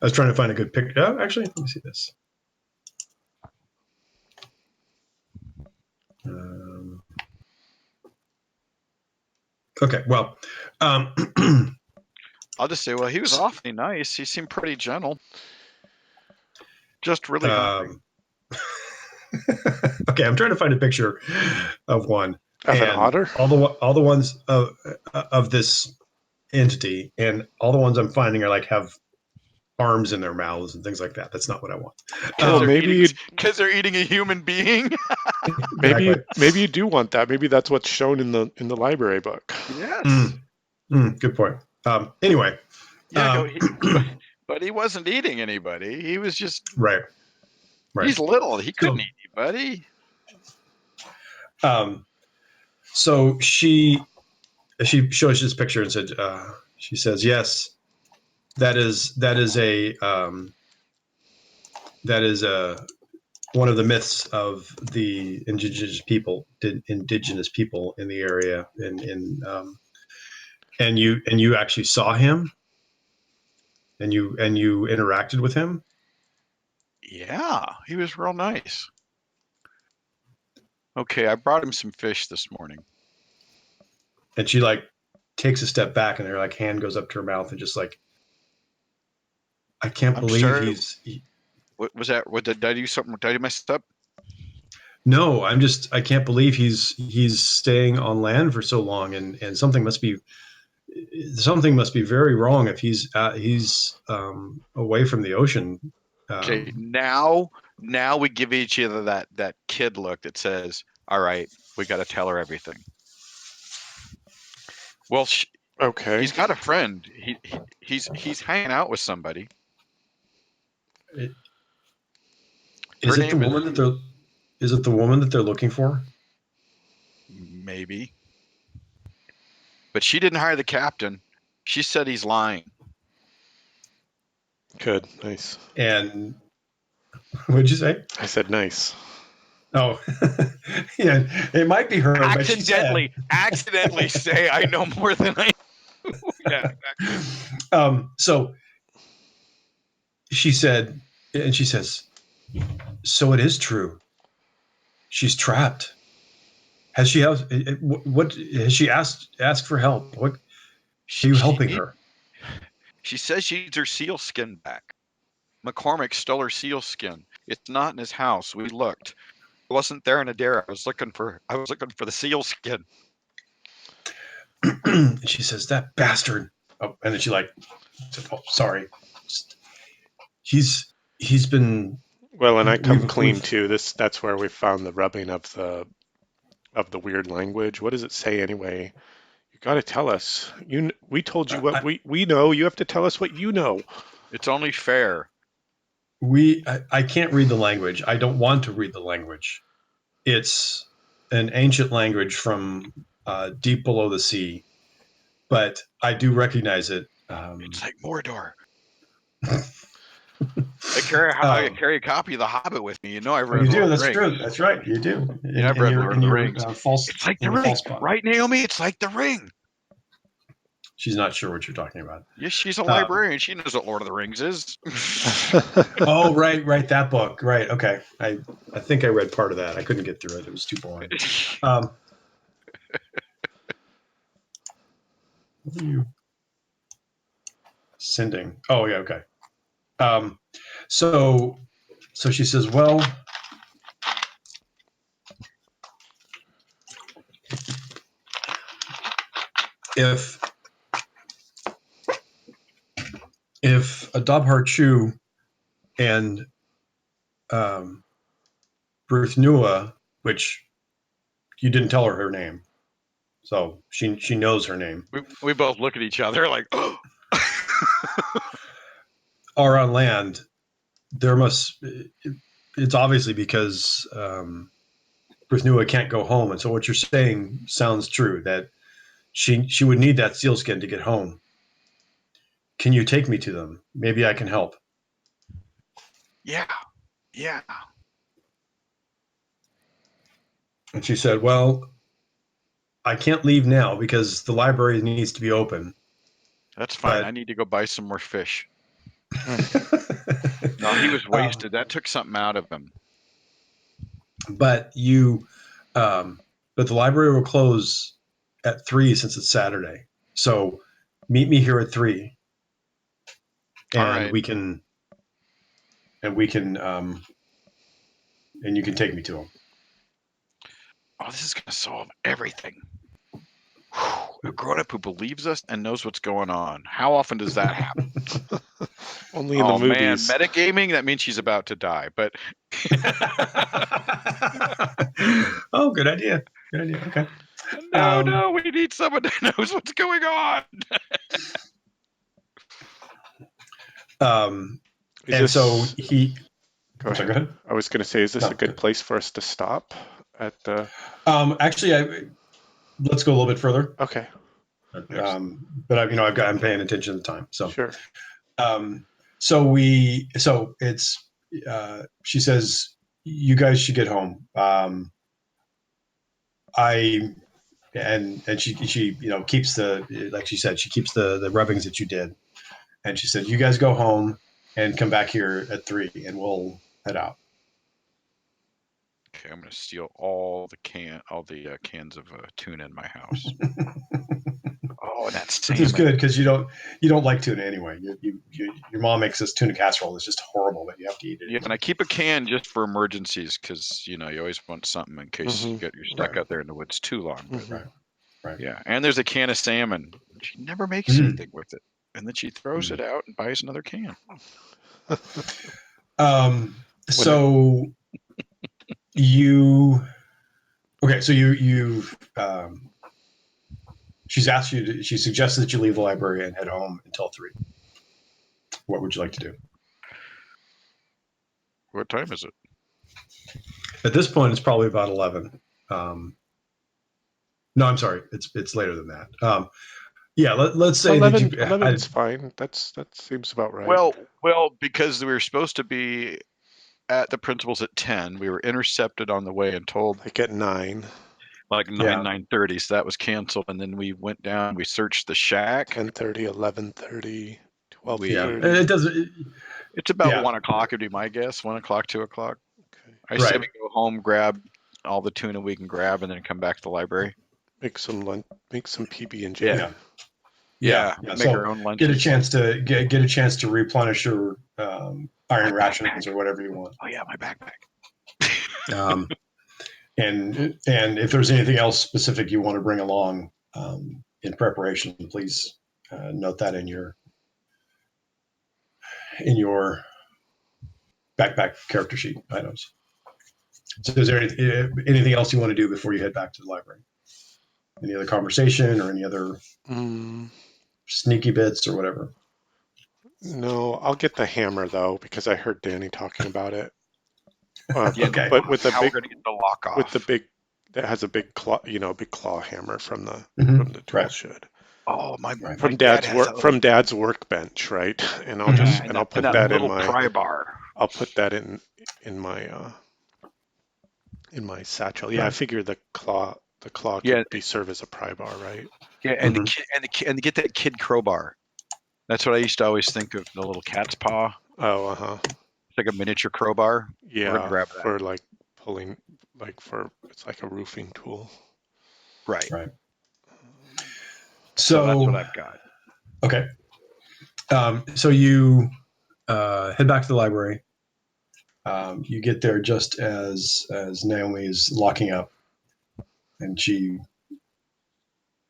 I was trying to find a good picture. Oh, actually, let me see this. Okay. Well, I'll just say, well, he was awfully nice. He seemed pretty gentle. Just really hungry. Okay, I'm trying to find a picture of one. Of an otter? All the ones of this entity, and all the ones I'm finding are like have arms in their mouths and things like that. That's not what I want. Because they're eating a human being. maybe you do want that. Maybe that's what's shown in the library book. Yes. Good point. Anyway. Yeah, but he wasn't eating anybody. He was just right. He's little. He couldn't eat anybody. So she shows this picture and said, she says, yes, that is one of the myths of the indigenous people in the area, and you actually saw him, and you interacted with him. Yeah, he was real nice. Okay, I brought him some fish this morning. And she like takes a step back, and her like hand goes up to her mouth, and just like, I can't believe What was that? What did I do? Something? Did I mess up? No, I can't believe he's staying on land for so long, and something must be very wrong if he's away from the ocean. Okay, now we give each other that kid look that says, "All right, we got to tell her everything." Well, okay, he's got a friend. He's hanging out with somebody. Is it the woman that they're looking for? Maybe. But she didn't hire the captain. She said he's lying. Good, nice. And what did you say? I said nice. Oh, yeah, it might be her, but she said. Accidentally say I know more than I do. Yeah, exactly. So she said, and she says, so it is true. She's trapped. Has she what has she asked for help? What are you helping her? She says she needs her seal skin back. McCormick stole her seal skin. It's not in his house. We looked. It wasn't there in Adair. I was looking for the seal skin. And she says, that bastard. Oh, and then she said, oh, sorry. He's been. Well, and I come clean too. That's where we found the rubbing of the weird language. What does it say anyway? You got to tell us. We told you what we know. You have to tell us what you know. It's only fair. I can't read the language. I don't want to read the language. It's an ancient language from deep below the sea, but I do recognize it. It's like Mordor. I carry a copy of The Hobbit with me. You know, I've read. You do. That's true. That's right. You do. I've read Lord of the Rings. False. It's like the ring, right, Naomi? It's like the ring. She's not sure what you're talking about. Yes, she's a librarian. She knows what Lord of the Rings is. Oh, right. That book. Right. Okay. I think I read part of that. I couldn't get through it. It was too boring. What are you sending? Oh, yeah. Okay. So she says, well, if Adabhar Chu and Ruth Nua, which you didn't tell her name, so she knows her name. We both look at each other like, oh. Are on land. It's obviously because Ruth Nua can't go home, and so what you're saying sounds true. That she would need that sealskin to get home. Can you take me to them? Maybe I can help. Yeah. And she said, well, I can't leave now because the library needs to be open. That's fine. I need to go buy some more fish. No, he was wasted. That took something out of him. But but the library will close at 3 since it's Saturday. So meet me here at 3. And we can and you can take me to him. Oh, this is going to solve everything. A grown-up who believes us and knows what's going on. How often does that happen? Only in the movies. Man, metagaming, that means she's about to die. But oh, good idea. Okay. No, we need someone that knows what's going on. So he. Go ahead. I was going to say, is this a good place for us to stop at the? Actually, let's go a little bit further. Okay. But I'm paying attention to the time. So sure. So it's she says you guys should get home. She keeps like she said, she keeps the rubbings that you did, and she said you guys go home and come back here at 3 and we'll head out. Okay, I'm gonna steal all the cans of tuna in my house. Oh, and that's salmon. Which is good because you don't like tuna anyway. Your mom makes this tuna casserole. It's just horrible, but you have to eat it. Yeah, and I keep a can just for emergencies because you always want something in case you're stuck out there in the woods too long. But, right. Yeah, and there's a can of salmon. She never makes anything with it, and then she throws it out and buys another can. So you she's asked you to, she suggested that you leave the library and head home until 3. What would you like to do? What time is it? At this point, it's probably about 11. No, I'm sorry. It's later than that. Yeah, let's say 11. 11 is fine. That seems about right. Well, because we were supposed to be at the principal's at 10. We were intercepted on the way and told Like at 9, like 9, Yeah. 9:30, so that was canceled. And then we went down, we searched the shack. 10:30, 11:30, Yeah. 12:30. It doesn't. It's about Yeah. 1 o'clock would be my guess. 1 o'clock, 2 o'clock. Okay. I say Right. we go home, grab all the tuna we can grab, and then come back to the library. Make some lunch. Make some PB&J. Yeah. Yeah. Make So our own get a lunches. chance to get a chance to replenish your iron rations or whatever you want. Oh yeah, my backpack. And if there's anything else specific you want to bring along in preparation, please note that in your backpack character sheet items. So is there anything else you want to do before you head back to the library? Any other conversation or any other sneaky bits or whatever? No, I'll get the hammer though because I heard Danny talking about it. Okay. But with the How big, we're gonna get the lock off. with the big, that has a big claw, big claw hammer from the tool Right. shed. Oh my! From my Dad's dad has work, from Dad's workbench, right? And I'll just and I'll that, put and that in little my pry bar. I'll put that in my satchel. Yeah, I Right. figure the claw Yeah. could serve as a pry bar, right? Yeah, and the kid and to get that kid crowbar. That's what I used to always think of, the little cat's paw. Oh, It's like a miniature crowbar. We're Yeah, gonna grab that. for like pulling, it's like a roofing tool. Right. So that's what I've got. Okay. So you head back to the library. You get there just as Naomi is locking up, and she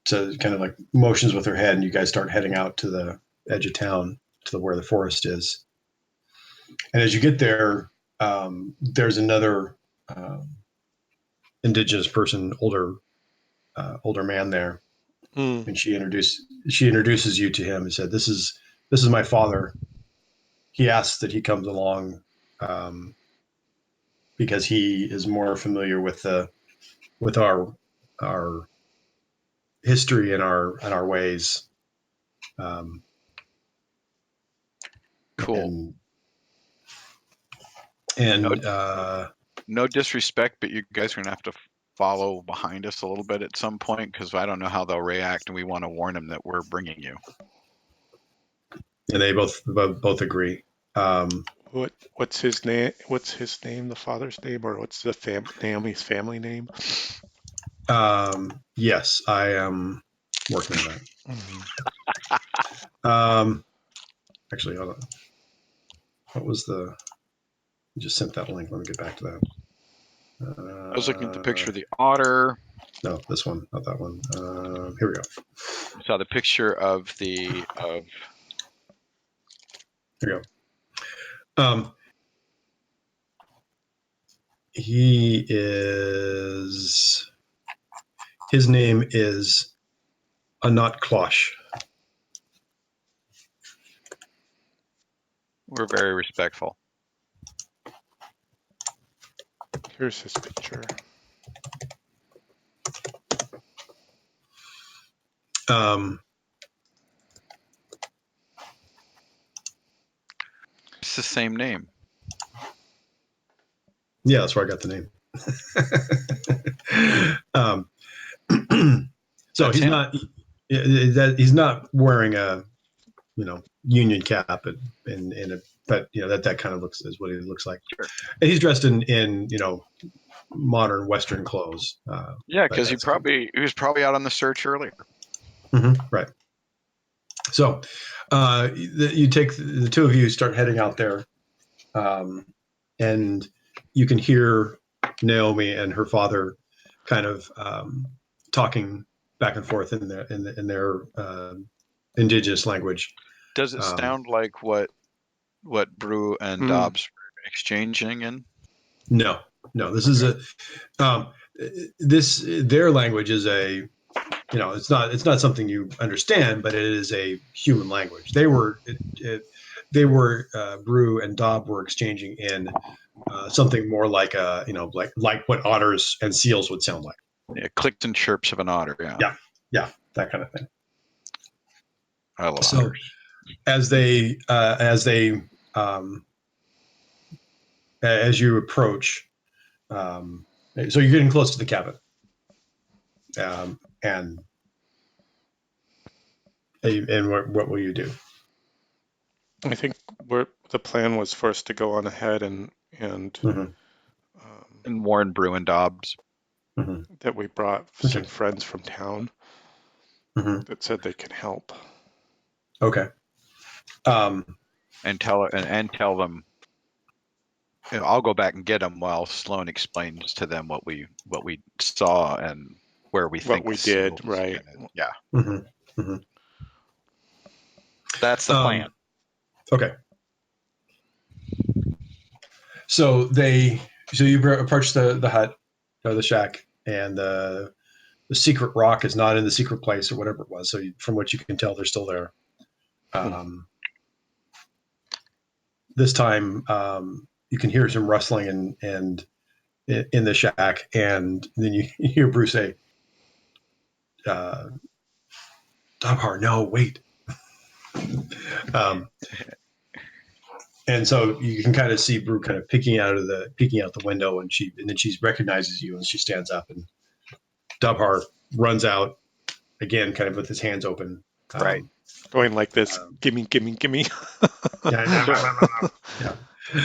says, kind of like motions with her head, and you guys start heading out to the edge of town, to where the forest is. And as you get there, there's another indigenous person, older man there, and she introduces you to him and said, "This is my father. He asks that he comes along because he is more familiar with our history and our ways." Cool. And no disrespect, but you guys are gonna have to follow behind us a little bit at some point because I don't know how they'll react, and we want to warn them that we're bringing you. And they both agree. What's his name? What's his name? The father's name, or what's the Naomi's family name? Yes, I am working on that. Actually, hold on. What was the? You just sent that link. Let me get back to that. I was looking at the picture of the otter. No, this one, not that one. Here we go. I saw the picture of the Here we go. His name is Anat Klosh. We're very respectful. Here's his picture. It's the same name. Yeah, that's where I got the name. So That's he's not wearing a Union cap in a, but that kind of looks is what he looks like. Sure. And he's dressed in modern Western clothes. Yeah, because he was probably out on the search earlier. Right. So you take the two of you start heading out there, and you can hear Naomi and her father kind of talking back and forth in their indigenous language. Does it sound like what Brew and Dobbs were exchanging in? No. This is their language is a, it's not something you understand, but it is a human language. They were Brew and Dobb were exchanging in something more like like what otters and seals would sound like. Yeah, clicks and chirps of an otter. Yeah, that kind of thing. I love otters. As they as you approach, so you're getting close to the cabin, and what will you do? I think the plan was for us to go on ahead and Mm-hmm. And Warren Bruin Dobbs. Mm-hmm. that we brought some friends from town Mm-hmm. that said they could help. Okay. And tell them. I'll go back and get them while Sloan explains to them what we saw and where we What think we the seal did, is right? Yeah, Mm-hmm. Mm-hmm. that's the plan. Okay. So you approach the hut or the shack, and the secret rock is not in the secret place or whatever it was. So from what you can tell, they're still there. This time, you can hear some rustling and in the shack, and then you hear Bruce say, "Dabhar, no, wait." And so you can kind of see Brew kind of peeking out the window, and then she recognizes you, and she stands up, and Dabhar runs out again, kind of with his hands open, Right. Going like this, gimme. Yeah, yeah.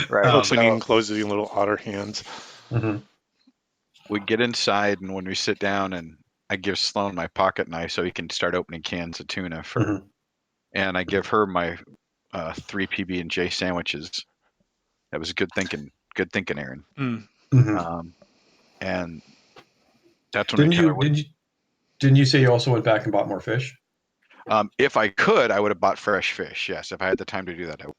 Right. Opening So and closing little otter hands. Mm-hmm. we get inside, and when we sit down, and I give Sloan my pocket knife so he can start opening cans of tuna and I give her my 3 PB&J sandwiches. That was good thinking, Aaron. Mm-hmm. And that's when I tell her what. Didn't you say you also went back and bought more fish? If I could, I would have bought fresh fish. Yes, if I had the time to do that, I would.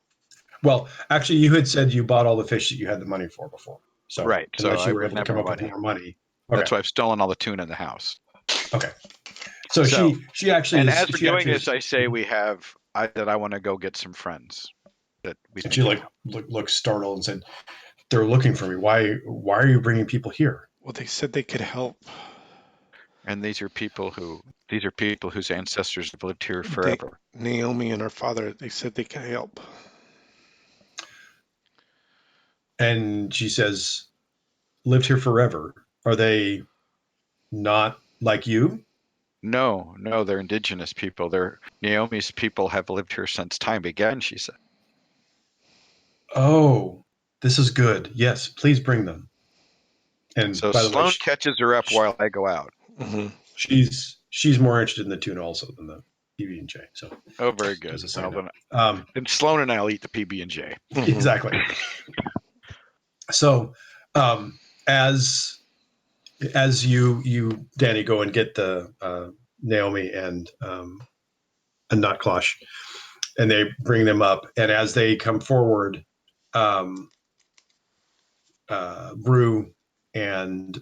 Well, actually, you had said you bought all the fish that you had the money for before. So Right. So unless I you were able wouldn't to have come more up with money. more money. That's why I've stolen all the tuna in the house. Okay. So she actually and is. as we're She doing actually this, is, I say that I want to go get some friends that we and think. she looked startled and said, "They're looking for me. Why are you bringing people here?" Well, they said they could help. And these are people whose ancestors have lived here forever. Naomi and her father, they said they could help. And she says, "Lived here forever. Are they not like you?" No, they're indigenous people. Naomi's people have lived here since time began, she said. Oh, this is good. Yes, please bring them. And So by the way, Sloan catches her up while I go out. Mm-hmm. she's more interested in the tuna also than the PB&J. So Oh, very good. just a side Well, note. then Sloan and I'll eat the PB&J. Mm-hmm. Exactly. So as you Danny go and get the Naomi and Notklosh, and they bring them up, and as they come forward, Brew and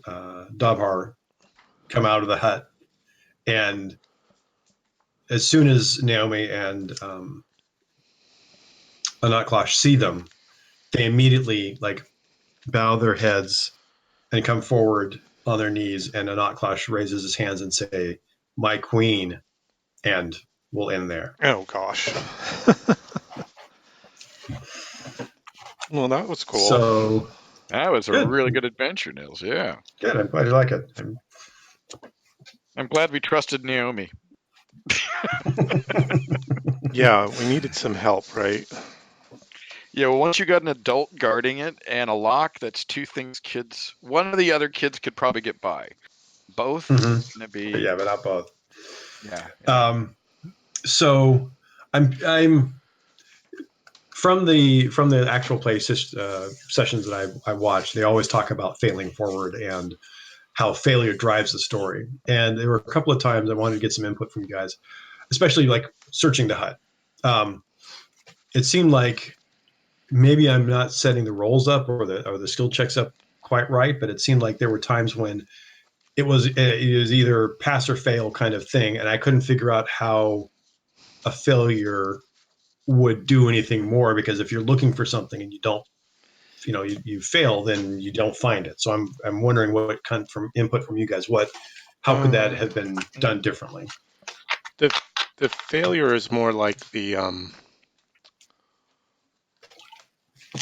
Dabhar come out of the hut, and as soon as Naomi and Notklosh see them, they immediately bow their heads and come forward on their knees, and Notklosh raises his hands and say, "My queen," and we'll end there. Oh, gosh. Well, that was cool. So That was a good. really good adventure, Nils. Yeah. Good. I'm glad you like it. I'm glad we trusted Naomi. Yeah, we needed some help, right? Yeah, well, once you got an adult guarding it and a lock, that's 2 things one of the other kids could probably get by. Both Mm-hmm. gonna be. But yeah, but not both. Yeah. So I'm from the actual play sessions that I watched. They always talk about failing forward and how failure drives the story. And there were a couple of times I wanted to get some input from you guys, especially like searching the hut. It seemed like maybe I'm not setting the roles up or the skill checks up quite right, but it seemed like there were times when it was either pass or fail kind of thing, and I couldn't figure out how a failure would do anything more, because if you're looking for something and you don't, you fail, then you don't find it. So I'm wondering what kind of from input from you guys, how could that have been done differently? The failure is more like the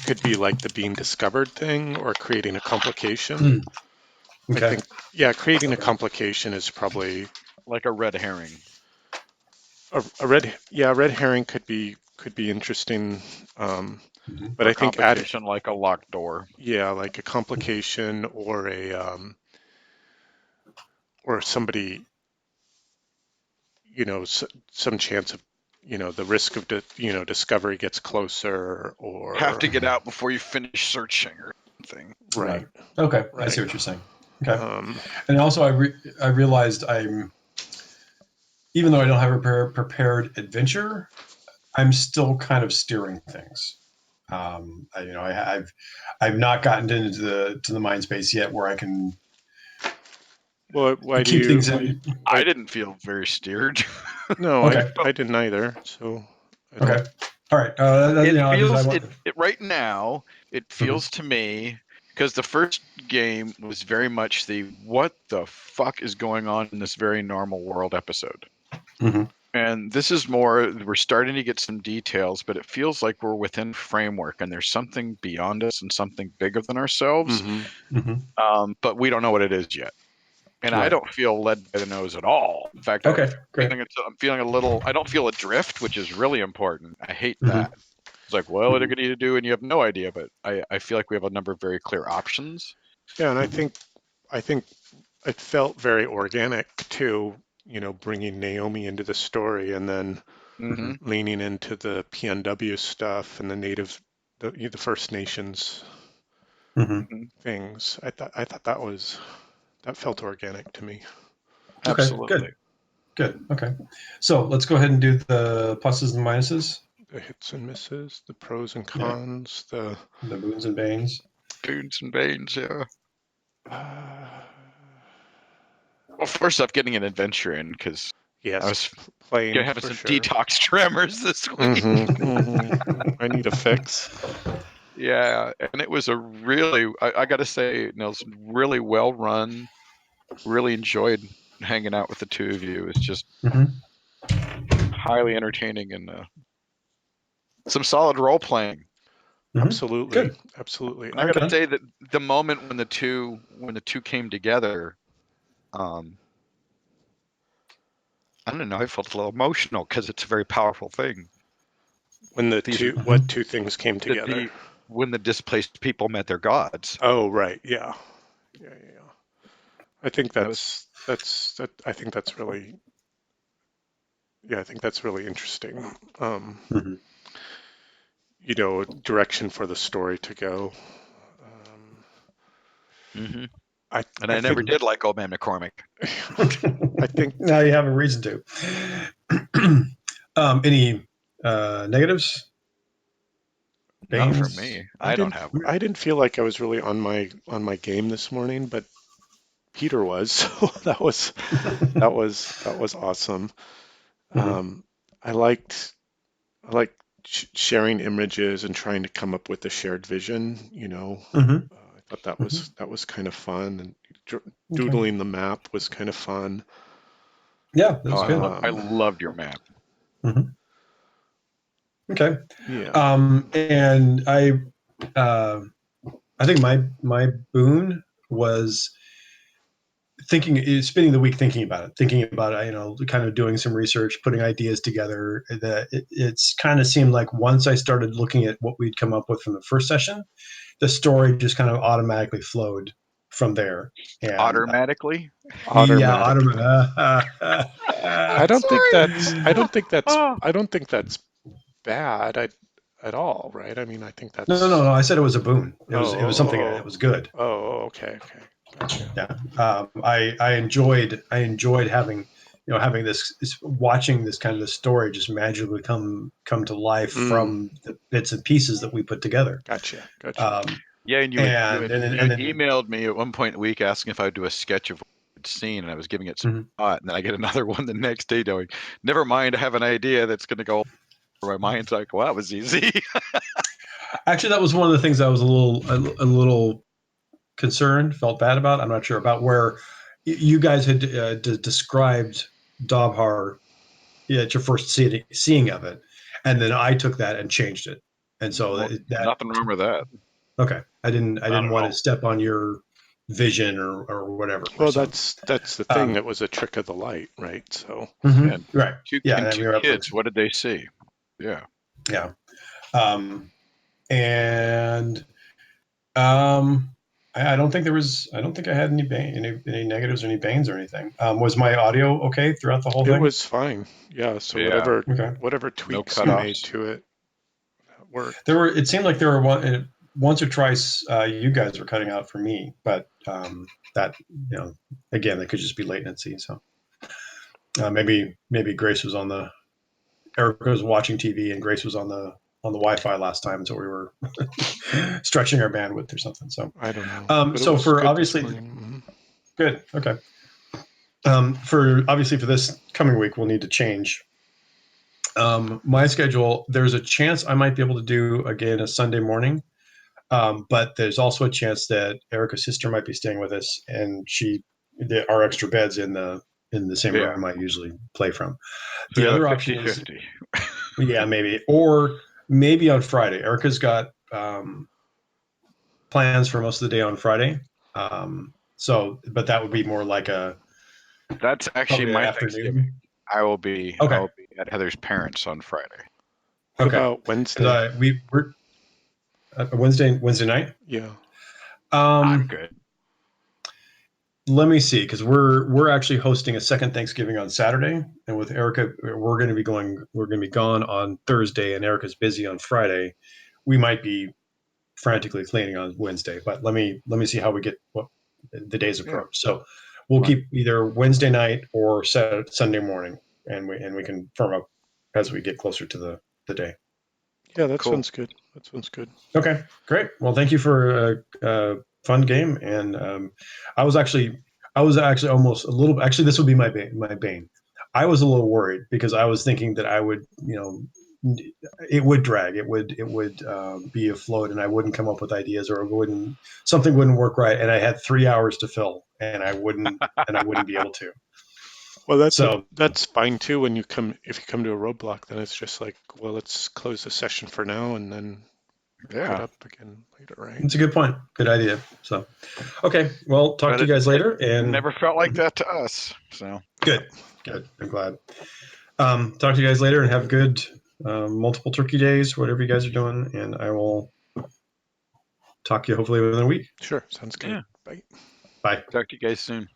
could be like the being discovered thing or creating a complication. Okay. I think, yeah, creating a complication is probably Like a red herring. a red herring could be interesting. But Or I think add, complication like a locked door. yeah, like a complication or or somebody, some chance of, the risk of, discovery gets closer Have or to get out before you finish searching or something. right. Okay. I Right. see what you're saying. Okay. Um, And also, I realized even though I don't have a prepared adventure, I'm still kind of steering things. I've not gotten into the mind space yet where I can well, why do keep you? things in. I didn't feel very steered. No, Okay. I didn't either. So Okay. All right. It Because I feels want. it right now. It feels to me because the first game was very much the what the fuck is going on in this very normal world episode. Mhm. And this is more, we're starting to get some details, but it feels like we're within framework and there's something beyond us and something bigger than ourselves. But we don't know what it is yet. And I Right. don't feel led by the nose at all. In fact, Okay. Great. I'm feeling a little, I don't feel adrift, which is really important. I hate Mhm. that. It's like, well, what are you going to do? And you have no idea, but I feel like we have a number of very clear options. yeah, and I think it felt very organic too. Bringing Naomi into the story and then Mm-hmm. leaning into the PNW stuff and the First Nations Mm-hmm. things. I thought that felt organic to me. Okay. Absolutely. Good. Okay. So let's go ahead and do the pluses and minuses, The hits and misses, the pros and Yeah. cons, the the boons and banes. Boons and banes, yeah. uh, Well, first off, getting an adventure in because I yes, was playing having for some sure. detox tremors this week. I need a fix. Yeah, and it was a really, I got to say, Nils, really well run. Really enjoyed hanging out with the two of you. It's just Mhm. highly entertaining and some solid role playing. Absolutely, Good. absolutely. And I got to say that the moment when the two came together, um, I don't know, I felt a little emotional because it's a very powerful thing. When These are what two things came the, together? the when the displaced people met their gods. Oh, right. Yeah. Yeah. I think That was I think that's really, yeah, I think that's really interesting. Um, Mhm. direction for the story to go. hmm I And I I never think did like Old Man McCormick. I think Now you have a reason to. Any negatives? Not for Banes? me. I don't have one. I didn't feel like I was really on my game this morning, but Peter was, so that was awesome. Mhm. Um, I liked I liked sharing images and trying to come up with a shared vision. Mhm. I thought Mhm. that was kind of fun, and Okay. doodling the map was kind of fun. Yeah, that's Oh, good. I Um, loved your map. Mhm. Okay. yeah. And uh, I think my boon was spending the week thinking about it, kind of doing some research, putting ideas together. That it's kind of seemed like once I started looking at what we'd come up with from the first session, the story just kind of automatically flowed from there. And Automatically? yeah, Automatically. Sorry. Oh, I don't think that's bad at all, right? I mean, I think no. that's I said it was a boon. It was something that oh was good. okay, gotcha. Yeah. I enjoyed having this watching this kind of this story just magically come to life Mm, from the bits and pieces that we put together. gotcha. Um, yeah, and and you had then emailed me at one point in the week asking if I would do a sketch of what I'd seen, and I was giving it some Mhm. thought, and then I get another one the next day going, never mind, I have an idea that's going to go over my mind's like, well, that was easy. Actually, that was one of the things I was a little concerned, felt bad about. I'm not sure about where you guys had described Dobhar at your first seeing of it, and then I took that and changed it And so Well, that nothing wrong with that. okay. I didn't Not at want all. to step on your vision or whatever. Well, So, that's the thing. It was a trick of the light, right? So And right. Yeah. And two we were up kids. for, What did they see? Yeah. yeah. And I don't think I don't think I had any negatives or any banes or anything. Was my audio okay throughout the whole it thing? was fine. Yeah. So Yeah. whatever No tweaks you made cutoffs. to it worked. It seemed like there were once or twice you guys were cutting out for me, but that, again, it could just be latency. So maybe Grace was Erica was watching TV and Grace was on the Wi-Fi last time, so we were stretching our bandwidth or something. So I don't know, but it so was for good this obviously morning. good, okay. For this coming week, we'll need to change my schedule. There's a chance I might be able to do again a Sunday morning. But there's also a chance that Erica's sister might be staying with us, and there are extra beds in the same Yeah. room I usually play from. So The yeah, other option is, 50-50. yeah, or maybe on Friday. Erica's got plans for most of the day on Friday, but that would be more like That's actually probably an my afternoon. Thanksgiving. I will be Okay. at Heather's parents on Friday. What Okay. about Wednesday? We're Wednesday night. Yeah. I'm good. Let me see, because we're actually hosting a second Thanksgiving on Saturday, and with Erica, we're going to be gone on Thursday, and Erica's busy on Friday. We might be frantically cleaning on Wednesday, but let me see how we get what the days Yeah. approach. So we'll Fine. keep either Wednesday night or Sunday morning, and we can firm up as we get closer to the day. Yeah, that Cool. sounds good. That sounds good. Okay, great. Well, thank you for a fun game, and I was actually almost a little. Actually, this would be my bane. I was a little worried because I was thinking that I would, it would drag. It would be afloat, and I wouldn't come up with ideas, or something wouldn't work right, and I had 3 hours to fill, and I wouldn't be able to. Well, So that's fine too. When if you come to a roadblock, then it's just like, well, let's close the session for now and then pick it Yeah. up again later, right? it's a good point. Good idea. So, okay. Well, talk But to you guys later, it and never felt like that to us. So good. I'm glad. Talk to you guys later and have good multiple turkey days, whatever you guys are doing. And I will talk to you hopefully within a week. Sure, sounds good. yeah. Bye. Bye. Talk to you guys soon.